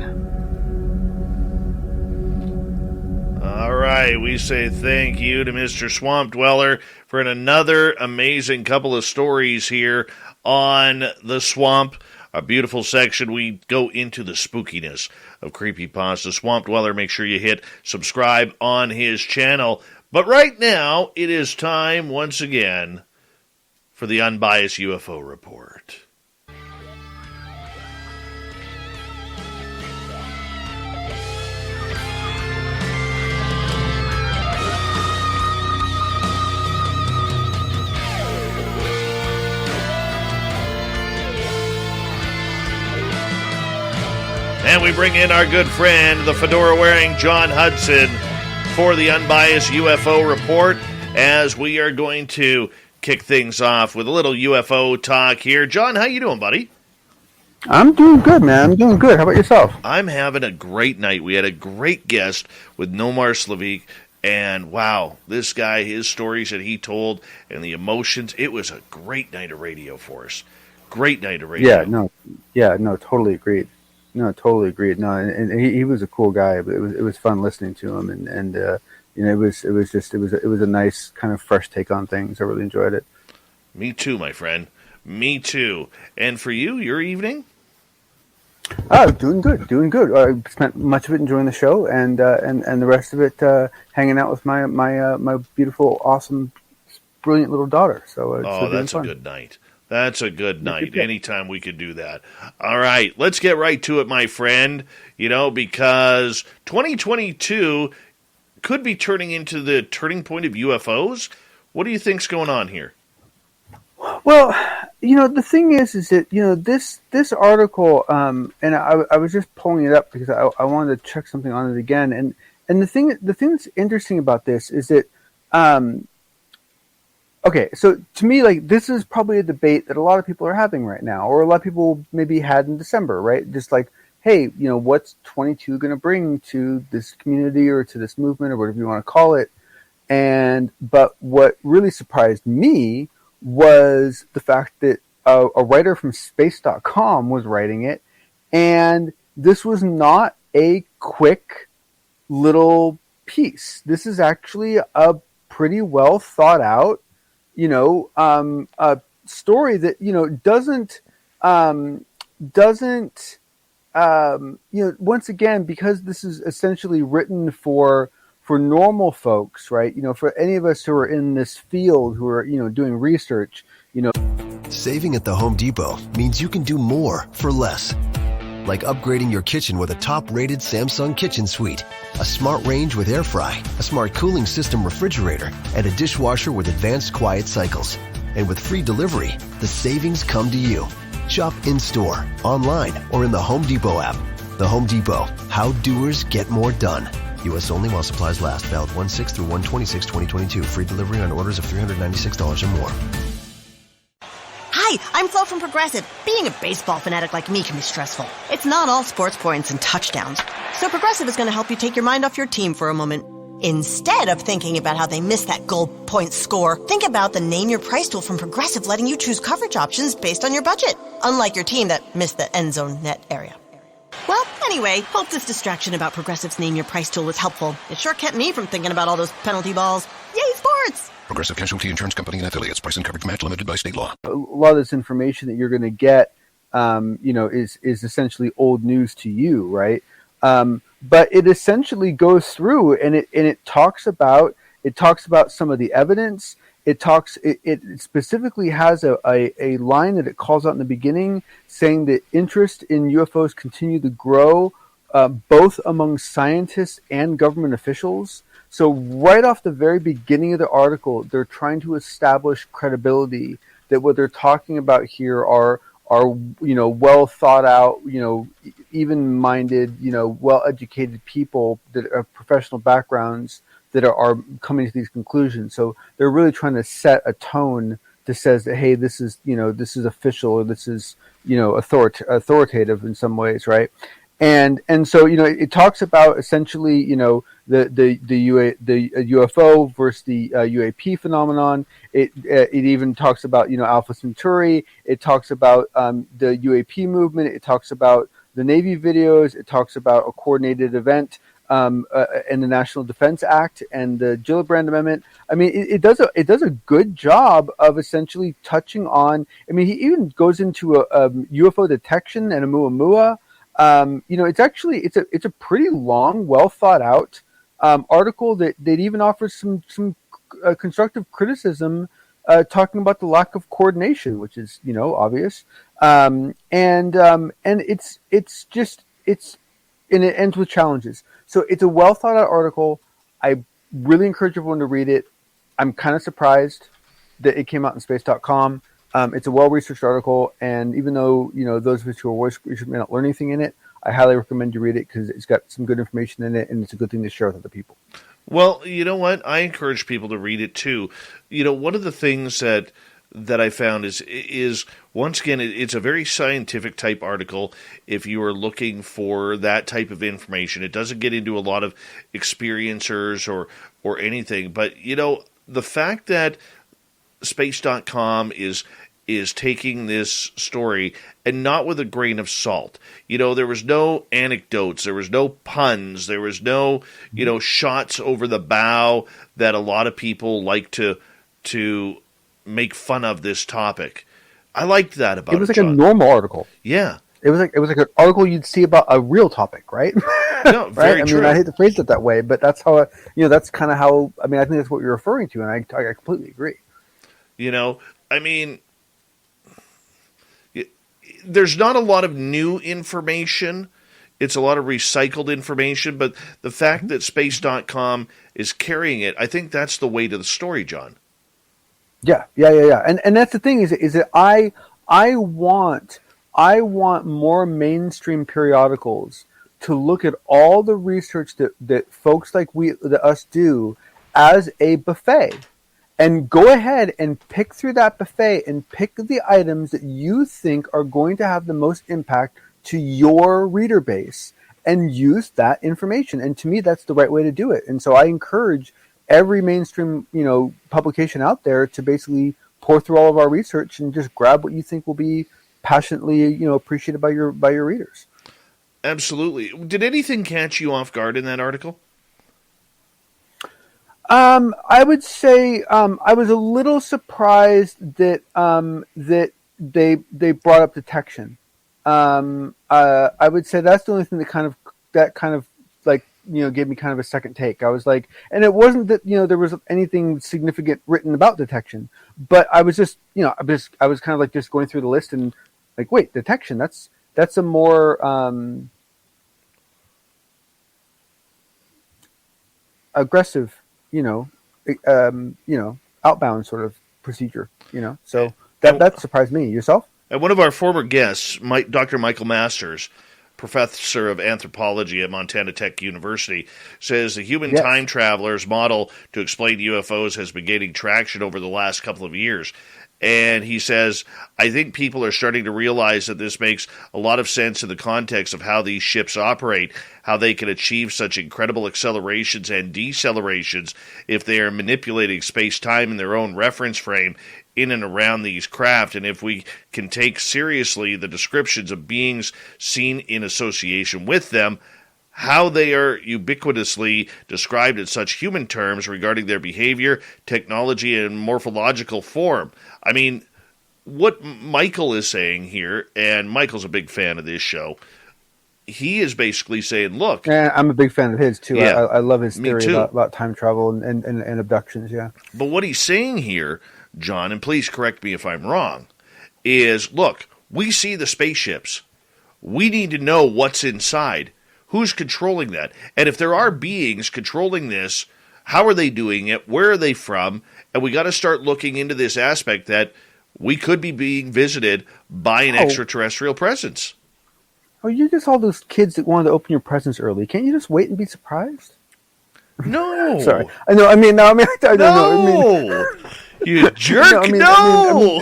Speaker 2: All right, we say thank you to Mr. Swamp Dweller for another amazing couple of stories here on the Swamp. A beautiful section. We go into the spookiness of creepypasta. Swamp Dweller, make sure you hit subscribe on his channel. But right now, it is time once again for the Unbiased UFO Report. And we bring in our good friend, the fedora-wearing John Hudson, for the Unbiased UFO Report, as we are going to kick things off with a little UFO talk here. John, how you doing, buddy?
Speaker 17: I'm doing good, man. I'm doing good. How about yourself?
Speaker 2: I'm having a great night. We had a great guest with Nomar Slevik, and wow, this guy, his stories that he told and the emotions, it was a great night of radio for us. Great night of radio.
Speaker 17: Totally agreed. No, totally agreed. No, and he was a cool guy, but it was fun listening to him, and it was a nice kind of fresh take on things. I really enjoyed it.
Speaker 2: Me too, my friend. Me too. And for you, your evening?
Speaker 17: Oh, doing good. I spent much of it enjoying the show, and the rest of it hanging out with my beautiful, awesome, brilliant little daughter. So
Speaker 2: that's a good night. That's a good night. Anytime we could do that. All right, let's get right to it, my friend. Because 2022 could be turning into the turning point of UFOs. What do you think's going on here?
Speaker 17: Well, the thing is that, this article, and I was just pulling it up because I wanted to check something on it again. And the thing that's interesting about this is that, okay, so to me, like, this is probably a debate that a lot of people are having right now, or a lot of people maybe had in December, right? Just like, hey, what's 22 going to bring to this community or to this movement or whatever you want to call it? But what really surprised me was the fact that a writer from space.com was writing it, and this was not a quick little piece. This is actually a pretty well thought out a story that, doesn't once again, because this is essentially written for normal folks, right? For any of us who are in this field, who are, doing research,
Speaker 1: Saving at the Home Depot means you can do more for less. Like upgrading your kitchen with a top-rated Samsung kitchen suite, a smart range with air fry, a smart cooling system refrigerator, and a dishwasher with advanced quiet cycles. And with free delivery, the savings come to you. Shop in-store, online, or in the Home Depot app. The Home Depot, how doers get more done. U.S. only while supplies last. Valid 1/6 through 1/26/2022. Free delivery on orders of $396 or more.
Speaker 18: Hi, I'm Flo from Progressive. Being a baseball fanatic like me can be stressful. It's not all sports points and touchdowns. So Progressive is going to help you take your mind off your team for a moment. Instead of thinking about how they missed that goal point score, think about the Name Your Price tool from Progressive, letting you choose coverage options based on your budget, unlike your team that missed the end zone net area. Well, anyway, hope this distraction about Progressive's Name Your Price tool was helpful. It sure kept me from thinking about all those penalty balls. Yay, sports!
Speaker 19: Progressive Casualty Insurance Company and affiliates. Price and coverage match limited by state law.
Speaker 17: A lot of this information that you're going to get, is essentially old news to you, right? But it essentially goes through and it talks about some of the evidence. It specifically has a line that it calls out in the beginning, saying that interest in UFOs continue to grow, both among scientists and government officials. So right off the very beginning of the article, they're trying to establish credibility that what they're talking about here are well thought out, even-minded, well-educated people that have professional backgrounds that are coming to these conclusions. So they're really trying to set a tone that says that, hey, this is official, or this is, authoritative in some ways, right? And so, it talks about essentially, the UFO versus the UAP phenomenon. It even talks about, Alpha Centauri. It talks about the UAP movement. It talks about the Navy videos. It talks about a coordinated event and the National Defense Act and the Gillibrand Amendment. I mean, it does a good job of essentially touching on. I mean, he even goes into a UFO detection and a Oumuamua. It's a pretty long, well thought out article that even offers some constructive criticism, talking about the lack of coordination, which is obvious, and it ends with challenges. So it's a well thought out article. I really encourage everyone to read it. I'm kind of surprised that it came out in space.com. It's a well researched article, and even though those of us who are voice researchers may not learn anything in it, I highly recommend you read it because it's got some good information in it, and it's a good thing to share with other people.
Speaker 2: Well, you know what? I encourage people to read it too. One of the things that I found is once again, it's a very scientific type article. If you are looking for that type of information, it doesn't get into a lot of experiencers or anything. But the fact that space.com is taking this story and not with a grain of salt. There was no anecdotes, there was no puns, there was no, shots over the bow that a lot of people like to make fun of this topic. I liked that about it.
Speaker 17: It was like a normal article.
Speaker 2: Yeah.
Speaker 17: It was like an article you'd see about a real topic, right?
Speaker 2: No, very
Speaker 17: right?
Speaker 2: true.
Speaker 17: I hate to phrase it that way, but that's how that's kind of how. I think that's what you're referring to, and I completely agree.
Speaker 2: There's not a lot of new information. It's a lot of recycled information, but the fact that space.com is carrying it, I think that's the weight of the story, John.
Speaker 17: Yeah. And that's the thing is that I want more mainstream periodicals to look at all the research that folks like us do as a buffet. And go ahead and pick through that buffet and pick the items that you think are going to have the most impact to your reader base and use that information. And to me, that's the right way to do it. And so I encourage every mainstream, publication out there to basically pour through all of our research and just grab what you think will be passionately, appreciated by your readers.
Speaker 2: Absolutely. Did anything catch you off guard in that article?
Speaker 17: I would say I was a little surprised that that they brought up detection. I would say that's the only thing that kind of gave me kind of a second take. I was like, and it wasn't that there was anything significant written about detection, but I was just I was kind of like just going through the list and like, wait, detection, that's a more aggressive outbound sort of procedure, so that surprised me. Yourself?
Speaker 2: And one of our former guests, Dr. Michael Masters, professor of anthropology at Montana Tech University, says the human time traveler's model to explain UFOs has been gaining traction over the last couple of years. And he says, I think people are starting to realize that this makes a lot of sense in the context of how these ships operate, how they can achieve such incredible accelerations and decelerations if they are manipulating space-time in their own reference frame in and around these craft. And if we can take seriously the descriptions of beings seen in association with them, how they are ubiquitously described in such human terms regarding their behavior, technology, and morphological form. I mean, what Michael is saying here, and Michael's a big fan of this show, he is basically saying, look...
Speaker 17: Yeah, I'm a big fan of his, too.
Speaker 2: Yeah,
Speaker 17: I love his theory about time travel and abductions, yeah.
Speaker 2: But what he's saying here, John, and please correct me if I'm wrong, is, look, we see the spaceships. We need to know what's inside. Who's controlling that? And if there are beings controlling this, how are they doing it? Where are they from? And we got to start looking into this aspect that we could be being visited by an extraterrestrial presence.
Speaker 17: Oh, you're just all those kids that wanted to open your presents early. Can't you just wait and be surprised?
Speaker 2: No.
Speaker 17: Sorry. I know. I mean, no.
Speaker 2: You jerk. No.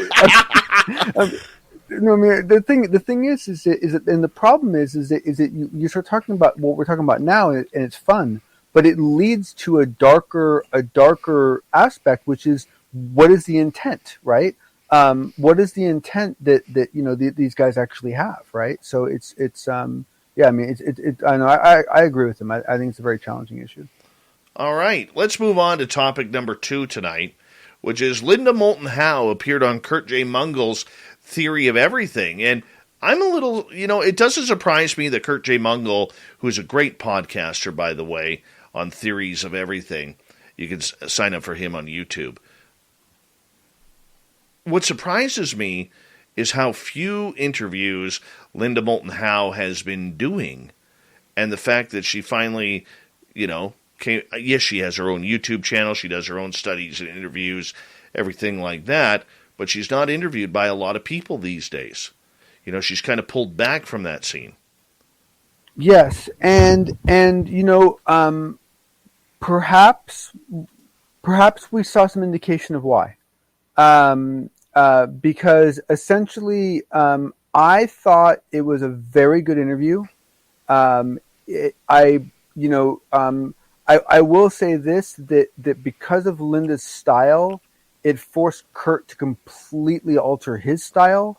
Speaker 17: No, I mean the thing is that, and the problem is that you start talking about what we're talking about now, and it's fun, but it leads to a darker aspect, which is what is the intent, right? What is the intent that these guys actually have, right? So it's yeah, I mean I know I agree with them. I think it's a very challenging issue.
Speaker 2: All right, let's move on to topic number 2 tonight, which is Linda Moulton Howe appeared on Kurt J. Mungel's Theory of Everything. And I'm a little, it doesn't surprise me that Kurt J. Mungel, who's a great podcaster, by the way, on theories of everything. You can sign up for him on YouTube. What surprises me is how few interviews Linda Moulton Howe has been doing, and the fact that she finally, yes, she has her own YouTube channel, she does her own studies and interviews, everything like that, but she's not interviewed by a lot of people these days. She's kind of pulled back from that scene.
Speaker 17: Yes, and perhaps we saw some indication of why. Because essentially, I thought it was a very good interview. I will say this, that because of Linda's style, it forced Kurt to completely alter his style.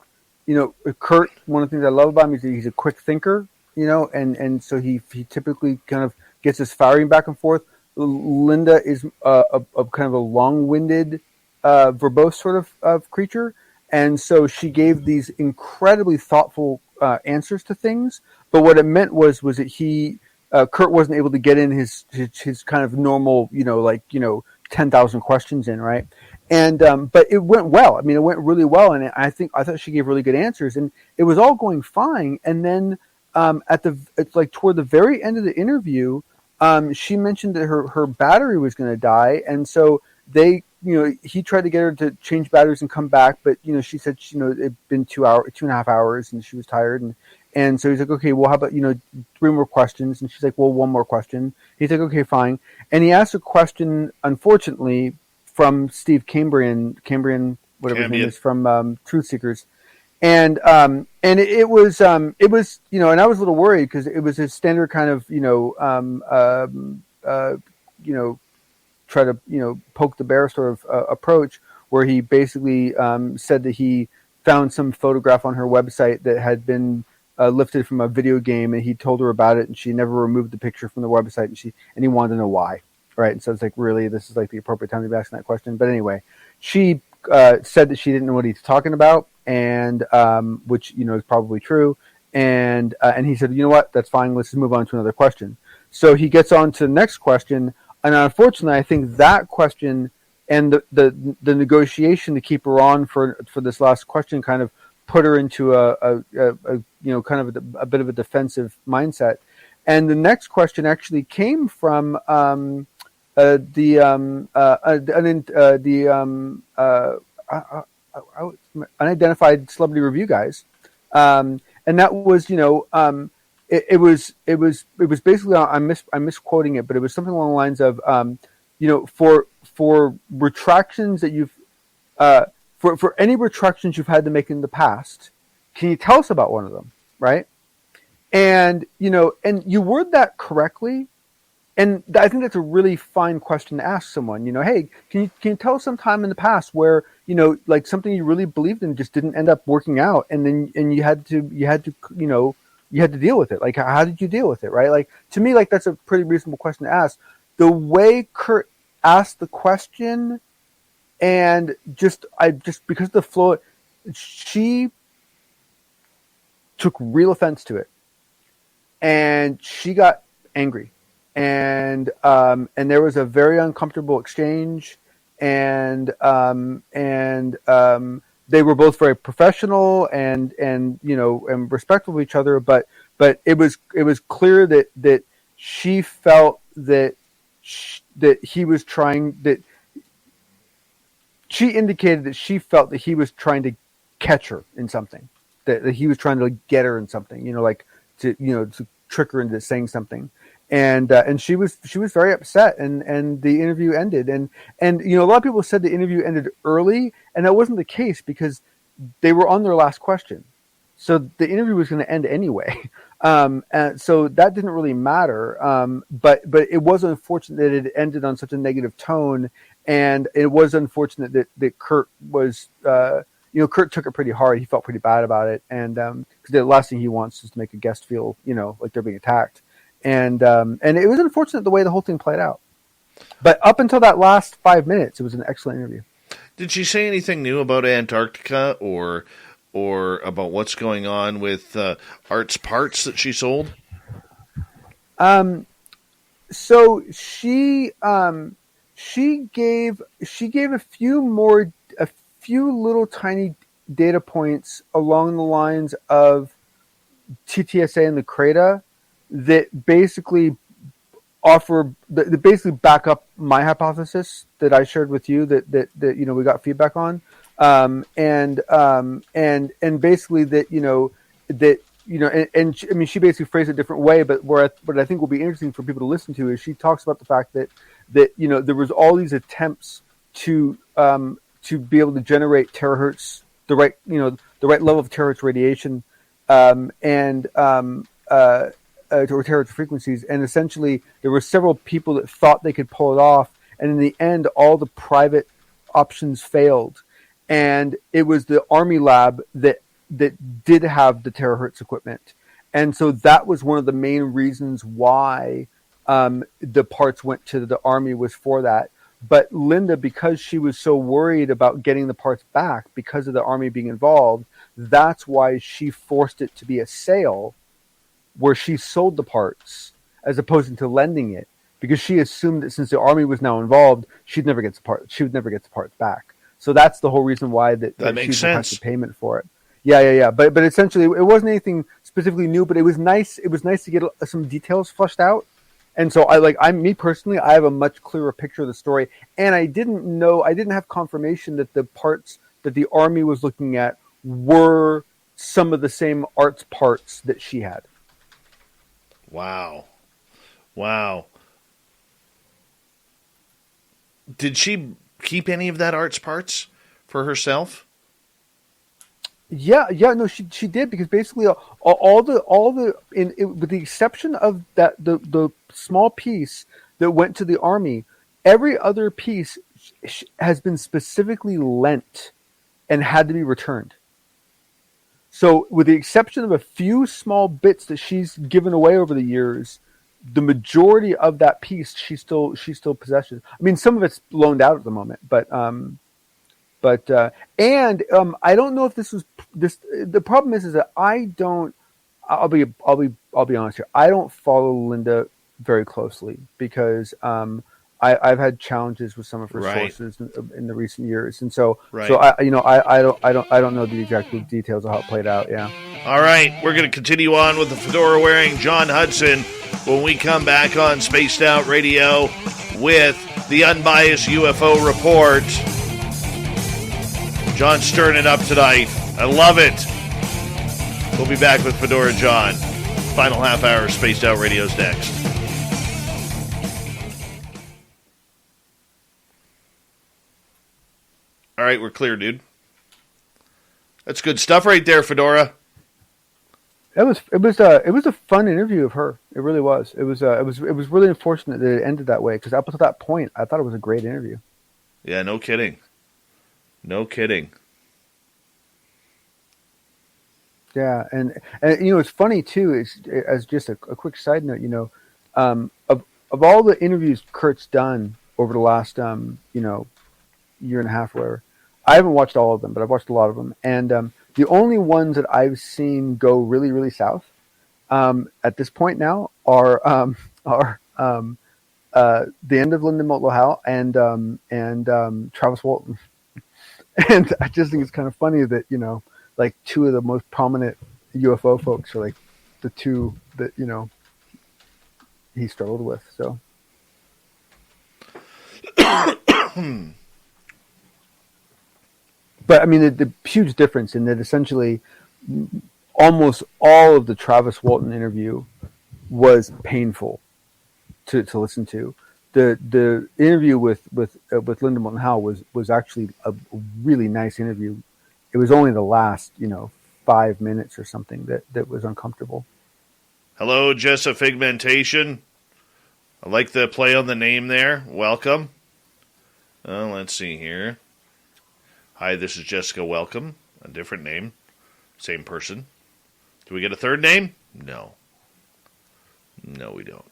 Speaker 17: Kurt, one of the things I love about him is that he's a quick thinker, and so he typically kind of gets his firing back and forth. Linda is a kind of a long-winded, verbose sort of creature, and so she gave these incredibly thoughtful answers to things. But what it meant was that Kurt wasn't able to get in his kind of normal, 10,000 questions in, right? And but it went well. I mean, it went really well, and I thought she gave really good answers, and it was all going fine. And then toward the very end of the interview, she mentioned that her battery was going to die, and so he tried to get her to change batteries and come back, but she said it'd been 2.5 hours, and she was tired, and so he's like, okay, well, how about 3 more questions? And she's like, well, 1 more question. He's like, okay, fine. And he asked a question, unfortunately, from Steve Cambrian, whatever his name is, from Truth Seekers, and it was and I was a little worried because it was his standard kind of try to poke the bear sort of approach, where he basically said that he found some photograph on her website that had been lifted from a video game, and he told her about it, and she never removed the picture from the website, and he wanted to know why. Right, and so it's like, really, this is like the appropriate time to be asking that question. But anyway, she said that she didn't know what he's talking about, and which is probably true. And he said, you know what, that's fine. Let's just move on to another question. So he gets on to the next question, and unfortunately, I think that question and the negotiation to keep her on for this last question kind of put her into a kind of a bit of a defensive mindset. And the next question actually came from unidentified celebrity review guys, and that was it was basically, I'm misquoting it, but it was something along the lines of for retractions that you've for any retractions you've had to make in the past, can you tell us about one of them, right? And and you word that correctly. And I think that's a really fine question to ask someone. Hey, can you tell us some time in the past where like something you really believed in just didn't end up working out, and then you had to deal with it. Like, how did you deal with it, right? Like, to me, like, that's a pretty reasonable question to ask. The way Kurt asked the question, and just because of the flow, she took real offense to it, and she got angry. And there was a very uncomfortable exchange, and they were both very professional and respectful of each other. But it was clear that she felt that he was trying, that she indicated that she felt that he was trying to catch her in something, that he was trying to get her in something, to trick her into saying something. And she was very upset, and the interview ended, and a lot of people said the interview ended early, and that wasn't the case because they were on their last question, so the interview was going to end anyway, and so that didn't really matter. But it was unfortunate that it ended on such a negative tone, and it was unfortunate that Kurt was Kurt took it pretty hard. He felt pretty bad about it, and because the last thing he wants is to make a guest feel like they're being attacked. And it was unfortunate the way the whole thing played out. But up until that last 5 minutes, it was an excellent interview.
Speaker 2: Did she say anything new about Antarctica or about what's going on with Art's parts that she sold?
Speaker 17: So she gave a few little tiny data points along the lines of TTSA and the CRADA that basically back up my hypothesis that I shared with you that we got feedback on, and basically I mean, she basically phrased it a different way, but what I think will be interesting for people to listen to is she talks about the fact that there was all these attempts to be able to generate terahertz, the right level of terahertz radiation, or terahertz frequencies, and essentially there were several people that thought they could pull it off, and in the end, all the private options failed, and it was the Army lab that did have the terahertz equipment, and so that was one of the main reasons why the parts went to the Army, was for that. But Linda, because she was so worried about getting the parts back because of the Army being involved, that's why she forced it to be a sale where she sold the parts as opposed to lending it, because she assumed that since the Army was now involved, she would never get the parts back. So that's the whole reason why that
Speaker 2: makes
Speaker 17: she
Speaker 2: sense.
Speaker 17: the payment for it. Yeah. But essentially, it wasn't anything specifically new, but it was nice. It was nice to get some details fleshed out. And so me personally, I have a much clearer picture of the story. And I didn't have confirmation that the parts that the Army was looking at were some of the same arts parts that she had.
Speaker 2: Wow. Did she keep any of that arts parts for herself?
Speaker 17: Yeah, no, she did, because basically with the exception of that the small piece that went to the Army, every other piece has been specifically lent and had to be returned. So, with the exception of a few small bits that she's given away over the years, the majority of that piece she still possesses. I mean, some of it's loaned out at the moment, but I don't know if this was this. The problem is that I don't. I'll be honest here. I don't follow Linda very closely because I've had challenges with some of her sources in the recent years, and so I don't know the exact details of how it played out. Yeah.
Speaker 2: All right, we're going to continue on with the fedora wearing John Hudson when we come back on Spaced Out Radio with the Unbiased UFO Report. John's stirring it up tonight. I love it. We'll be back with Fedora John. Final half hour of Spaced Out Radio's next. All right, we're clear, dude. That's good stuff right there, Fedora.
Speaker 17: It was a fun interview of her. It really was. It was really unfortunate that it ended that way, because up to that point, I thought it was a great interview.
Speaker 2: Yeah, no kidding.
Speaker 17: Yeah, and it's funny too. Is as just a quick side note, of all the interviews Kurt's done over the last year and a half, or whatever, I haven't watched all of them, but I've watched a lot of them, and the only ones that I've seen go really, really south at this point now are the end of Linda Moulton Howe and Travis Walton. And I just think it's kind of funny that, like two of the most prominent UFO folks are like the two that, he struggled with. So. But I mean, the huge difference in that essentially almost all of the Travis Walton interview was painful to listen to. The interview with Linda Moulton Howe was actually a really nice interview. It was only the last 5 minutes or something that was uncomfortable.
Speaker 2: Hello, Jessa Figmentation. I like the play on the name there. Welcome. Let's see here. Hi, this is Jessica. Welcome. A different name. Same person. Do we get a third name? No. No, we don't.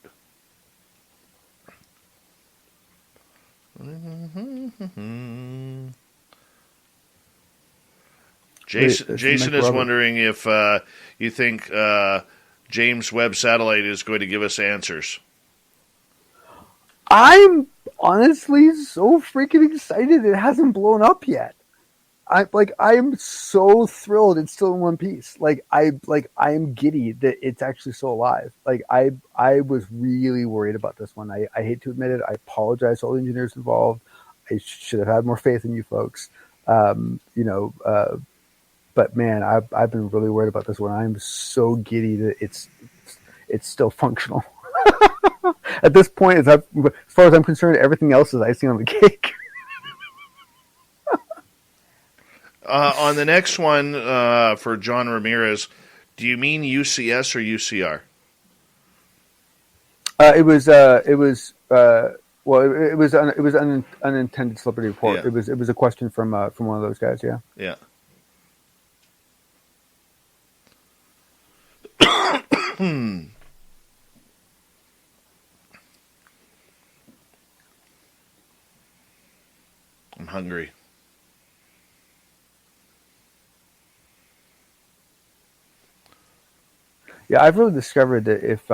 Speaker 2: Jason is wondering if you think James Webb Satellite is going to give us answers.
Speaker 17: I'm honestly so freaking excited it hasn't blown up yet. I'm so thrilled it's still in one piece. I am giddy that it's actually still alive. I was really worried about this one. I hate to admit it. I apologize to all the engineers involved. I should have had more faith in you folks. But man, I've been really worried about this one. I'm so giddy that it's still functional. At this point, as far as I'm concerned, everything else is icing on the cake.
Speaker 2: On the next one for John Ramirez, do you mean UCS or UCR?
Speaker 17: It was an unintended celebrity report.
Speaker 2: Yeah.
Speaker 17: It was a question from one of those guys. Yeah.
Speaker 2: Yeah. I'm hungry.
Speaker 17: Yeah, I've really discovered that if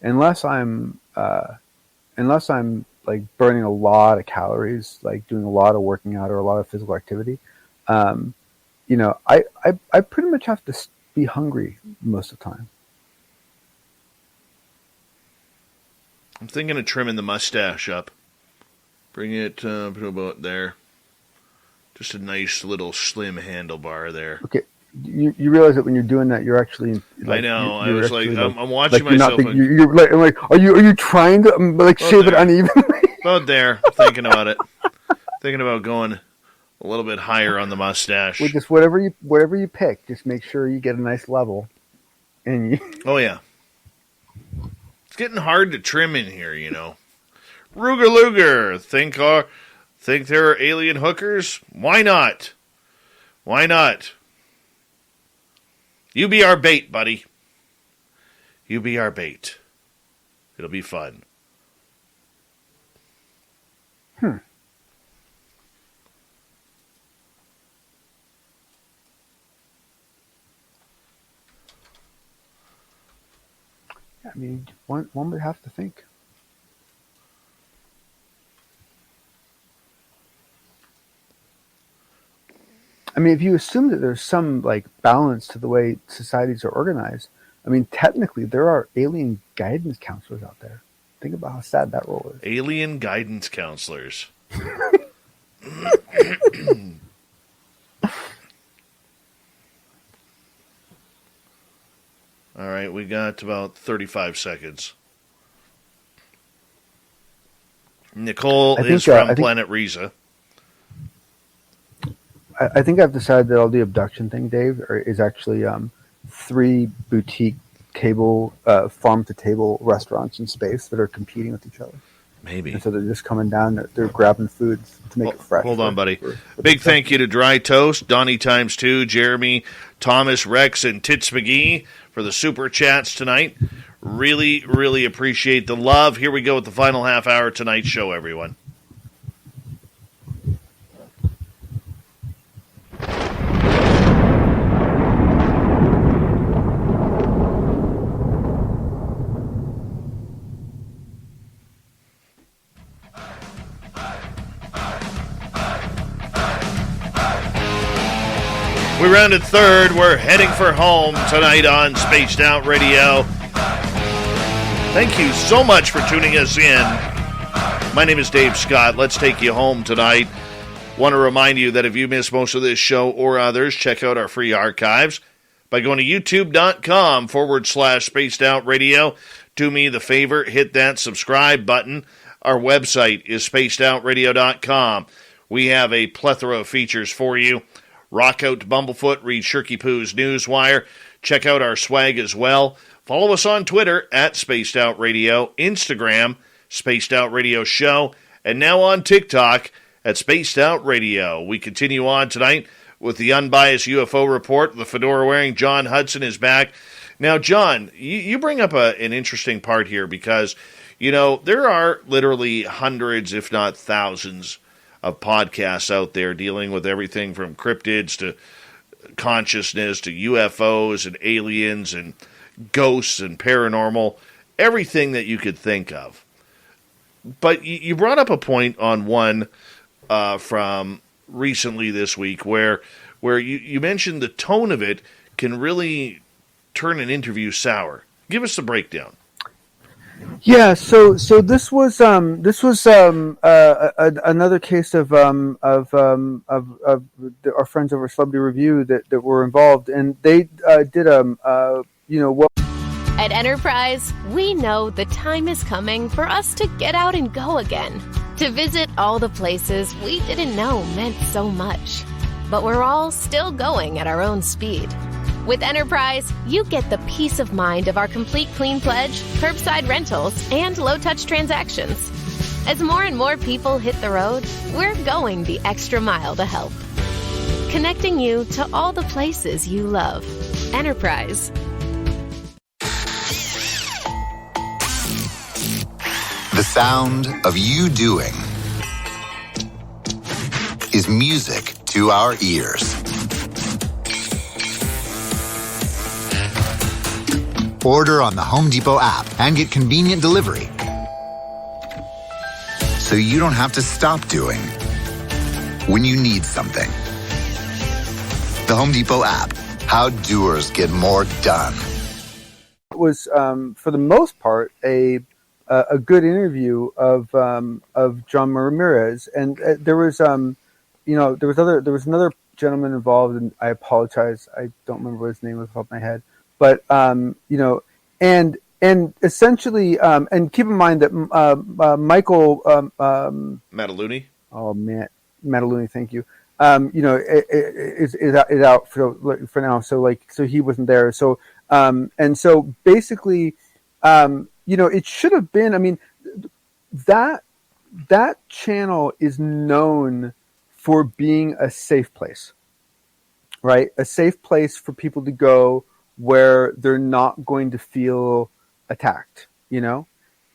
Speaker 17: unless I'm like burning a lot of calories, like doing a lot of working out or a lot of physical activity, I pretty much have to be hungry most of the time.
Speaker 2: I'm thinking of trimming the mustache up. Bring it to about there. Just a nice little slim handlebar there.
Speaker 17: Okay. You realize that when you're doing that, you're actually.
Speaker 2: I know. I was like, I'm watching
Speaker 17: like
Speaker 2: myself.
Speaker 17: You're like, are you trying to shave it unevenly?
Speaker 2: About there. Thinking about it. Thinking about going a little bit higher on the mustache.
Speaker 17: With just whatever you pick, just make sure you get a nice level. And you.
Speaker 2: Oh yeah. It's getting hard to trim in here, Ruger Luger, think there are alien hookers? Why not? Why not? You be our bait, buddy. You be our bait. It'll be fun.
Speaker 17: I mean, one would have to think. I mean, if you assume that there's some balance to the way societies are organized, I mean, technically there are alien guidance counselors out there. Think about how sad that role is.
Speaker 2: Alien guidance counselors. All right, we got about 35 seconds. Nicole is from Planet Riza.
Speaker 17: I think I've decided that all the abduction thing, Dave, is actually 3 boutique farm-to-table restaurants in space that are competing with each other.
Speaker 2: Maybe.
Speaker 17: And so they're just coming down, they're grabbing food to make it fresh.
Speaker 2: Hold on, buddy. Big thank you to Dry Toast, Donnie ×2, Jeremy, Thomas, Rex, and Tits McGee for the super chats tonight. Really, really appreciate the love. Here we go with the final half hour of tonight's show, everyone. We rounded third. We're heading for home tonight on Spaced Out Radio. Thank you so much for tuning us in. My name is Dave Scott. Let's take you home tonight. Want to remind you that if you missed most of this show or others, check out our free archives by going to youtube.com/Spaced Out Radio. Do me the favor, hit that subscribe button. Our website is spacedoutradio.com. We have a plethora of features for you. Rock out to Bumblefoot, read Shirky Poo's Newswire. Check out our swag as well. Follow us on Twitter at Spaced Out Radio, Instagram, Spaced Out Radio Show, and now on TikTok at Spaced Out Radio. We continue on tonight with the unbiased UFO report. The fedora-wearing John Hudson is back. Now, John, you bring up an interesting part here because, there are literally hundreds, if not thousands, of podcasts out there dealing with everything from cryptids to consciousness to UFOs and aliens and ghosts and paranormal, everything that you could think of. But you brought up a point on one from recently this week where you mentioned the tone of it can really turn an interview sour. Give us the breakdown.
Speaker 17: Yeah, so this was another case of our friends over Celebrity Review that were involved, and they did what.
Speaker 20: At Enterprise, we know the time is coming for us to get out and go again, to visit all the places we didn't know meant so much. But we're all still going at our own speed. With Enterprise, you get the peace of mind of our complete clean pledge, curbside rentals, and low-touch transactions. As more and more people hit the road, we're going the extra mile to help. Connecting you to all the places you love. Enterprise.
Speaker 4: The sound of you doing is music to our ears. Order on the Home Depot app and get convenient delivery, so you don't have to stop doing when you need something. The Home Depot app, how doers get more done.
Speaker 17: It was, for the most part, a good interview of John Ramirez, and there was another gentleman involved, and I apologize, I don't remember his name off the top of my head, but and essentially, and keep in mind that Michael
Speaker 2: Mataluni.
Speaker 17: Oh man, Mataluni, thank you. Is out for now, so he wasn't there, so and so basically. It should have been, I mean, that channel is known for being a safe place, right? A safe place for people to go where they're not going to feel attacked,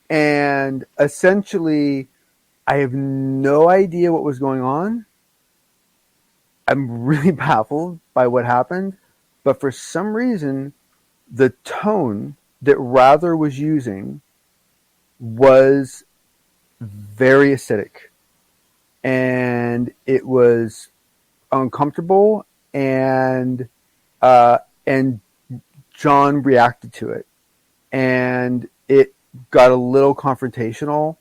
Speaker 17: And essentially, I have no idea what was going on. I'm really baffled by what happened, but for some reason, the tone that Rather was using was very acidic, and it was uncomfortable, and John reacted to it, and it got a little confrontational,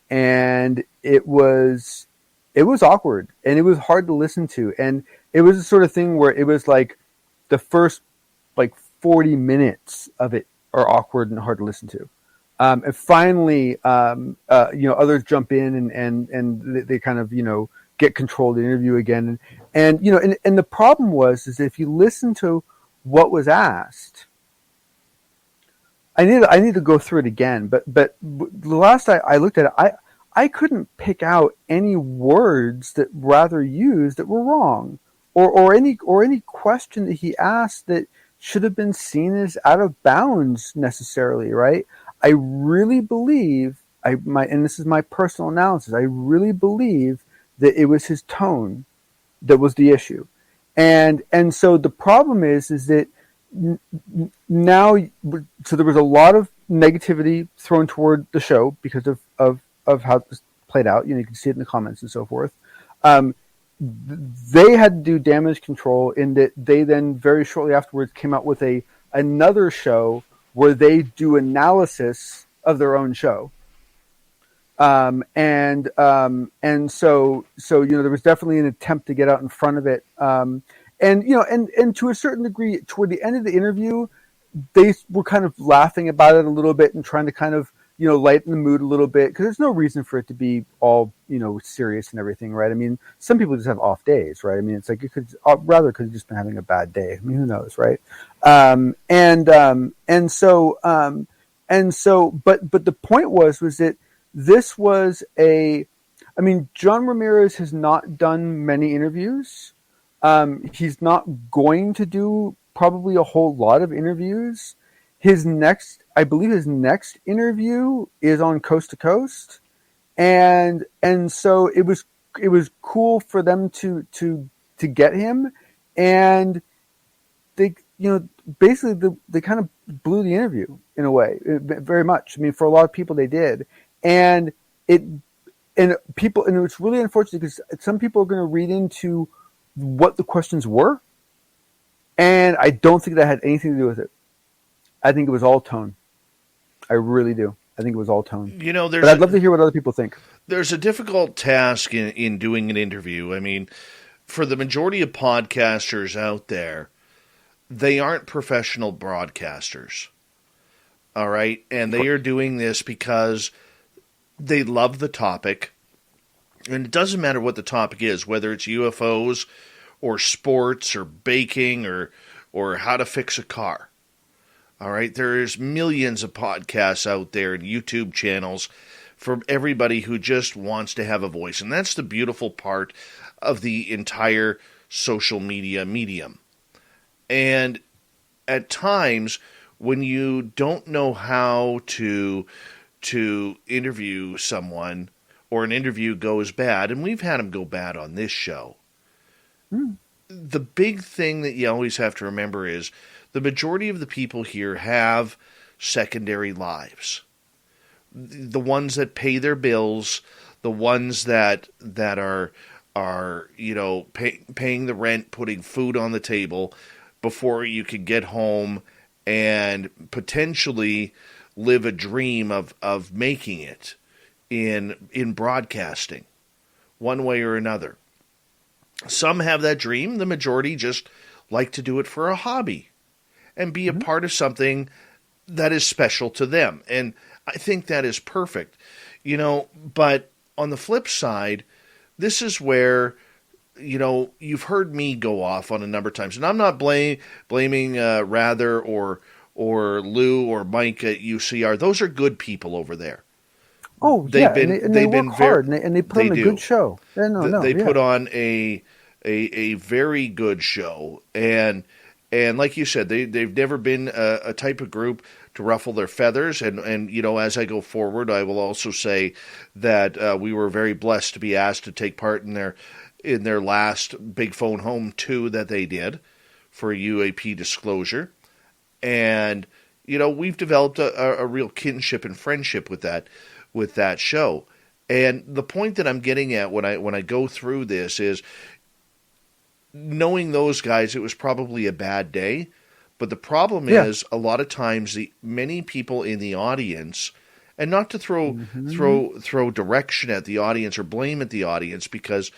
Speaker 17: and it was awkward, and it was hard to listen to, and it was the sort of thing where it was like the first 40 minutes of it are awkward and hard to listen to. And finally, others jump in and they kind of, get control of the interview again. And the problem is if you listen to what was asked, I need to go through it again, but the last I looked at it, I couldn't pick out any words that Rather used that were wrong, or any question that he asked that should have been seen as out of bounds necessarily, right? I really believe, and this is my personal analysis, I really believe that it was his tone that was the issue. And so the problem is that now, so there was a lot of negativity thrown toward the show because of how it was played out. You can see it in the comments and so forth. They had to do damage control in that they then very shortly afterwards came out with another show where they do analysis of their own show. And so there was definitely an attempt to get out in front of it. And to a certain degree, toward the end of the interview, they were kind of laughing about it a little bit and trying to kind of, lighten the mood a little bit, because there's no reason for it to be all, serious and everything, right? I mean, some people just have off days, right? I mean, it's like you could rather could have just been having a bad day. I mean, who knows, right? But the point was that this was John Ramirez has not done many interviews. He's not going to do probably a whole lot of interviews. I believe his next interview is on Coast to Coast, and so it was cool for them to get him, and they basically they kind of blew the interview in a way, very much. I mean, for a lot of people they did, and and it's really unfortunate because some people are going to read into what the questions were, and I don't think that had anything to do with it. I think it was all tone. I really do. I think it was all tone. But I'd love to hear what other people think.
Speaker 2: There's a difficult task in doing an interview. I mean, for the majority of podcasters out there, they aren't professional broadcasters. All right? And they are doing this because they love the topic. And it doesn't matter what the topic is, whether it's UFOs or sports or baking or how to fix a car. All right? There's millions of podcasts out there and YouTube channels for everybody who just wants to have a voice. And that's the beautiful part of the entire social media medium. And at times, when you don't know how to interview someone, or an interview goes bad, and we've had them go bad on this show, the big thing that you always have to remember is the majority of the people here have secondary lives. The ones that pay their bills, the ones that are paying the rent, putting food on the table before you can get home and potentially live a dream of making it in broadcasting, one way or another. Some have that dream. The majority just like to do it for a hobby and be a part of something that is special to them. And I think that is perfect, but on the flip side, this is where, you've heard me go off on a number of times, and I'm not blaming Rather or Lou or Mike at UCR. Those are good people over there.
Speaker 17: Oh, they've work hard, and they put on a good show. They
Speaker 2: put on a very good show, and like you said, they've never been a type of group to ruffle their feathers. And as I go forward, I will also say that we were very blessed to be asked to take part in their last Big Phone Home 2 that they did for UAP disclosure. And, we've developed a real kinship and friendship with that show. And the point that I'm getting at when I go through this is, knowing those guys, it was probably a bad day. But the problem is, a lot of times, many people in the audience, and not to throw direction at the audience or blame at the audience, because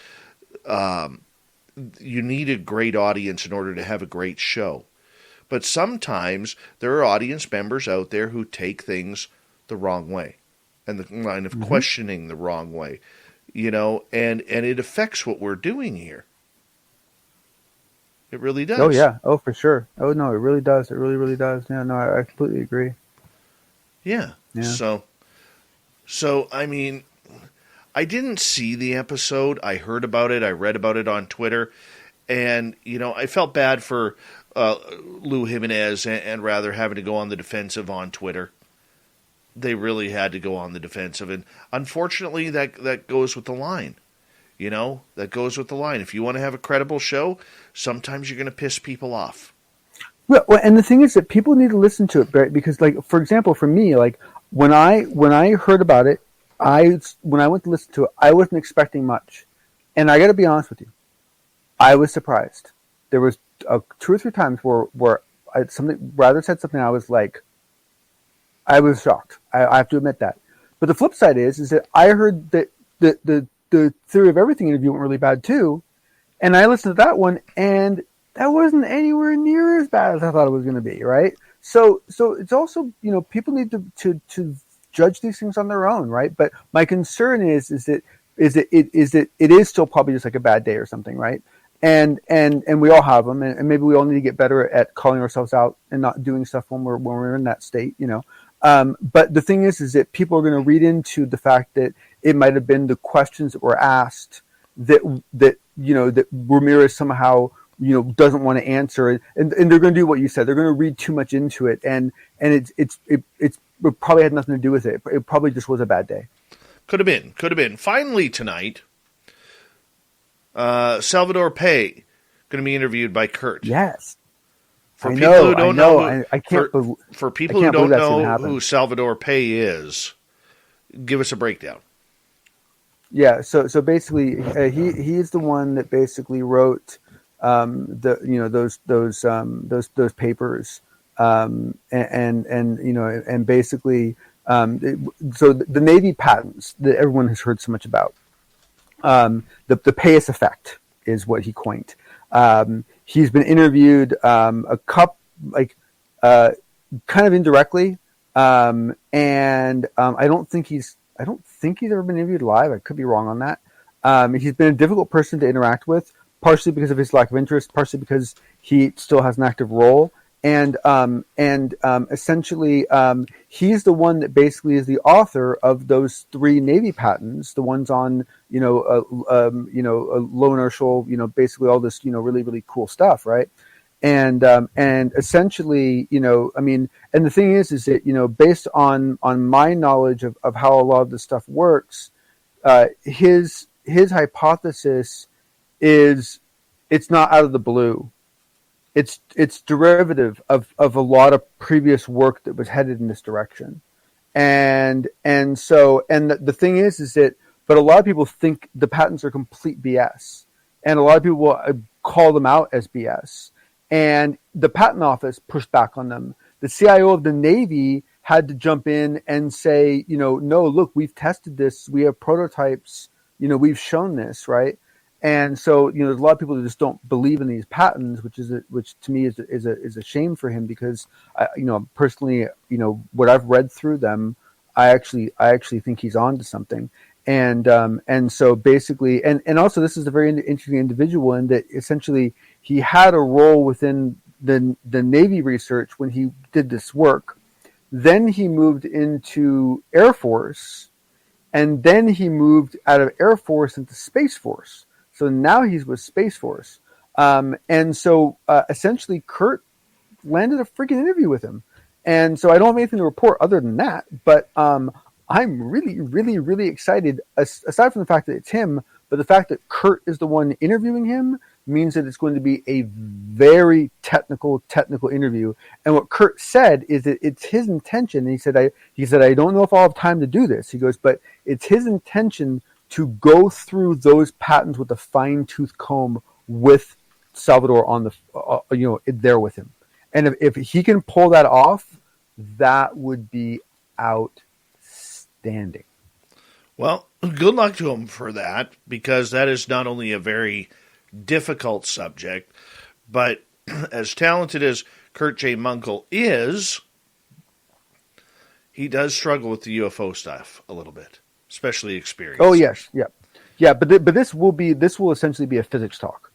Speaker 2: you need a great audience in order to have a great show. But sometimes there are audience members out there who take things the wrong way, and the line of questioning the wrong way, and it affects what we're doing here. It really does.
Speaker 17: Oh, yeah. Oh, for sure. Oh, no, it really does. It really, really does. Yeah, no, I completely agree.
Speaker 2: Yeah. So, I mean, I didn't see the episode. I heard about it. I read about it on Twitter. And, I felt bad for Lou Jimenez and Rather having to go on the defensive on Twitter. They really had to go on the defensive. And unfortunately, that goes with the line. That goes with the line. If you want to have a credible show, sometimes you're going to piss people off.
Speaker 17: Well, and the thing is that people need to listen to it, right? Because, like, for example, for me, like when I heard about it, when I went to listen to it, I wasn't expecting much, and I got to be honest with you, I was surprised. There was 2 or 3 times where Rather said something, I was like, I was shocked. I have to admit that. But the flip side is that I heard that the Theory of Everything interview went really bad too, and I listened to that one, and that wasn't anywhere near as bad as I thought it was going to be, right? So it's also, people need to judge these things on their own, right? But my concern is that it is still probably just like a bad day or something, right? And we all have them, and maybe we all need to get better at calling ourselves out and not doing stuff when we're in that state, But the thing is that people are going to read into the fact that it might have been the questions that were asked that Ramirez somehow doesn't want to answer, and they're going to do what you said. They're going to read too much into it, and it probably had nothing to do with it. It probably just was a bad day.
Speaker 2: Could have been. Finally tonight, Salvador Pay going to be interviewed by Kurt.
Speaker 17: Yes.
Speaker 2: For people who don't know who Salvador Pay is, give us a breakdown.
Speaker 17: Yeah. So basically, he is the one that basically wrote those papers, and basically, so the Navy patents that everyone has heard so much about, the Payas effect is what he coined. He's been interviewed kind of indirectly, and I don't think he's ever been interviewed live. I could be wrong on that. He's been a difficult person to interact with, partially because of his lack of interest, partially because he still has an active role, and essentially he's the one that basically is the author of those 3 Navy patents, the ones on a low inertial, basically all this really really cool stuff, right? And essentially, and the thing is that based on my knowledge of how a lot of this stuff works, his hypothesis is it's not out of the blue. It's derivative of a lot of previous work that was headed in this direction, and the thing is that, but a lot of people think the patents are complete BS, and a lot of people will call them out as BS, and the patent office pushed back on them. The CIO of the Navy had to jump in and say, no, look, we've tested this, we have prototypes, we've shown this, right? And so, there's a lot of people that just don't believe in these patents, which to me is a shame for him, because personally, what I've read through them, I actually think he's on to something. And so basically, and also this is a very interesting individual in that essentially he had a role within the Navy research when he did this work. Then he moved into Air Force, and then he moved out of Air Force into Space Force. So now he's with Space Force. And so essentially Kurt landed a freaking interview with him. And so I don't have anything to report other than that, but I'm really, really, really excited, aside from the fact that it's him, but the fact that Kurt is the one interviewing him means that it's going to be a very technical interview. And what Kurt said is that it's his intention. And he said, I don't know if I'll have time to do this. He goes, but it's his intention to go through those patents with a fine-tooth comb with Salvador on the, there with him. And if he can pull that off, that would be outstanding.
Speaker 2: Well, good luck to him for that, because that is not only a very difficult subject, but as talented as Kurt J. Munkle is, he does struggle with the UFO stuff a little bit, especially experience.
Speaker 17: Oh yes, yeah. But this will essentially be a physics talk,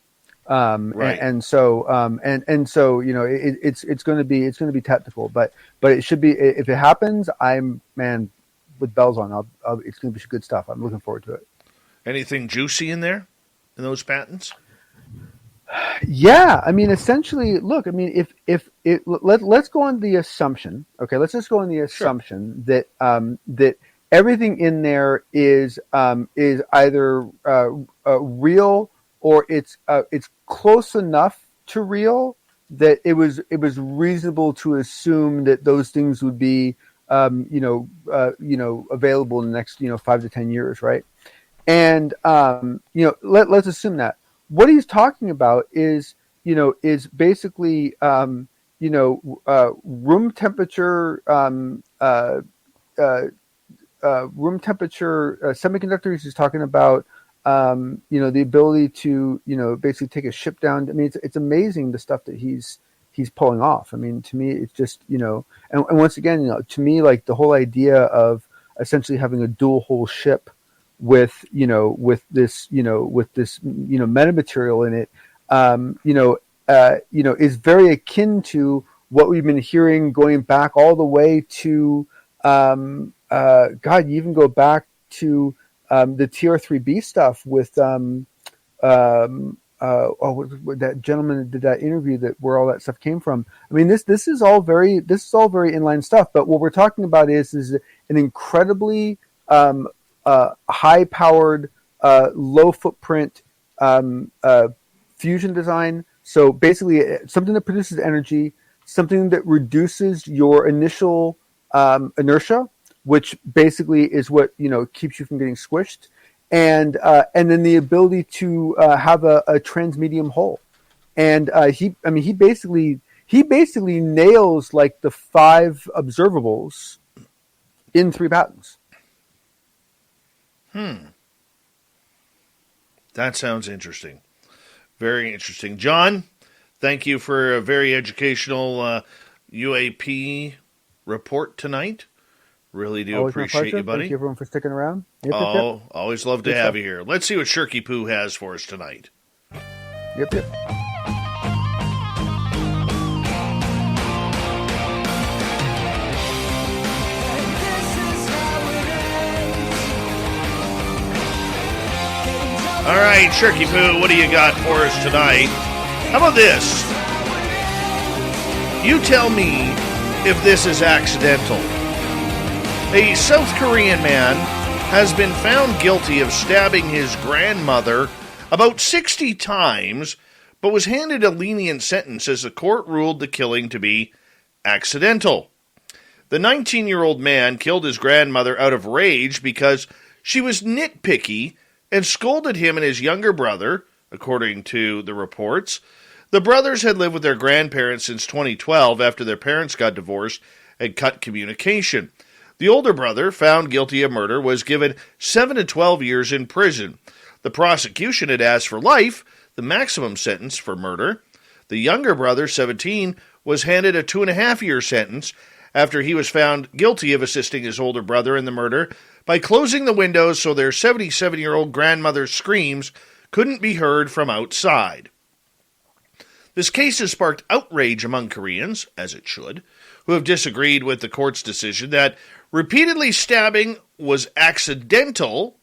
Speaker 17: right? And so it's going to be technical, but it should be, if it happens, I'm with bells on. It's going to be good stuff. I'm looking forward to it.
Speaker 2: Anything juicy in there, in those patents?
Speaker 17: Yeah, essentially, look, let's go on the assumption. Okay, let's just go on the assumption that that everything in there is either real, or it's close enough to real that it was reasonable to assume that those things would be available in the next 5 to 10 years, right? And let's assume that what he's talking about is basically room temperature semiconductors. He's talking about the ability to basically take a ship down. It's amazing the stuff that he's pulling off. To me, it's just and once again, to me, like the whole idea of essentially having a dual hull ship with this metamaterial in it, is very akin to what we've been hearing going back all the way to you even go back to the TR3B stuff with that gentleman that did that interview, that where all that stuff came from. This is all very inline stuff, but what we're talking about is an incredibly high-powered, low-footprint fusion design. So basically, something that produces energy, something that reduces your initial inertia, which basically is what keeps you from getting squished, and then the ability to have a transmedium hull. And he basically nails like the 5 observables in 3 patents.
Speaker 2: That sounds interesting. Very interesting. John, thank you for a very educational UAP report tonight. Really do
Speaker 17: Always
Speaker 2: appreciate you, buddy.
Speaker 17: Thank you, everyone, for sticking around. Yep.
Speaker 2: Always love to have you here. Let's see what Shirky Poo has for us tonight.
Speaker 17: Yep.
Speaker 2: All right, Shirky Poo, what do you got for us tonight? How about this? You tell me if this is accidental. A South Korean man has been found guilty of stabbing his grandmother about 60 times, but was handed a lenient sentence as the court ruled the killing to be accidental. The 19-year-old man killed his grandmother out of rage because she was nitpicky and scolded him and his younger brother, according to the reports. The brothers had lived with their grandparents since 2012 after their parents got divorced and cut communication. The older brother, found guilty of murder, was given 7 to 12 years in prison. The prosecution had asked for life, the maximum sentence for murder. The younger brother, 17, was handed a 2.5-year sentence after he was found guilty of assisting his older brother in the murder by closing the windows so their 77-year-old grandmother's screams couldn't be heard from outside. This case has sparked outrage among Koreans, as it should, who have disagreed with the court's decision that repeatedly stabbing was accidental,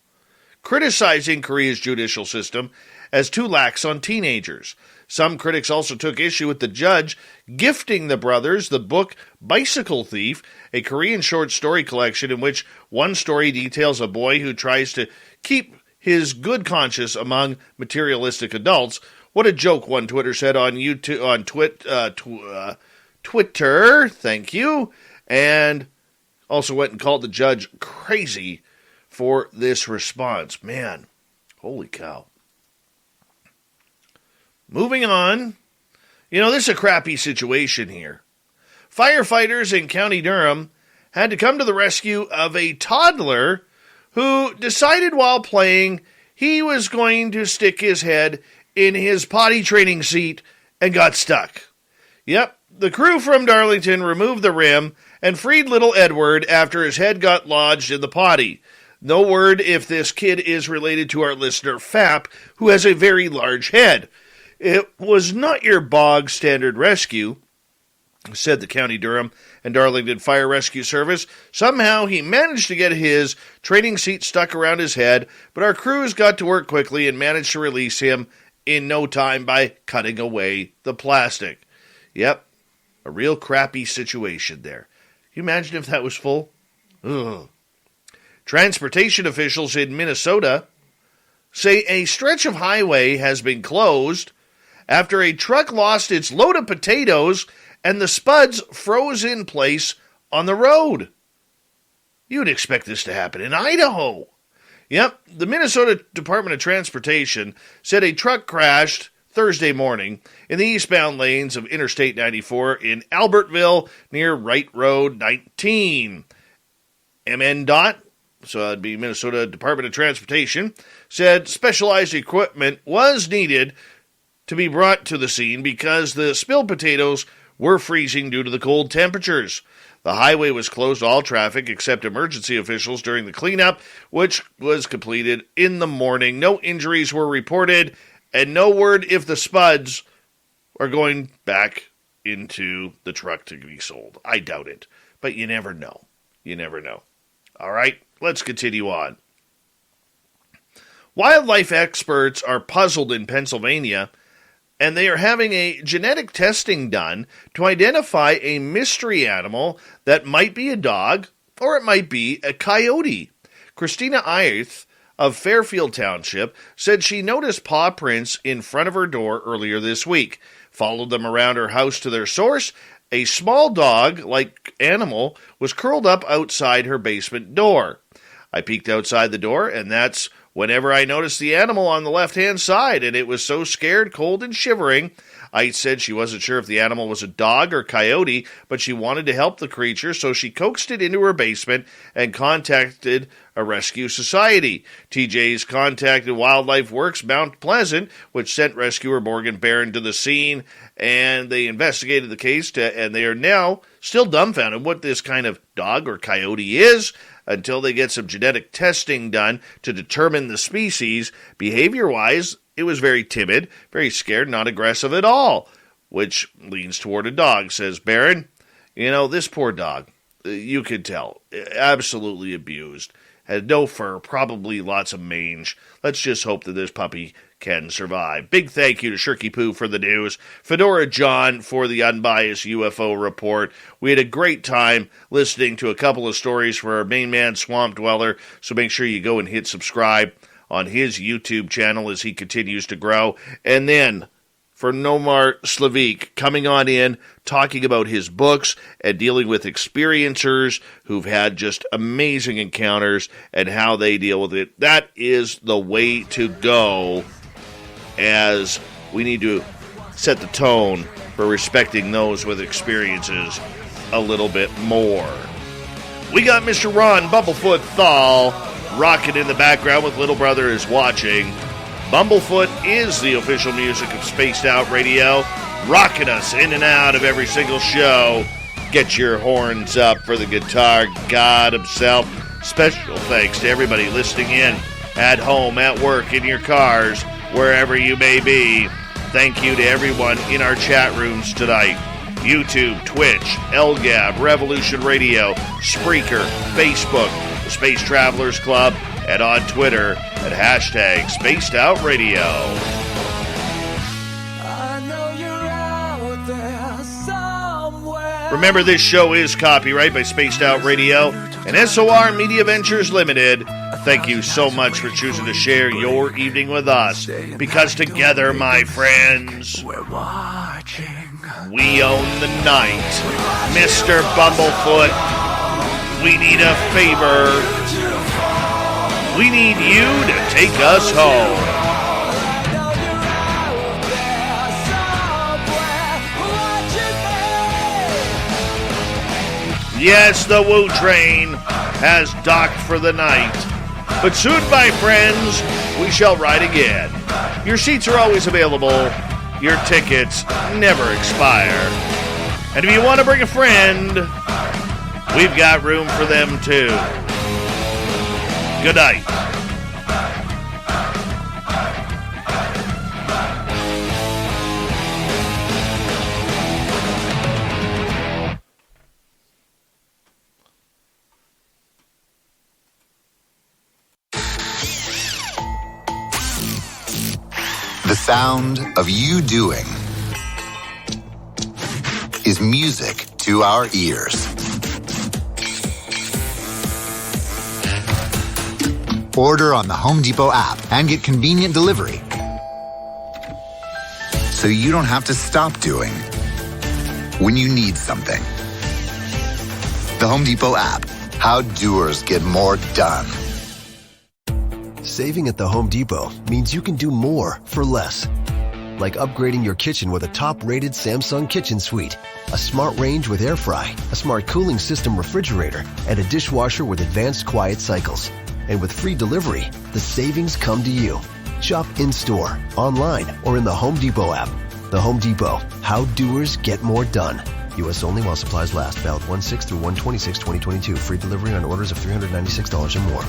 Speaker 2: criticizing Korea's judicial system as too lax on teenagers. Some critics also took issue with the judge gifting the brothers the book Bicycle Thief, a Korean short story collection in which one story details a boy who tries to keep his good conscience among materialistic adults. What a joke, one Twitter said on Twitter, thank you, and also went and called the judge crazy for this response. Man, holy cow. Moving on, this is a crappy situation here. Firefighters in County Durham had to come to the rescue of a toddler who decided while playing he was going to stick his head in his potty training seat and got stuck. Yep, the crew from Darlington removed the rim and freed little Edward after his head got lodged in the potty. No word if this kid is related to our listener Fap, who has a very large head. It was not your bog standard rescue, said the County Durham and Darlington Fire Rescue Service. Somehow he managed to get his training seat stuck around his head, but our crews got to work quickly and managed to release him in no time by cutting away the plastic. Yep, a real crappy situation there. Can you imagine if that was full? Ugh. Transportation officials in Minnesota say a stretch of highway has been closed after a truck lost its load of potatoes and the spuds froze in place on the road. You'd expect this to happen in Idaho. Yep, the Minnesota Department of Transportation said a truck crashed Thursday morning in the eastbound lanes of Interstate 94 in Albertville near Wright Road 19. MNDOT, so that'd be Minnesota Department of Transportation, said specialized equipment was needed to be brought to the scene because the spilled potatoes were freezing due to the cold temperatures. The highway was closed to all traffic except emergency officials during the cleanup, which was completed in the morning. No injuries were reported, and no word if the spuds are going back into the truck to be sold. I doubt it, but you never know. You never know. All right, let's continue on. Wildlife experts are puzzled in Pennsylvania, and they are having a genetic testing done to identify a mystery animal that might be a dog or it might be a coyote. Christina Eith of Fairfield Township said she noticed paw prints in front of her door earlier this week, followed them around her house to their source. A small dog-like animal was curled up outside her basement door. I peeked outside the door, and that's whenever I noticed the animal on the left-hand side, and it was so scared, cold, and shivering. Ite said she wasn't sure if the animal was a dog or coyote, but she wanted to help the creature, so she coaxed it into her basement and contacted a rescue society. TJ's contacted Wildlife Works Mount Pleasant, which sent rescuer Morgan Barron to the scene, and they investigated the case, and they are now still dumbfounded what this kind of dog or coyote is until they get some genetic testing done to determine the species. Behavior-wise, it was very timid, very scared, not aggressive at all, which leans toward a dog, says Barron. You know, this poor dog, you could tell, absolutely abused. Had no fur, probably lots of mange. Let's just hope that this puppy can survive. Big thank you to Shirky Poo for the news, Fedora John for the unbiased UFO report. We had a great time listening to a couple of stories for our main man, Swamp Dweller, so make sure you go and hit subscribe on his YouTube channel as he continues to grow. And then for Nomar Slevik coming on in, talking about his books and dealing with experiencers who've had just amazing encounters and how they deal with it. That is the way to go, as we need to set the tone for respecting those with experiences a little bit more. We got Mr. Ron Bumblefoot Thal rocking in the background with Little Brother Is Watching. Bumblefoot is the official music of Spaced Out Radio, rocking us in and out of every single show. Get your horns up for the guitar god himself. Special thanks to everybody listening in at home, at work, in your cars, wherever you may be. Thank you to everyone in our chat rooms tonight. YouTube, Twitch, LGAB, Revolution Radio, Spreaker, Facebook, the Space Travelers Club, and on Twitter at hashtag Spaced Out Radio. Remember, this show is copyright by Spaced Out Radio and SOR Media Ventures Limited. Thank you so much for choosing to share your evening with us, because together, my friends, we're watching. We own the night. Mr. Bumblefoot, we need a favor. We need you to take us home. Yes, the Woo Train has docked for the night. But soon, my friends, we shall ride again. Your seats are always available. Your tickets never expire. And if you want to bring a friend, we've got room for them too. Good night.
Speaker 4: The sound of you doing is music to our ears. Order on the Home Depot app and get convenient delivery, so you don't have to stop doing when you need something. The Home Depot app. How doers get more done.
Speaker 1: Saving at the Home Depot means you can do more for less. Like upgrading your kitchen with a top-rated Samsung kitchen suite, a smart range with air fry, a smart cooling system refrigerator, and a dishwasher with advanced quiet cycles. And with free delivery, the savings come to you. Shop in-store, online, or in the Home Depot app. The Home Depot. How doers get more done. U.S. only while supplies last. Valid 1/6 through 1/26/2022. Free delivery on orders of $396 or more.